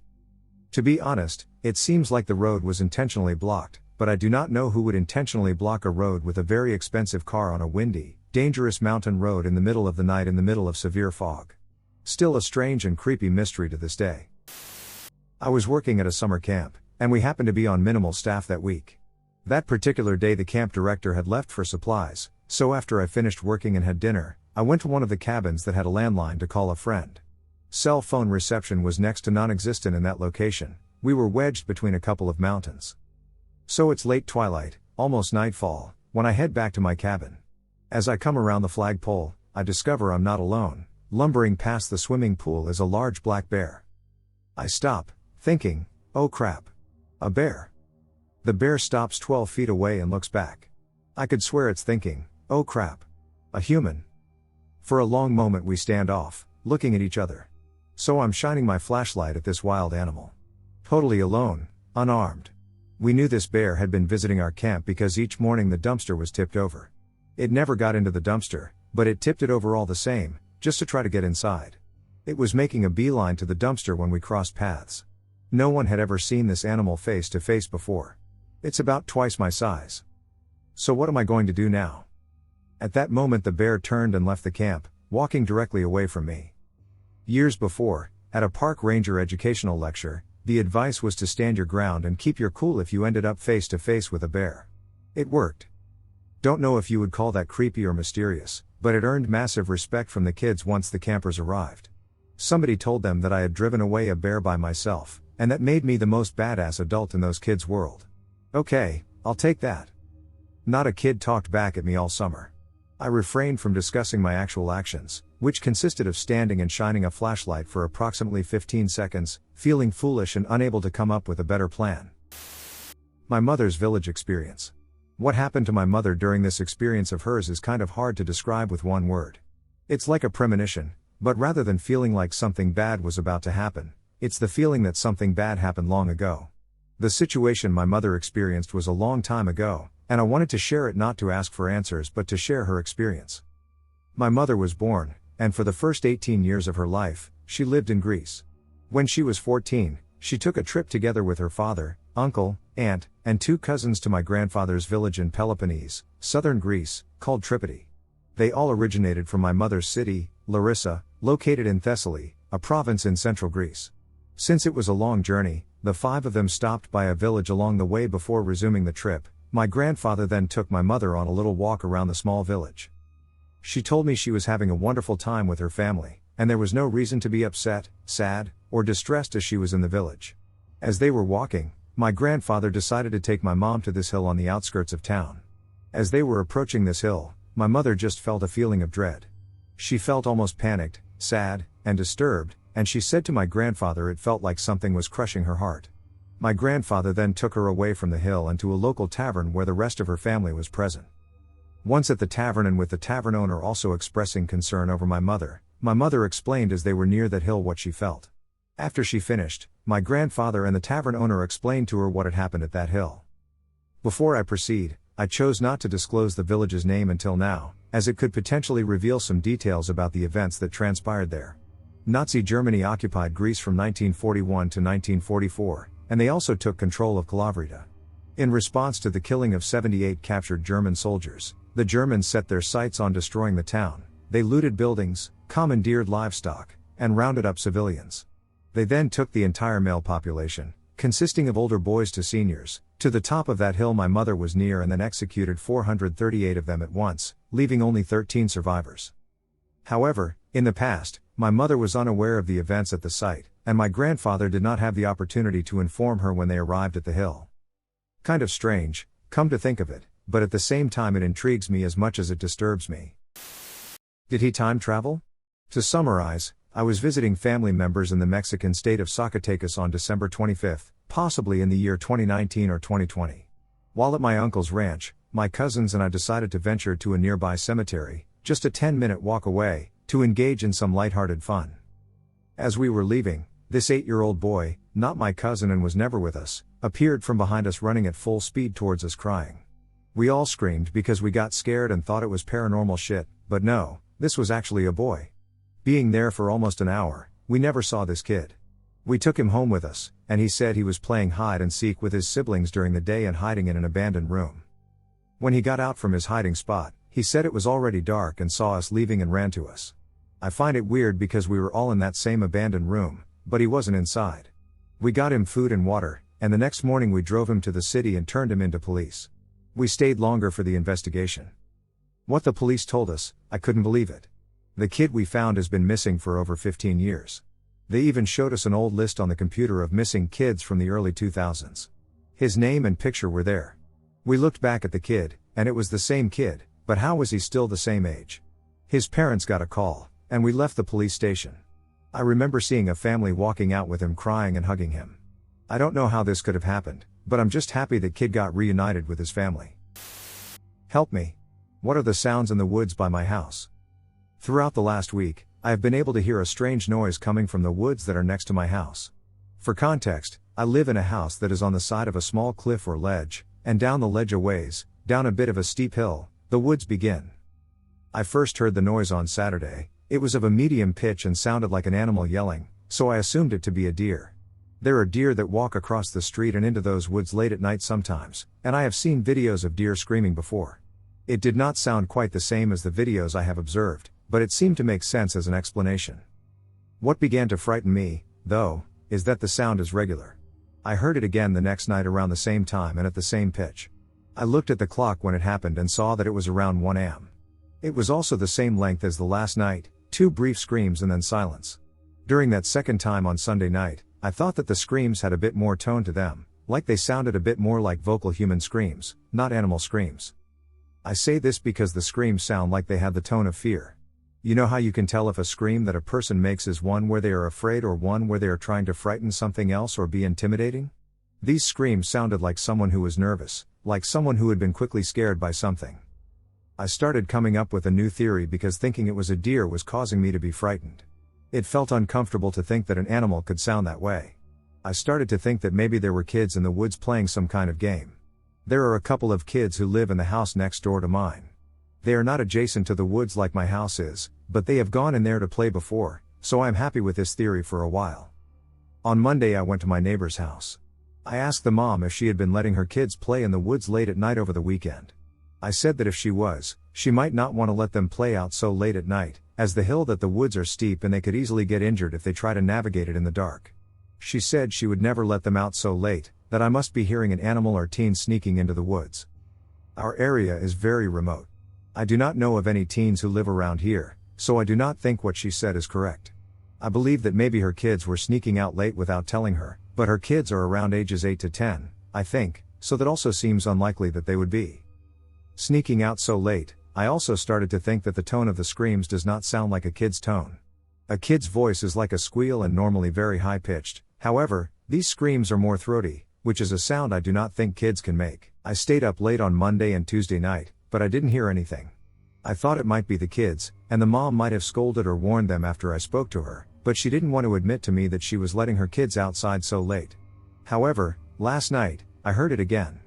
To be honest, it seems like the road was intentionally blocked, but I do not know who would intentionally block a road with a very expensive car on a windy, dangerous mountain road in the middle of the night in the middle of severe fog. Still a strange and creepy mystery to this day. I was working at a summer camp, and we happened to be on minimal staff that week. That particular day the camp director had left for supplies, so after I finished working and had dinner, I went to one of the cabins that had a landline to call a friend. Cell phone reception was next to non-existent in that location. We were wedged between a couple of mountains. So it's late twilight, almost nightfall, when I head back to my cabin. As I come around the flagpole, I discover I'm not alone. Lumbering past the swimming pool is a large black bear. I stop, thinking, oh crap. A bear. The bear stops 12 feet away and looks back. I could swear it's thinking, oh crap. A human. For a long moment we stand off, looking at each other. So I'm shining my flashlight at this wild animal. Totally alone, unarmed. We knew this bear had been visiting our camp because each morning the dumpster was tipped over. It never got into the dumpster, but it tipped it over all the same, just to try to get inside. It was making a beeline to the dumpster when we crossed paths. No one had ever seen this animal face to face before. It's about twice my size. So what am I going to do now? At that moment the bear turned and left the camp, walking directly away from me. Years before, at a park ranger educational lecture, the advice was to stand your ground and keep your cool if you ended up face to face with a bear. It worked. Don't know if you would call that creepy or mysterious, but it earned massive respect from the kids once the campers arrived. Somebody told them that I had driven away a bear by myself, and that made me the most badass adult in those kids' world. Okay, I'll take that. Not a kid talked back at me all summer. I refrained from discussing my actual actions, which consisted of standing and shining a flashlight for approximately 15 seconds, feeling foolish and unable to come up with a better plan. My mother's village experience. What happened to my mother during this experience of hers is kind of hard to describe with one word. It's like a premonition, but rather than feeling like something bad was about to happen, it's the feeling that something bad happened long ago. The situation my mother experienced was a long time ago, and I wanted to share it not to ask for answers but to share her experience. My mother was born, and for the first 18 years of her life, she lived in Greece. When she was 14, she took a trip together with her father, uncle, aunt, and 2 cousins to my grandfather's village in Peloponnese, southern Greece, called Tripoli. They all originated from my mother's city, Larissa, located in Thessaly, a province in central Greece. Since it was a long journey, the 5 of them stopped by a village along the way before resuming the trip. My grandfather then took my mother on a little walk around the small village. She told me she was having a wonderful time with her family, and there was no reason to be upset, sad, or distressed as she was in the village. As they were walking, my grandfather decided to take my mom to this hill on the outskirts of town. As they were approaching this hill, my mother just felt a feeling of dread. She felt almost panicked, sad, and disturbed, and she said to my grandfather it felt like something was crushing her heart. My grandfather then took her away from the hill and to a local tavern where the rest of her family was present. Once at the tavern and with the tavern owner also expressing concern over my mother explained as they were near that hill what she felt. After she finished, my grandfather and the tavern owner explained to her what had happened at that hill. Before I proceed, I chose not to disclose the village's name until now, as it could potentially reveal some details about the events that transpired there. Nazi Germany occupied Greece from 1941 to 1944, and they also took control of Kalavrita. In response to the killing of 78 captured German soldiers, the Germans set their sights on destroying the town. They looted buildings, commandeered livestock, and rounded up civilians. They then took the entire male population, consisting of older boys to seniors, to the top of that hill my mother was near and then executed 438 of them at once, leaving only 13 survivors. However, in the past, my mother was unaware of the events at the site, and my grandfather did not have the opportunity to inform her when they arrived at the hill. Kind of strange, come to think of it, but at the same time it intrigues me as much as it disturbs me. Did he time travel? To summarize, I was visiting family members in the Mexican state of Zacatecas on December 25, possibly in the year 2019 or 2020. While at my uncle's ranch, my cousins and I decided to venture to a nearby cemetery, just a 10-minute walk away, to engage in some lighthearted fun. As we were leaving, this 8-year-old boy, not my cousin and was never with us, appeared from behind us running at full speed towards us crying. We all screamed because we got scared and thought it was paranormal shit, but no, this was actually a boy. Being there for almost an hour, we never saw this kid. We took him home with us, and he said he was playing hide and seek with his siblings during the day and hiding in an abandoned room. When he got out from his hiding spot, he said it was already dark and saw us leaving and ran to us. I find it weird because we were all in that same abandoned room, but he wasn't inside. We got him food and water, and the next morning we drove him to the city and turned him into police. We stayed longer for the investigation. What the police told us, I couldn't believe it. The kid we found has been missing for over 15 years. They even showed us an old list on the computer of missing kids from the early 2000s. His name and picture were there. We looked back at the kid, and it was the same kid, but how was he still the same age? His parents got a call, and we left the police station. I remember seeing a family walking out with him crying and hugging him. I don't know how this could have happened, but I'm just happy that kid got reunited with his family. Help me. What are the sounds in the woods by my house? Throughout the last week, I have been able to hear a strange noise coming from the woods that are next to my house. For context, I live in a house that is on the side of a small cliff or ledge, and down the ledge a ways, down a bit of a steep hill, the woods begin. I first heard the noise on Saturday. It was of a medium pitch and sounded like an animal yelling, so I assumed it to be a deer. There are deer that walk across the street and into those woods late at night sometimes, and I have seen videos of deer screaming before. It did not sound quite the same as the videos I have observed, but it seemed to make sense as an explanation. What began to frighten me, though, is that the sound is regular. I heard it again the next night around the same time and at the same pitch. I looked at the clock when it happened and saw that it was around 1 a.m. It was also the same length as the last night, 2 brief screams and then silence. During that second time on Sunday night, I thought that the screams had a bit more tone to them, like they sounded a bit more like vocal human screams, not animal screams. I say this because the screams sound like they had the tone of fear. You know how you can tell if a scream that a person makes is one where they are afraid or one where they are trying to frighten something else or be intimidating? These screams sounded like someone who was nervous, like someone who had been quickly scared by something. I started coming up with a new theory because thinking it was a deer was causing me to be frightened. It felt uncomfortable to think that an animal could sound that way. I started to think that maybe there were kids in the woods playing some kind of game. There are a couple of kids who live in the house next door to mine. They are not adjacent to the woods like my house is, but they have gone in there to play before, so I am happy with this theory for a while. On Monday I went to my neighbor's house. I asked the mom if she had been letting her kids play in the woods late at night over the weekend. I said that if she was, she might not want to let them play out so late at night, as the hill that the woods are steep and they could easily get injured if they try to navigate it in the dark. She said she would never let them out so late, that I must be hearing an animal or teen sneaking into the woods. Our area is very remote. I do not know of any teens who live around here, so I do not think what she said is correct. I believe that maybe her kids were sneaking out late without telling her, but her kids are around ages 8 to 10, I think, so that also seems unlikely that they would be sneaking out so late. I also started to think that the tone of the screams does not sound like a kid's tone. A kid's voice is like a squeal and normally very high-pitched, however, these screams are more throaty, which is a sound I do not think kids can make. I stayed up late on Monday and Tuesday night, but I didn't hear anything. I thought it might be the kids, and the mom might have scolded or warned them after I spoke to her, but she didn't want to admit to me that she was letting her kids outside so late. However, last night, I heard it again.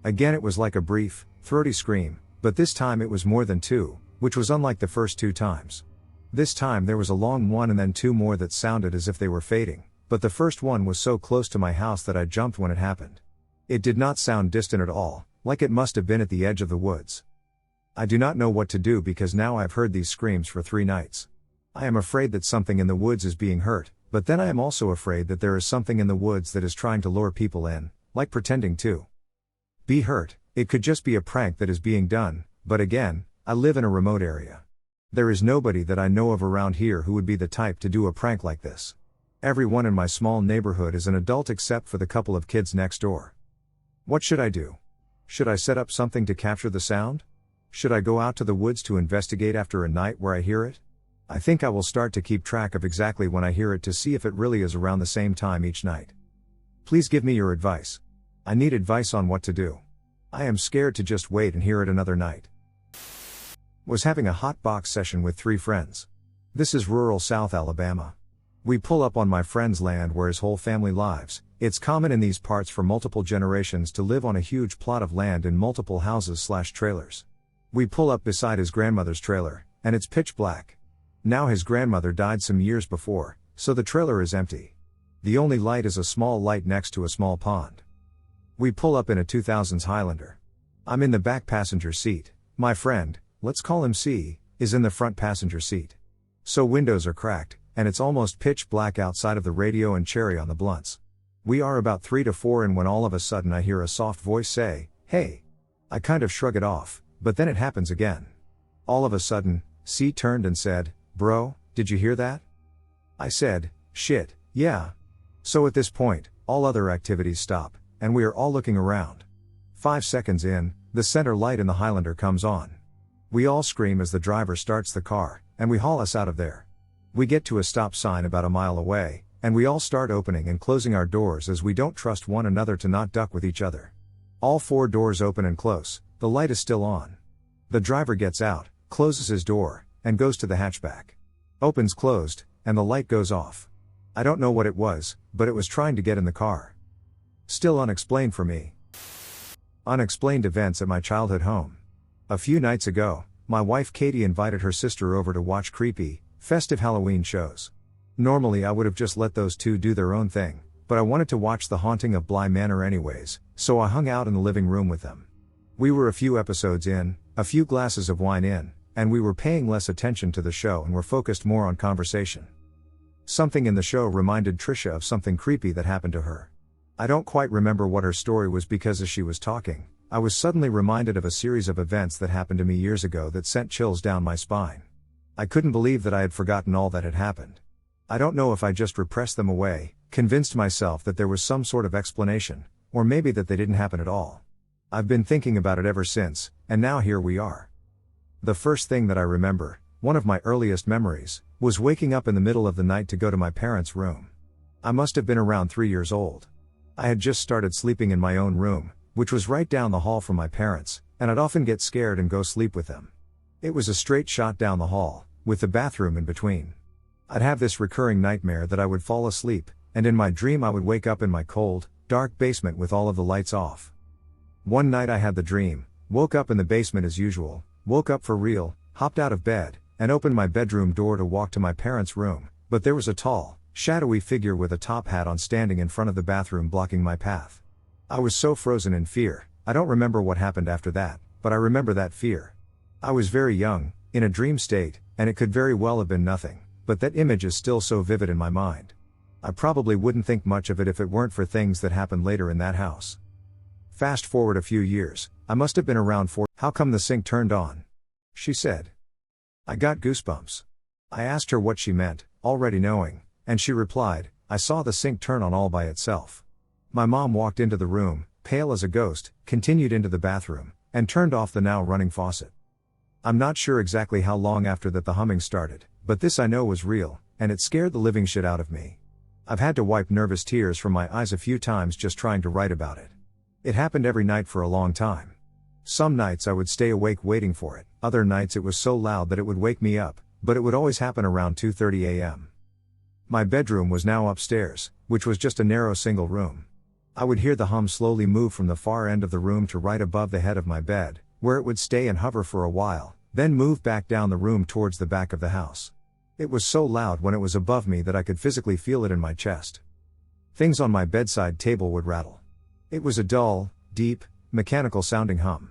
Again it was like a brief, throaty scream, but this time it was more than 2, which was unlike the first 2 times. This time there was a long one and then 2 more that sounded as if they were fading, but the first one was so close to my house that I jumped when it happened. It did not sound distant at all, like it must have been at the edge of the woods. I do not know what to do because now I've heard these screams for 3 nights. I am afraid that something in the woods is being hurt, but then I am also afraid that there is something in the woods that is trying to lure people in, like pretending to be hurt. It could just be a prank that is being done, but again, I live in a remote area. There is nobody that I know of around here who would be the type to do a prank like this. Everyone in my small neighborhood is an adult except for the couple of kids next door. What should I do? Should I set up something to capture the sound? Should I go out to the woods to investigate after a night where I hear it? I think I will start to keep track of exactly when I hear it to see if it really is around the same time each night. Please give me your advice. I need advice on what to do. I am scared to just wait and hear it another night. Was having a hot box session with 3 friends. This is rural South Alabama. We pull up on my friend's land where his whole family lives. It's common in these parts for multiple generations to live on a huge plot of land in multiple houses/trailers. We pull up beside his grandmother's trailer, and it's pitch black. Now his grandmother died some years before, so the trailer is empty. The only light is a small light next to a small pond. We pull up in a 2000s Highlander. I'm in the back passenger seat. My friend, let's call him C, is in the front passenger seat. So windows are cracked, and it's almost pitch black outside of the radio and cherry on the blunts. We are about 3 to 4 in when all of a sudden I hear a soft voice say, "Hey." I kind of shrug it off, but then it happens again. All of a sudden, C turned and said, "Bro, did you hear that?" I said, "Shit, yeah." So at this point, all other activities stop, and we are all looking around. 5 seconds in, the center light in the Highlander comes on. We all scream as the driver starts the car, and we haul us out of there. We get to a stop sign about a mile away, and we all start opening and closing our doors as we don't trust one another to not duck with each other. All 4 doors open and close, the light is still on. The driver gets out, closes his door, and goes to the hatchback. Opens closed, and the light goes off. I don't know what it was, but it was trying to get in the car. Still unexplained for me. Unexplained events at my childhood home. A few nights ago, my wife Katie invited her sister over to watch creepy, festive Halloween shows. Normally I would have just let those two do their own thing, but I wanted to watch The Haunting of Bly Manor anyways, so I hung out in the living room with them. We were a few episodes in, a few glasses of wine in, and we were paying less attention to the show and were focused more on conversation. Something in the show reminded Trisha of something creepy that happened to her. I don't quite remember what her story was because as she was talking, I was suddenly reminded of a series of events that happened to me years ago that sent chills down my spine. I couldn't believe that I had forgotten all that had happened. I don't know if I just repressed them away, convinced myself that there was some sort of explanation, or maybe that they didn't happen at all. I've been thinking about it ever since, and now here we are. The first thing that I remember, one of my earliest memories, was waking up in the middle of the night to go to my parents' room. I must have been around 3 years old. I had just started sleeping in my own room, which was right down the hall from my parents, and I'd often get scared and go sleep with them. It was a straight shot down the hall, with the bathroom in between. I'd have this recurring nightmare that I would fall asleep, and in my dream I would wake up in my cold, dark basement with all of the lights off. One night I had the dream, woke up in the basement as usual, woke up for real, hopped out of bed, and opened my bedroom door to walk to my parents' room, but there was a tall, shadowy figure with a top hat on standing in front of the bathroom blocking my path. I was so frozen in fear. I don't remember what happened after that, but I remember that fear. I was very young, in a dream state, and it could very well have been nothing, but that image is still so vivid in my mind. I probably wouldn't think much of it if it weren't for things that happened later in that house. Fast forward a few years, I must have been around 4. "How come the sink turned on?" she said. I got goosebumps. I asked her what she meant, already knowing, and she replied, "I saw the sink turn on all by itself." My mom walked into the room, pale as a ghost, continued into the bathroom, and turned off the now running faucet. I'm not sure exactly how long after that the humming started, but this I know was real, and it scared the living shit out of me. I've had to wipe nervous tears from my eyes a few times just trying to write about it. It happened every night for a long time. Some nights I would stay awake waiting for it, other nights it was so loud that it would wake me up, but it would always happen around 2:30 a.m. My bedroom was now upstairs, which was just a narrow single room. I would hear the hum slowly move from the far end of the room to right above the head of my bed, where it would stay and hover for a while, then move back down the room towards the back of the house. It was so loud when it was above me that I could physically feel it in my chest. Things on my bedside table would rattle. It was a dull, deep, mechanical sounding hum.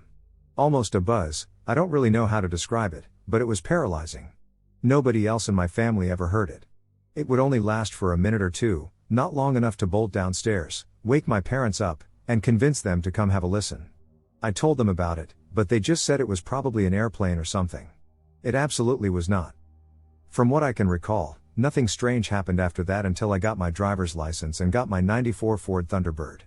Almost a buzz. I don't really know how to describe it, but it was paralyzing. Nobody else in my family ever heard it. It would only last for a minute or two, not long enough to bolt downstairs, wake my parents up, and convince them to come have a listen. I told them about it, but they just said it was probably an airplane or something. It absolutely was not. From what I can recall, nothing strange happened after that until I got my driver's license and got my '94 Ford Thunderbird.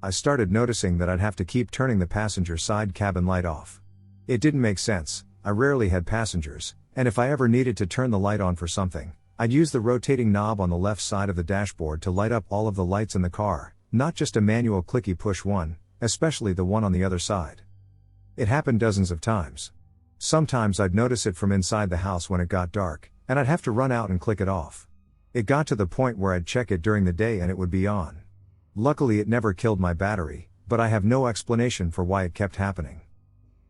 I started noticing that I'd have to keep turning the passenger side cabin light off. It didn't make sense. I rarely had passengers, and if I ever needed to turn the light on for something, I'd use the rotating knob on the left side of the dashboard to light up all of the lights in the car, not just a manual clicky push one, especially the one on the other side. It happened dozens of times. Sometimes I'd notice it from inside the house when it got dark, and I'd have to run out and click it off. It got to the point where I'd check it during the day and it would be on. Luckily it never killed my battery, but I have no explanation for why it kept happening.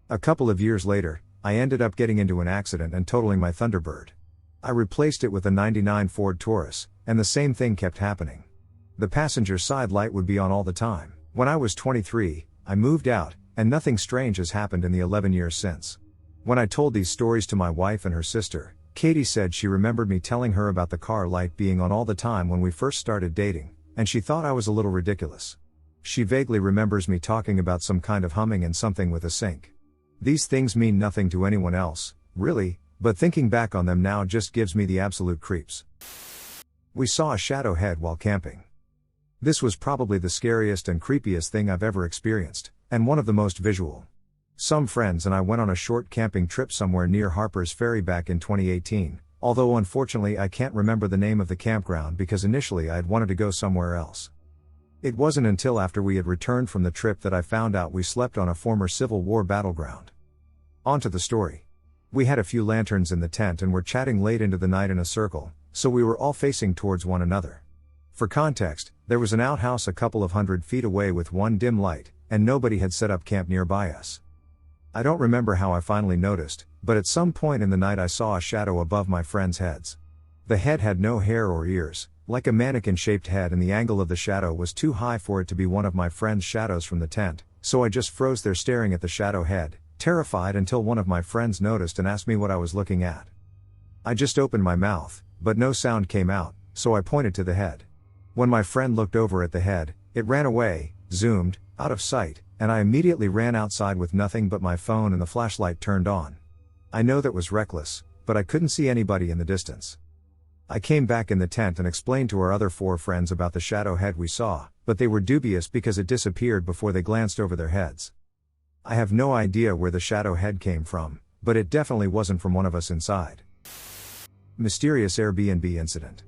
A couple of years later, I ended up getting into an accident and totaling my Thunderbird. I replaced it with a '99 Ford Taurus, and the same thing kept happening. The passenger side light would be on all the time. When I was 23, I moved out, and nothing strange has happened in the 11 years since. When I told these stories to my wife and her sister, Katie said she remembered me telling her about the car light being on all the time when we first started dating, and she thought I was a little ridiculous. She vaguely remembers me talking about some kind of humming and something with a sink. These things mean nothing to anyone else, really, but thinking back on them now just gives me the absolute creeps. We saw a shadow head while camping. This was probably the scariest and creepiest thing I've ever experienced, and one of the most visual. Some friends and I went on a short camping trip somewhere near Harper's Ferry back in 2018, although unfortunately I can't remember the name of the campground because initially I had wanted to go somewhere else. It wasn't until after we had returned from the trip that I found out we slept on a former Civil War battleground. On to the story. We had a few lanterns in the tent and were chatting late into the night in a circle, so we were all facing towards one another. For context, there was an outhouse a couple of 100 feet away with one dim light, and nobody had set up camp nearby us. I don't remember how I finally noticed, but at some point in the night I saw a shadow above my friends' heads. The head had no hair or ears, like a mannequin-shaped head, and the angle of the shadow was too high for it to be one of my friends' shadows from the tent, so I just froze there staring at the shadow head, terrified, until one of my friends noticed and asked me what I was looking at. I just opened my mouth, but no sound came out, so I pointed to the head. When my friend looked over at the head, it ran away, zoomed, out of sight, and I immediately ran outside with nothing but my phone and the flashlight turned on. I know that was reckless, but I couldn't see anybody in the distance. I came back in the tent and explained to our other 4 friends about the shadow head we saw, but they were dubious because it disappeared before they glanced over their heads. I have no idea where the shadow head came from, but it definitely wasn't from one of us inside. Mysterious Airbnb incident.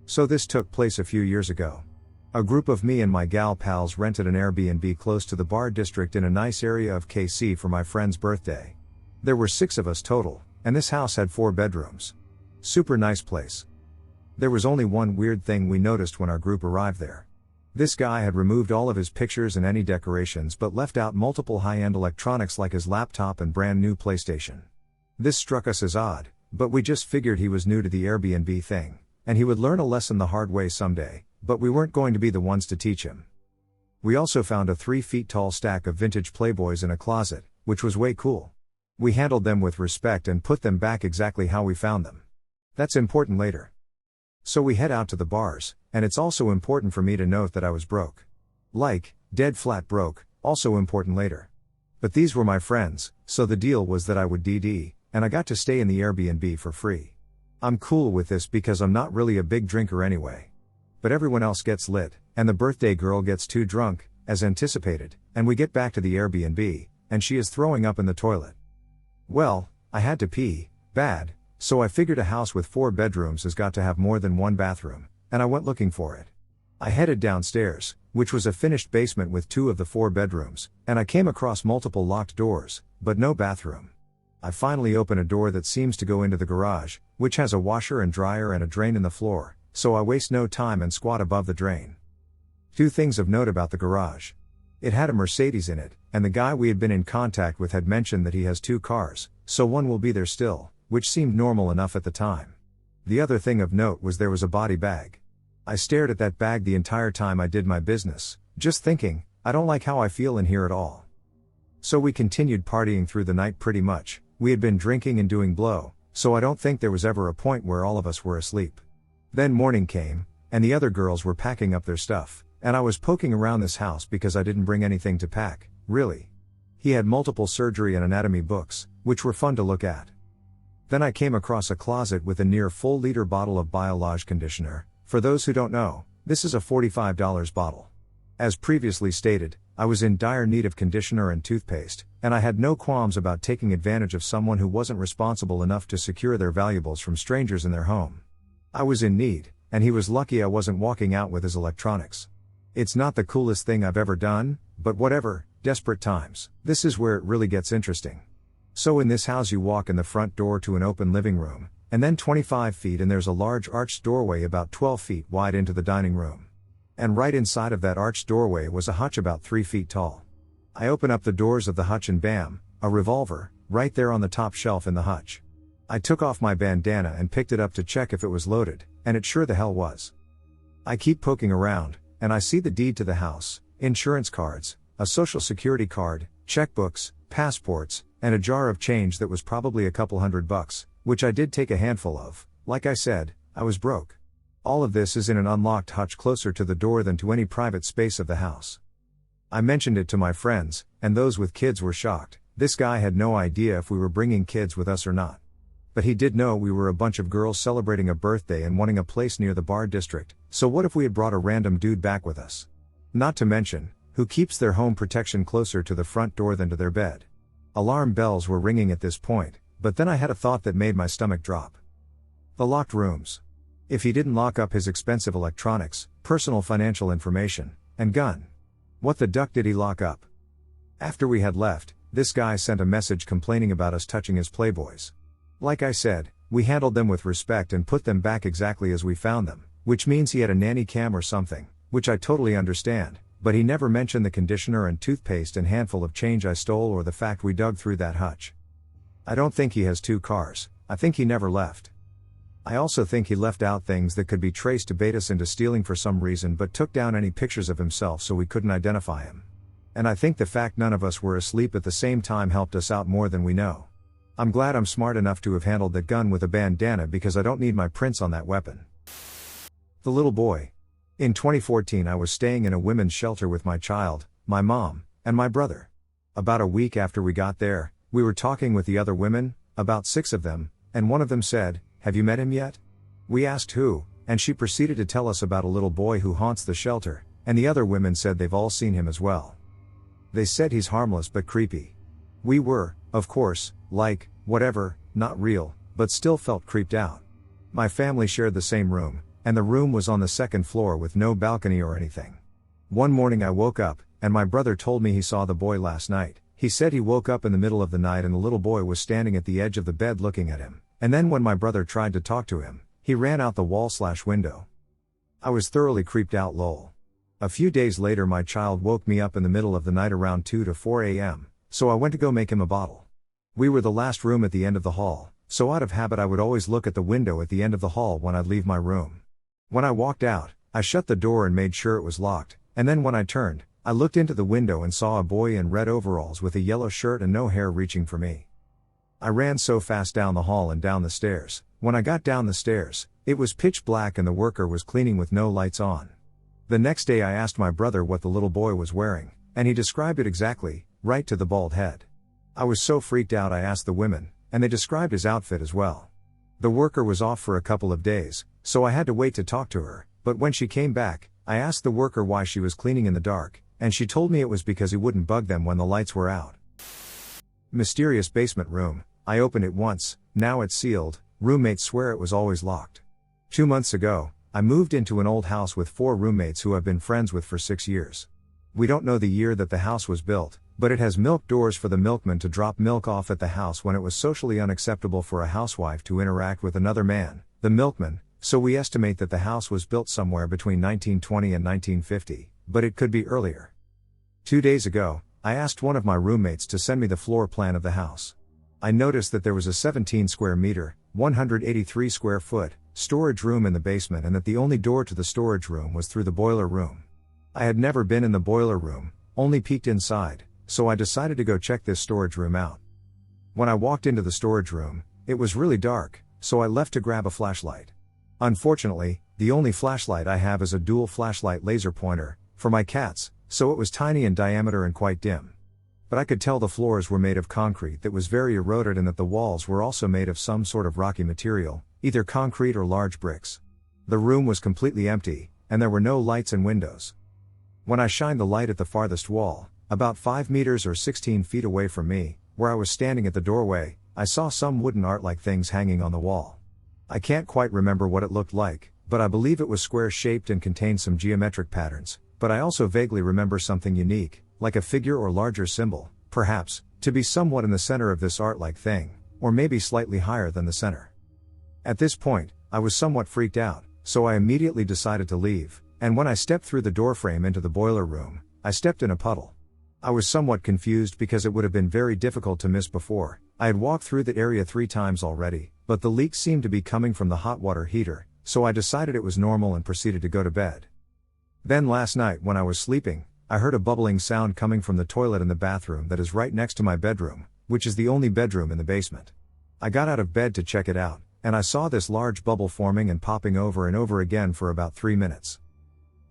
So this took place a few years ago. A group of me and my gal pals rented an Airbnb close to the bar district in a nice area of KC for my friend's birthday. There were 6 of us total, and this house had 4 bedrooms. Super nice place. There was only one weird thing we noticed when our group arrived there. This guy had removed all of his pictures and any decorations but left out multiple high-end electronics like his laptop and brand new PlayStation. This struck us as odd, but we just figured he was new to the Airbnb thing, and he would learn a lesson the hard way someday, but we weren't going to be the ones to teach him. We also found a 3 feet tall stack of vintage Playboys in a closet, which was way cool. We handled them with respect and put them back exactly how we found them. That's important later. So we head out to the bars, and it's also important for me to note that I was broke. Like, dead flat broke, also important later. But these were my friends, so the deal was that I would DD, and I got to stay in the Airbnb for free. I'm cool with this because I'm not really a big drinker anyway. But everyone else gets lit, and the birthday girl gets too drunk, as anticipated, and we get back to the Airbnb, and she is throwing up in the toilet. Well, I had to pee, bad. So I figured a house with 4 bedrooms has got to have more than one bathroom, and I went looking for it. I headed downstairs, which was a finished basement with 2 of the 4 bedrooms, and I came across multiple locked doors, but no bathroom. I finally open a door that seems to go into the garage, which has a washer and dryer and a drain in the floor, so I waste no time and squat above the drain. 2 things of note about the garage. It had a Mercedes in it, and the guy we had been in contact with had mentioned that he has 2 cars, so one will be there still, which seemed normal enough at the time. The other thing of note was there was a body bag. I stared at that bag the entire time I did my business, just thinking, I don't like how I feel in here at all. So we continued partying through the night pretty much. We had been drinking and doing blow, so I don't think there was ever a point where all of us were asleep. Then morning came, and the other girls were packing up their stuff, and I was poking around this house because I didn't bring anything to pack, really. He had multiple surgery and anatomy books, which were fun to look at. Then I came across a closet with a near full liter bottle of Biolage conditioner. For those who don't know, this is a $45 bottle. As previously stated, I was in dire need of conditioner and toothpaste, and I had no qualms about taking advantage of someone who wasn't responsible enough to secure their valuables from strangers in their home. I was in need, and he was lucky I wasn't walking out with his electronics. It's not the coolest thing I've ever done, but whatever, desperate times. This is where it really gets interesting. So in this house you walk in the front door to an open living room, and then 25 feet and there's a large arched doorway about 12 feet wide into the dining room. And right inside of that arched doorway was a hutch about 3 feet tall. I open up the doors of the hutch and bam, a revolver, right there on the top shelf in the hutch. I took off my bandana and picked it up to check if it was loaded, and it sure the hell was. I keep poking around, and I see the deed to the house, insurance cards, a social security card, checkbooks, passports, and a jar of change that was probably a couple $100, which I did take a handful of. Like I said, I was broke. All of this is in an unlocked hutch closer to the door than to any private space of the house. I mentioned it to my friends, and those with kids were shocked. This guy had no idea if we were bringing kids with us or not. But he did know we were a bunch of girls celebrating a birthday and wanting a place near the bar district, so what if we had brought a random dude back with us? Not to mention, who keeps their home protection closer to the front door than to their bed? Alarm bells were ringing at this point, but then I had a thought that made my stomach drop. The locked rooms. If he didn't lock up his expensive electronics, personal financial information, and gun, what the duck did he lock up? After we had left, this guy sent a message complaining about us touching his playboys. Like I said, we handled them with respect and put them back exactly as we found them, which means he had a nanny cam or something, which I totally understand, but he never mentioned the conditioner and toothpaste and handful of change I stole or the fact we dug through that hutch. I don't think he has 2 cars, I think he never left. I also think he left out things that could be traced to bait us into stealing for some reason but took down any pictures of himself so we couldn't identify him. And I think the fact none of us were asleep at the same time helped us out more than we know. I'm glad I'm smart enough to have handled that gun with a bandana because I don't need my prints on that weapon. The little boy. In 2014 I was staying in a women's shelter with my child, my mom, and my brother. About a week after we got there, we were talking with the other women, about 6 of them, and one of them said, "Have you met him yet?" We asked who, and she proceeded to tell us about a little boy who haunts the shelter, and the other women said they've all seen him as well. They said he's harmless but creepy. We were, of course, like, whatever, not real, but still felt creeped out. My family shared the same room, and the room was on the 2nd floor with no balcony or anything. One morning I woke up, and my brother told me he saw the boy last night. He said he woke up in the middle of the night and the little boy was standing at the edge of the bed looking at him, and then when my brother tried to talk to him, he ran out the wall/window. I was thoroughly creeped out lol. A few days later my child woke me up in the middle of the night around 2 to 4 a.m., so I went to go make him a bottle. We were the last room at the end of the hall, so out of habit I would always look at the window at the end of the hall when I'd leave my room. When I walked out, I shut the door and made sure it was locked, and then when I turned, I looked into the window and saw a boy in red overalls with a yellow shirt and no hair reaching for me. I ran so fast down the hall and down the stairs. When I got down the stairs, it was pitch black and the worker was cleaning with no lights on. The next day I asked my brother what the little boy was wearing, and he described it exactly, right to the bald head. I was so freaked out I asked the women, and they described his outfit as well. The worker was off for a couple of days, so I had to wait to talk to her, but when she came back, I asked the worker why she was cleaning in the dark, and she told me it was because he wouldn't bug them when the lights were out. Mysterious basement room. I opened it once, now it's sealed, roommates swear it was always locked. 2 months ago, I moved into an old house with 4 roommates who I've been friends with for 6 years. We don't know the year that the house was built, but it has milk doors for the milkman to drop milk off at the house when it was socially unacceptable for a housewife to interact with another man, the milkman, so we estimate that the house was built somewhere between 1920 and 1950, but it could be earlier. 2 days ago, I asked one of my roommates to send me the floor plan of the house. I noticed that there was a 17 square meter, 183 square foot, storage room in the basement and that the only door to the storage room was through the boiler room. I had never been in the boiler room, only peeked inside, so I decided to go check this storage room out. When I walked into the storage room, it was really dark, so I left to grab a flashlight. Unfortunately, the only flashlight I have is a dual flashlight laser pointer, for my cats, so it was tiny in diameter and quite dim. But I could tell the floors were made of concrete that was very eroded and that the walls were also made of some sort of rocky material, either concrete or large bricks. The room was completely empty, and there were no lights and windows. When I shined the light at the farthest wall, about 5 meters or 16 feet away from me, where I was standing at the doorway, I saw some wooden art-like things hanging on the wall. I can't quite remember what it looked like, but I believe it was square-shaped and contained some geometric patterns, but I also vaguely remember something unique, like a figure or larger symbol, perhaps, to be somewhat in the center of this art-like thing, or maybe slightly higher than the center. At this point, I was somewhat freaked out, so I immediately decided to leave, and when I stepped through the doorframe into the boiler room, I stepped in a puddle. I was somewhat confused because it would have been very difficult to miss before. I had walked through that area 3 times already, but the leak seemed to be coming from the hot water heater, so I decided it was normal and proceeded to go to bed. Then last night when I was sleeping, I heard a bubbling sound coming from the toilet in the bathroom that is right next to my bedroom, which is the only bedroom in the basement. I got out of bed to check it out, and I saw this large bubble forming and popping over and over again for about 3 minutes.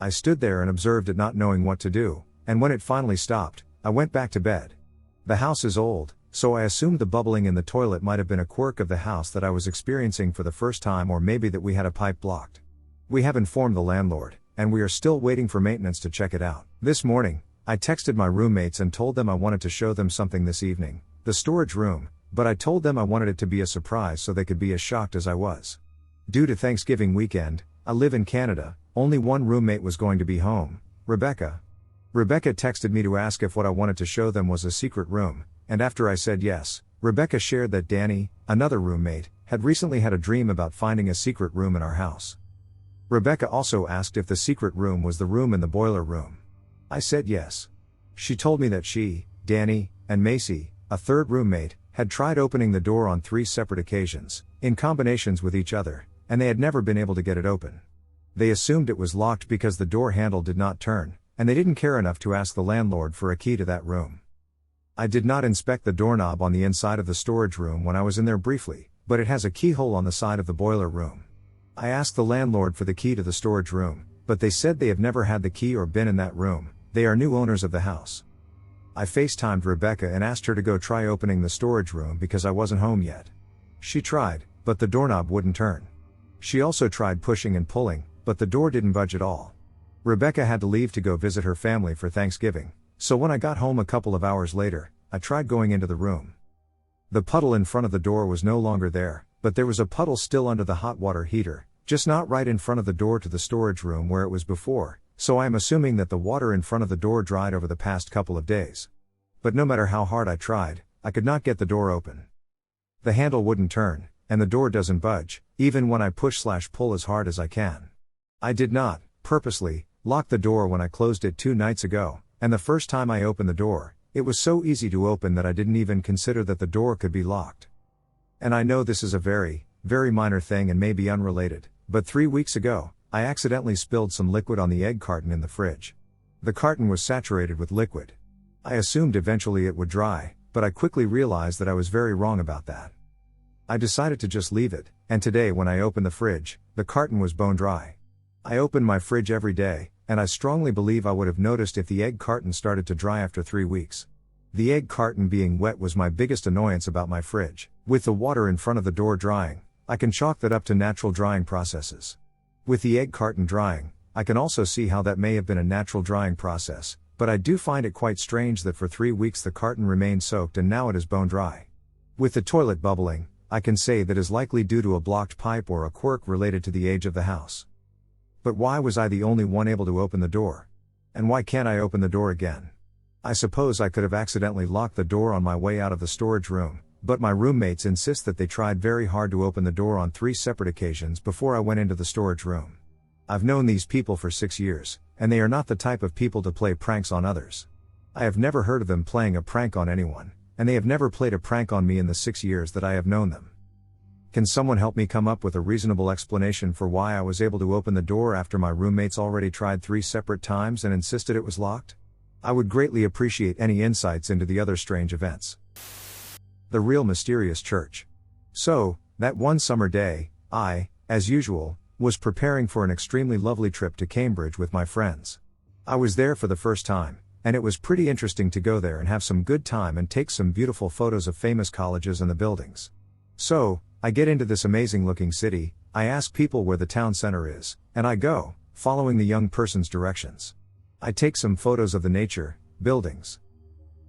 I stood there and observed it, not knowing what to do, and when it finally stopped, I went back to bed. The house is old, so I assumed the bubbling in the toilet might have been a quirk of the house that I was experiencing for the first time, or maybe that we had a pipe blocked. We have informed the landlord, and we are still waiting for maintenance to check it out. This morning, I texted my roommates and told them I wanted to show them something this evening, the storage room, but I told them I wanted it to be a surprise so they could be as shocked as I was. Due to Thanksgiving weekend, I live in Canada, only one roommate was going to be home, Rebecca. Rebecca texted me to ask if what I wanted to show them was a secret room, and after I said yes, Rebecca shared that Danny, another roommate, had recently had a dream about finding a secret room in our house. Rebecca also asked if the secret room was the room in the boiler room. I said yes. She told me that she, Danny, and Macy, a third roommate, had tried opening the door on 3 separate occasions, in combinations with each other, and they had never been able to get it open. They assumed it was locked because the door handle did not turn, and they didn't care enough to ask the landlord for a key to that room. I did not inspect the doorknob on the inside of the storage room when I was in there briefly, but it has a keyhole on the side of the boiler room. I asked the landlord for the key to the storage room, but they said they have never had the key or been in that room. They are new owners of the house. I FaceTimed Rebecca and asked her to go try opening the storage room because I wasn't home yet. She tried, but the doorknob wouldn't turn. She also tried pushing and pulling, but the door didn't budge at all. Rebecca had to leave to go visit her family for Thanksgiving, so when I got home a couple of hours later, I tried going into the room. The puddle in front of the door was no longer there, but there was a puddle still under the hot water heater, just not right in front of the door to the storage room where it was before, so I am assuming that the water in front of the door dried over the past couple of days. But no matter how hard I tried, I could not get the door open. The handle wouldn't turn, and the door doesn't budge, even when I push/pull as hard as I can. I did not, purposely, lock the door when I closed it 2 nights ago, and the first time I opened the door, it was so easy to open that I didn't even consider that the door could be locked. And I know this is a very, very minor thing and may be unrelated, but 3 weeks ago, I accidentally spilled some liquid on the egg carton in the fridge. The carton was saturated with liquid. I assumed eventually it would dry, but I quickly realized that I was very wrong about that. I decided to just leave it, and today when I opened the fridge, the carton was bone dry. I open my fridge every day, and I strongly believe I would have noticed if the egg carton started to dry after 3 weeks. The egg carton being wet was my biggest annoyance about my fridge. With the water in front of the door drying, I can chalk that up to natural drying processes. With the egg carton drying, I can also see how that may have been a natural drying process, but I do find it quite strange that for 3 weeks the carton remained soaked and now it is bone dry. With the toilet bubbling, I can say that is likely due to a blocked pipe or a quirk related to the age of the house. But why was I the only one able to open the door? And why can't I open the door again? I suppose I could have accidentally locked the door on my way out of the storage room, but my roommates insist that they tried very hard to open the door on 3 separate occasions before I went into the storage room. I've known these people for 6 years, and they are not the type of people to play pranks on others. I have never heard of them playing a prank on anyone, and they have never played a prank on me in the 6 years that I have known them. Can someone help me come up with a reasonable explanation for why I was able to open the door after my roommates already tried 3 separate times and insisted it was locked? I would greatly appreciate any insights into the other strange events. The real mysterious church. So, that one summer day, I, as usual, was preparing for an extremely lovely trip to Cambridge with my friends. I was there for the first time, and it was pretty interesting to go there and have some good time and take some beautiful photos of famous colleges and the buildings. So, I get into this amazing looking city, I ask people where the town center is, and I go, following the young person's directions. I take some photos of the nature, buildings.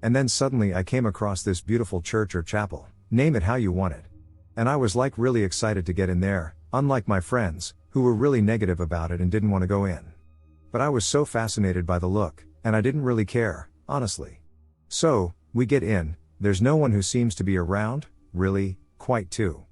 And then suddenly I came across this beautiful church or chapel, name it how you want it. And I was like really excited to get in there, unlike my friends, who were really negative about it and didn't want to go in. But I was so fascinated by the look, and I didn't really care, honestly. So, we get in, there's no one who seems to be around, really, quite too.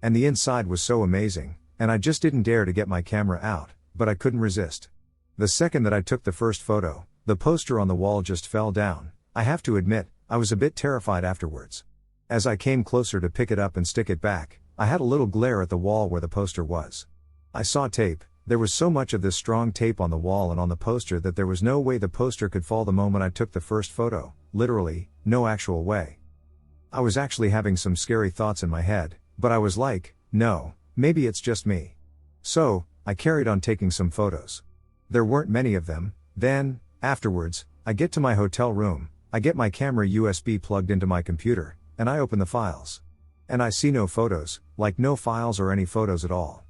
And the inside was so amazing, and I just didn't dare to get my camera out, but I couldn't resist. The second that I took the first photo, the poster on the wall just fell down. I have to admit, I was a bit terrified afterwards. As I came closer to pick it up and stick it back, I had a little glare at the wall where the poster was. I saw tape. There was so much of this strong tape on the wall and on the poster that there was no way the poster could fall the moment I took the first photo, literally, no actual way. I was actually having some scary thoughts in my head, but I was like, no, maybe it's just me. So, I carried on taking some photos. There weren't many of them. Then, afterwards, I get to my hotel room, I get my camera USB plugged into my computer, and I open the files. And I see no photos, like no files or any photos at all.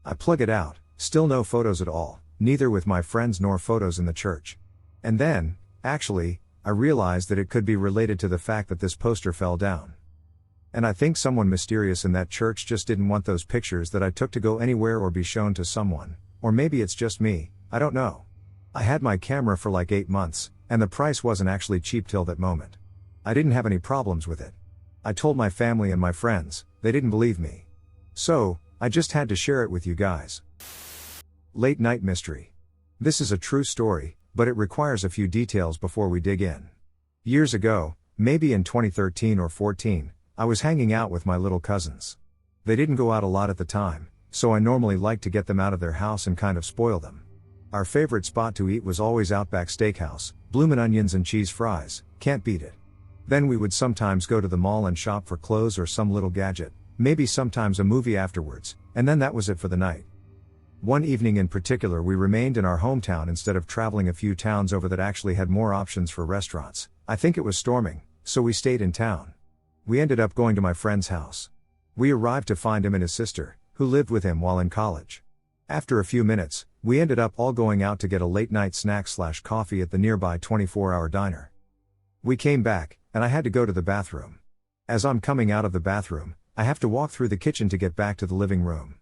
I plug it out, still no photos at all, neither with my friends nor photos in the church. And then, actually, I realized that it could be related to the fact that this poster fell down. And I think someone mysterious in that church just didn't want those pictures that I took to go anywhere or be shown to someone, or maybe it's just me, I don't know. I had my camera for like 8 months, and the price wasn't actually cheap till that moment. I didn't have any problems with it. I told my family and my friends, they didn't believe me. So, I just had to share it with you guys. Late night mystery. This is a true story, but it requires a few details before we dig in. Years ago, maybe in 2013 or 14, I was hanging out with my little cousins. They didn't go out a lot at the time, so I normally liked to get them out of their house and kind of spoil them. Our favorite spot to eat was always Outback Steakhouse, bloomin' onions and cheese fries, can't beat it. Then we would sometimes go to the mall and shop for clothes or some little gadget, maybe sometimes a movie afterwards, and then that was it for the night. One evening in particular we remained in our hometown instead of traveling a few towns over that actually had more options for restaurants. I think it was storming, so we stayed in town. We ended up going to my friend's house. We arrived to find him and his sister, who lived with him while in college. After a few minutes, we ended up all going out to get a late night snack/coffee at the nearby 24-hour diner. We came back, and I had to go to the bathroom. As I'm coming out of the bathroom, I have to walk through the kitchen to get back to the living room.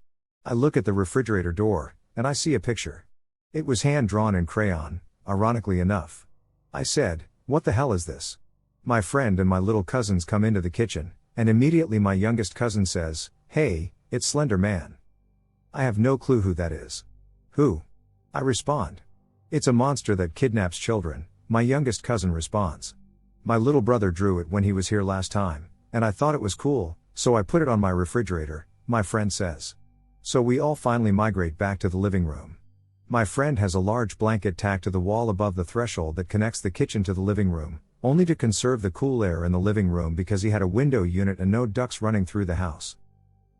I look at the refrigerator door, and I see a picture. It was hand-drawn in crayon, ironically enough. I said, "What the hell is this?" My friend and my little cousins come into the kitchen, and immediately my youngest cousin says, "Hey, it's Slender Man." I have no clue who that is. "Who?" I respond. "It's a monster that kidnaps children," my youngest cousin responds. "My little brother drew it when he was here last time, and I thought it was cool, so I put it on my refrigerator," my friend says. So we all finally migrate back to the living room. My friend has a large blanket tacked to the wall above the threshold that connects the kitchen to the living room, only to conserve the cool air in the living room because he had a window unit and no ducts running through the house.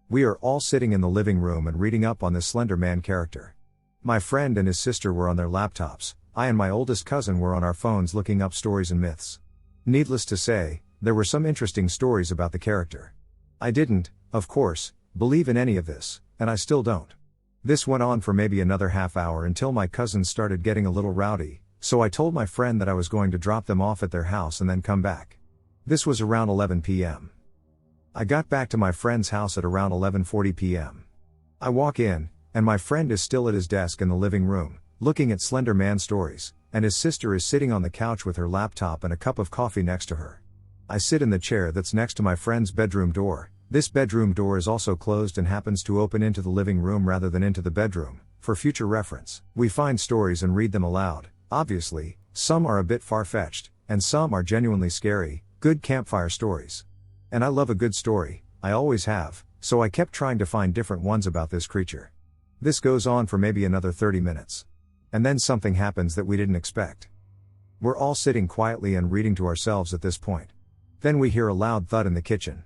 We are all sitting in the living room and reading up on this Slender Man character. My friend and his sister were on their laptops, I and my oldest cousin were on our phones looking up stories and myths. Needless to say, there were some interesting stories about the character. I didn't, of course, believe in any of this, and I still don't. This went on for maybe another half hour until my cousins started getting a little rowdy, so I told my friend that I was going to drop them off at their house and then come back. This was around 11 p.m. I got back to my friend's house at around 11:40 p.m. I walk in, and my friend is still at his desk in the living room, looking at Slender Man stories, and his sister is sitting on the couch with her laptop and a cup of coffee next to her. I sit in the chair that's next to my friend's bedroom door. This bedroom door is also closed and happens to open into the living room rather than into the bedroom. For future reference, we find stories and read them aloud. Obviously, some are a bit far-fetched, and some are genuinely scary, good campfire stories. And I love a good story, I always have, so I kept trying to find different ones about this creature. This goes on for maybe another 30 minutes. And then something happens that we didn't expect. We're all sitting quietly and reading to ourselves at this point. Then we hear a loud thud in the kitchen.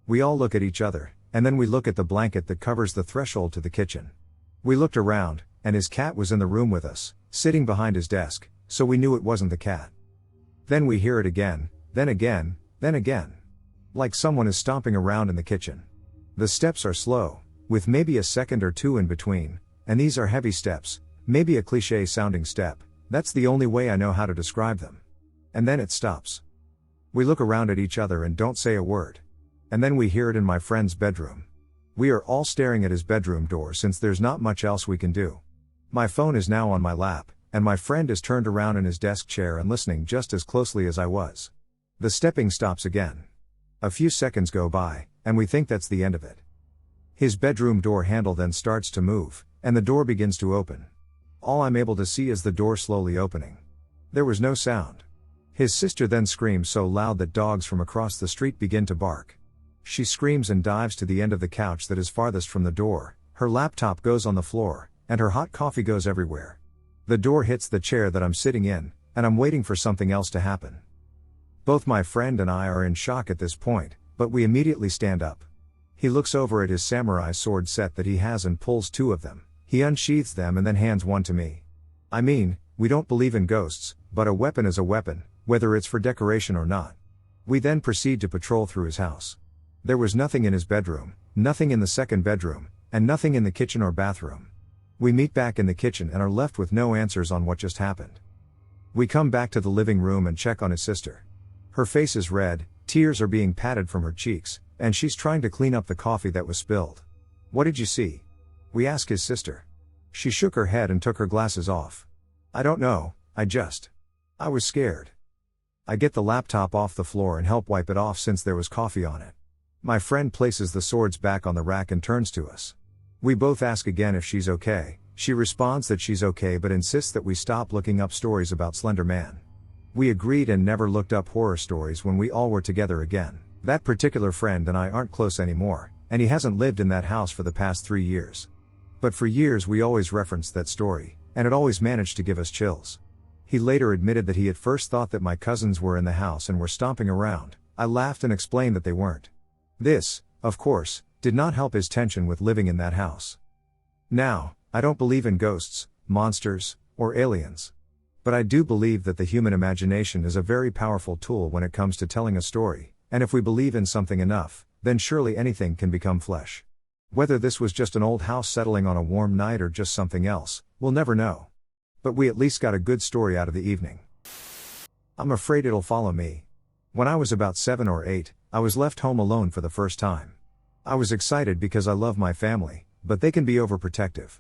We all look at each other, and then we look at the blanket that covers the threshold to the kitchen. We looked around, and his cat was in the room with us, sitting behind his desk, so we knew it wasn't the cat. Then we hear it again, then again, then again. Like someone is stomping around in the kitchen. The steps are slow, with maybe a second or two in between, and these are heavy steps, maybe a cliché-sounding step, that's the only way I know how to describe them. And then it stops. We look around at each other and don't say a word. And then we hear it in my friend's bedroom. We are all staring at his bedroom door since there's not much else we can do. My phone is now on my lap, and my friend is turned around in his desk chair and listening just as closely as I was. The stepping stops again. A few seconds go by, and we think that's the end of it. His bedroom door handle then starts to move, and the door begins to open. All I'm able to see is the door slowly opening. There was no sound. His sister then screams so loud that dogs from across the street begin to bark. She screams and dives to the end of the couch that is farthest from the door, her laptop goes on the floor, and her hot coffee goes everywhere. The door hits the chair that I'm sitting in, and I'm waiting for something else to happen. Both my friend and I are in shock at this point, but we immediately stand up. He looks over at his samurai sword set that he has and pulls two of them. He unsheathes them and then hands one to me. I mean, we don't believe in ghosts, but a weapon is a weapon, whether it's for decoration or not. We then proceed to patrol through his house. There was nothing in his bedroom, nothing in the second bedroom, and nothing in the kitchen or bathroom. We meet back in the kitchen and are left with no answers on what just happened. We come back to the living room and check on his sister. Her face is red, tears are being patted from her cheeks, and she's trying to clean up the coffee that was spilled. What did you see? We ask his sister. She shook her head and took her glasses off. I don't know, I was scared. I get the laptop off the floor and help wipe it off since there was coffee on it. My friend places the swords back on the rack and turns to us. We both ask again if she's okay. She responds that she's okay but insists that we stop looking up stories about Slender Man. We agreed and never looked up horror stories when we all were together again. That particular friend and I aren't close anymore, and he hasn't lived in that house for the past 3 years. But for years we always referenced that story, and it always managed to give us chills. He later admitted that he at first thought that my cousins were in the house and were stomping around. I laughed and explained that they weren't. This, of course, did not help his tension with living in that house. Now, I don't believe in ghosts, monsters, or aliens. But I do believe that the human imagination is a very powerful tool when it comes to telling a story, and if we believe in something enough, then surely anything can become flesh. Whether this was just an old house settling on a warm night or just something else, we'll never know. But we at least got a good story out of the evening. I'm afraid it'll follow me. When I was about 7 or 8, I was left home alone for the first time. I was excited because I love my family, but they can be overprotective.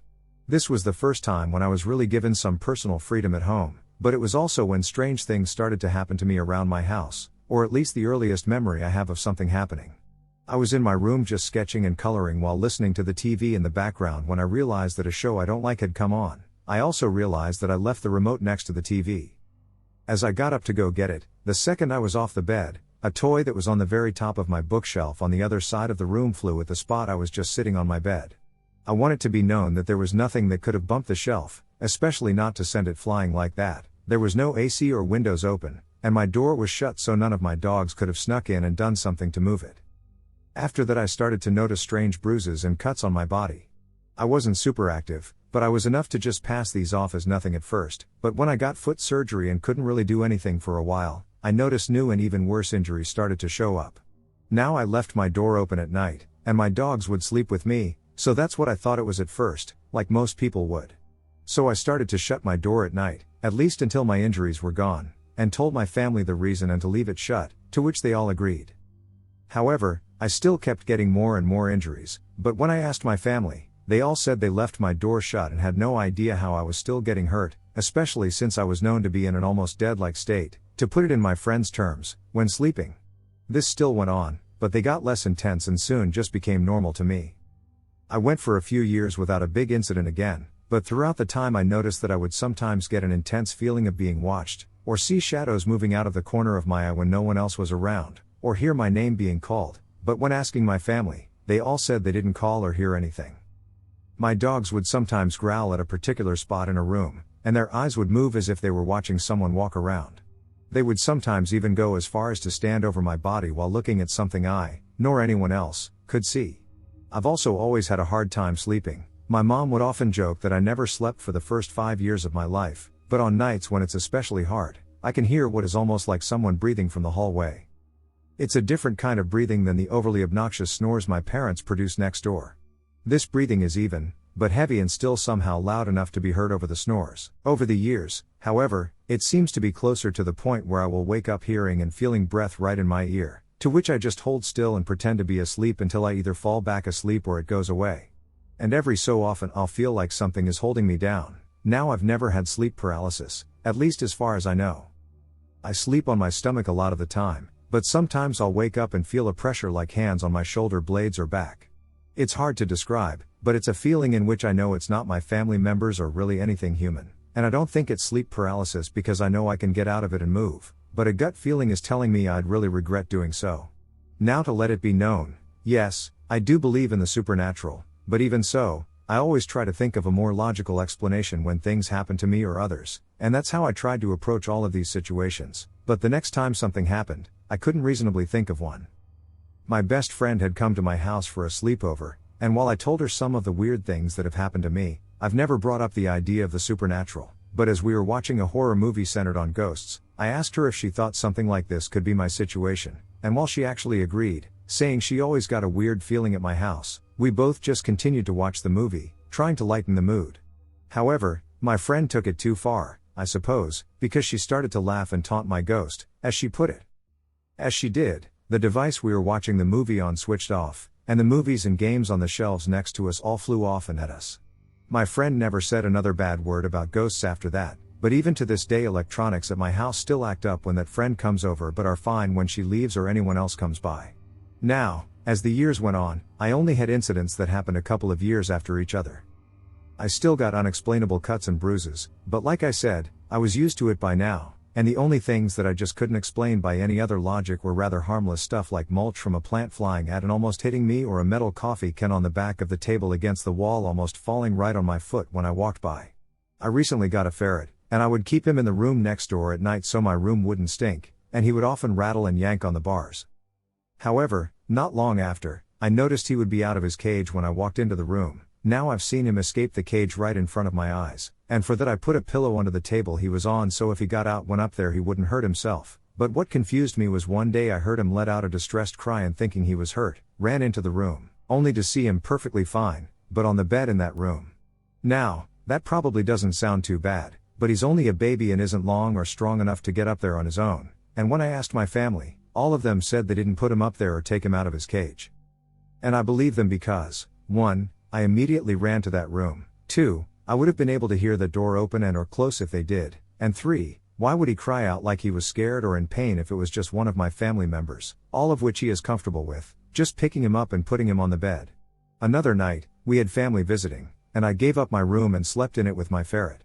This was the first time when I was really given some personal freedom at home, but it was also when strange things started to happen to me around my house, or at least the earliest memory I have of something happening. I was in my room just sketching and coloring while listening to the TV in the background when I realized that a show I don't like had come on. I also realized that I left the remote next to the TV. As I got up to go get it, the second I was off the bed, a toy that was on the very top of my bookshelf on the other side of the room flew at the spot I was just sitting on my bed. I want it to be known that there was nothing that could have bumped the shelf, especially not to send it flying like that. There was no AC or windows open, and my door was shut so none of my dogs could have snuck in and done something to move it. After that I started to notice strange bruises and cuts on my body. I wasn't super active, but I was enough to just pass these off as nothing at first, but when I got foot surgery and couldn't really do anything for a while, I noticed new and even worse injuries started to show up. Now I left my door open at night, and my dogs would sleep with me, so that's what I thought it was at first, like most people would. So I started to shut my door at night, at least until my injuries were gone, and told my family the reason and to leave it shut, to which they all agreed. However, I still kept getting more and more injuries, but when I asked my family, they all said they left my door shut and had no idea how I was still getting hurt, especially since I was known to be in an almost dead-like state, to put it in my friends' terms, when sleeping. This still went on, but they got less intense and soon just became normal to me. I went for a few years without a big incident again, but throughout the time I noticed that I would sometimes get an intense feeling of being watched, or see shadows moving out of the corner of my eye when no one else was around, or hear my name being called, but when asking my family, they all said they didn't call or hear anything. My dogs would sometimes growl at a particular spot in a room, and their eyes would move as if they were watching someone walk around. They would sometimes even go as far as to stand over my body while looking at something I, nor anyone else, could see. I've also always had a hard time sleeping. My mom would often joke that I never slept for the first 5 years of my life, but on nights when it's especially hard, I can hear what is almost like someone breathing from the hallway. It's a different kind of breathing than the overly obnoxious snores my parents produce next door. This breathing is even, but heavy and still somehow loud enough to be heard over the snores. Over the years, however, it seems to be closer to the point where I will wake up hearing and feeling breath right in my ear, to which I just hold still and pretend to be asleep until I either fall back asleep or it goes away. And every so often I'll feel like something is holding me down. Now I've never had sleep paralysis, at least as far as I know. I sleep on my stomach a lot of the time, but sometimes I'll wake up and feel a pressure like hands on my shoulder blades or back. It's hard to describe, but it's a feeling in which I know it's not my family members or really anything human, and I don't think it's sleep paralysis because I know I can get out of it and move, but a gut feeling is telling me I'd really regret doing so. Now to let it be known, yes, I do believe in the supernatural, but even so, I always try to think of a more logical explanation when things happen to me or others, and that's how I tried to approach all of these situations, but the next time something happened, I couldn't reasonably think of one. My best friend had come to my house for a sleepover, and while I told her some of the weird things that have happened to me, I've never brought up the idea of the supernatural. But as we were watching a horror movie centered on ghosts, I asked her if she thought something like this could be my situation, and while she actually agreed, saying she always got a weird feeling at my house, we both just continued to watch the movie, trying to lighten the mood. However, my friend took it too far, I suppose, because she started to laugh and taunt my ghost, as she put it. As she did, the device we were watching the movie on switched off, and the movies and games on the shelves next to us all flew off and at us. My friend never said another bad word about ghosts after that, but even to this day electronics at my house still act up when that friend comes over but are fine when she leaves or anyone else comes by. Now, as the years went on, I only had incidents that happened a couple of years after each other. I still got unexplainable cuts and bruises, but like I said, I was used to it by now, and the only things that I just couldn't explain by any other logic were rather harmless stuff like mulch from a plant flying at and almost hitting me, or a metal coffee can on the back of the table against the wall almost falling right on my foot when I walked by. I recently got a ferret, and I would keep him in the room next door at night so my room wouldn't stink, and he would often rattle and yank on the bars. However, not long after, I noticed he would be out of his cage when I walked into the room. Now I've seen him escape the cage right in front of my eyes, and for that I put a pillow under the table he was on so if he got out when up there he wouldn't hurt himself. But what confused me was one day I heard him let out a distressed cry and thinking he was hurt, ran into the room, only to see him perfectly fine, but on the bed in that room. Now, that probably doesn't sound too bad, but he's only a baby and isn't long or strong enough to get up there on his own, and when I asked my family, all of them said they didn't put him up there or take him out of his cage. And I believe them because, 1, I immediately ran to that room, 2, I would have been able to hear the door open and or close if they did, and 3, why would he cry out like he was scared or in pain if it was just one of my family members, all of which he is comfortable with, just picking him up and putting him on the bed. Another night, we had family visiting, and I gave up my room and slept in it with my ferret.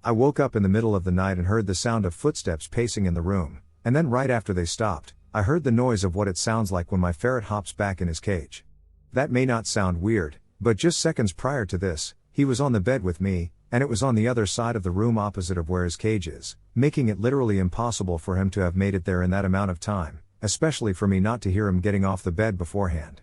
I woke up in the middle of the night and heard the sound of footsteps pacing in the room, and then right after they stopped, I heard the noise of what it sounds like when my ferret hops back in his cage. That may not sound weird, but just seconds prior to this, he was on the bed with me, and it was on the other side of the room opposite of where his cage is, making it literally impossible for him to have made it there in that amount of time, especially for me not to hear him getting off the bed beforehand.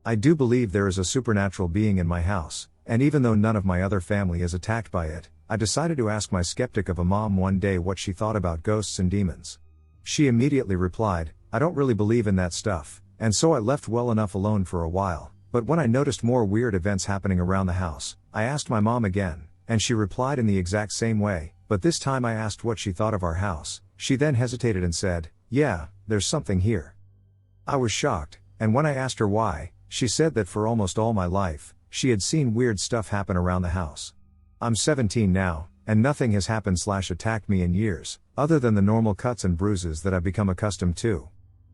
I do believe there is a supernatural being in my house, and even though none of my other family is attacked by it, I decided to ask my skeptic of a mom one day what she thought about ghosts and demons. She immediately replied, "I don't really believe in that stuff," and so I left well enough alone for a while. But when I noticed more weird events happening around the house, I asked my mom again, and she replied in the exact same way, but this time I asked what she thought of our house. She then hesitated and said, "Yeah, there's something here." I was shocked, and when I asked her why, she said that for almost all my life, she had seen weird stuff happen around the house. I'm 17 now, and nothing has happened/attacked me in years, other than the normal cuts and bruises that I've become accustomed to.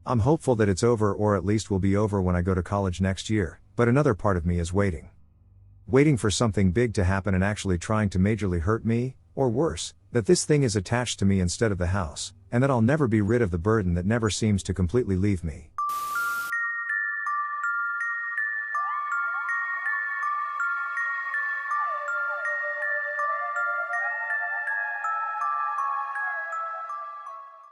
I'm hopeful that it's over, or at least will be over when I go to college next year, but another part of me is waiting. Waiting for something big to happen and actually trying to majorly hurt me, or worse, that this thing is attached to me instead of the house, and that I'll never be rid of the burden that never seems to completely leave me.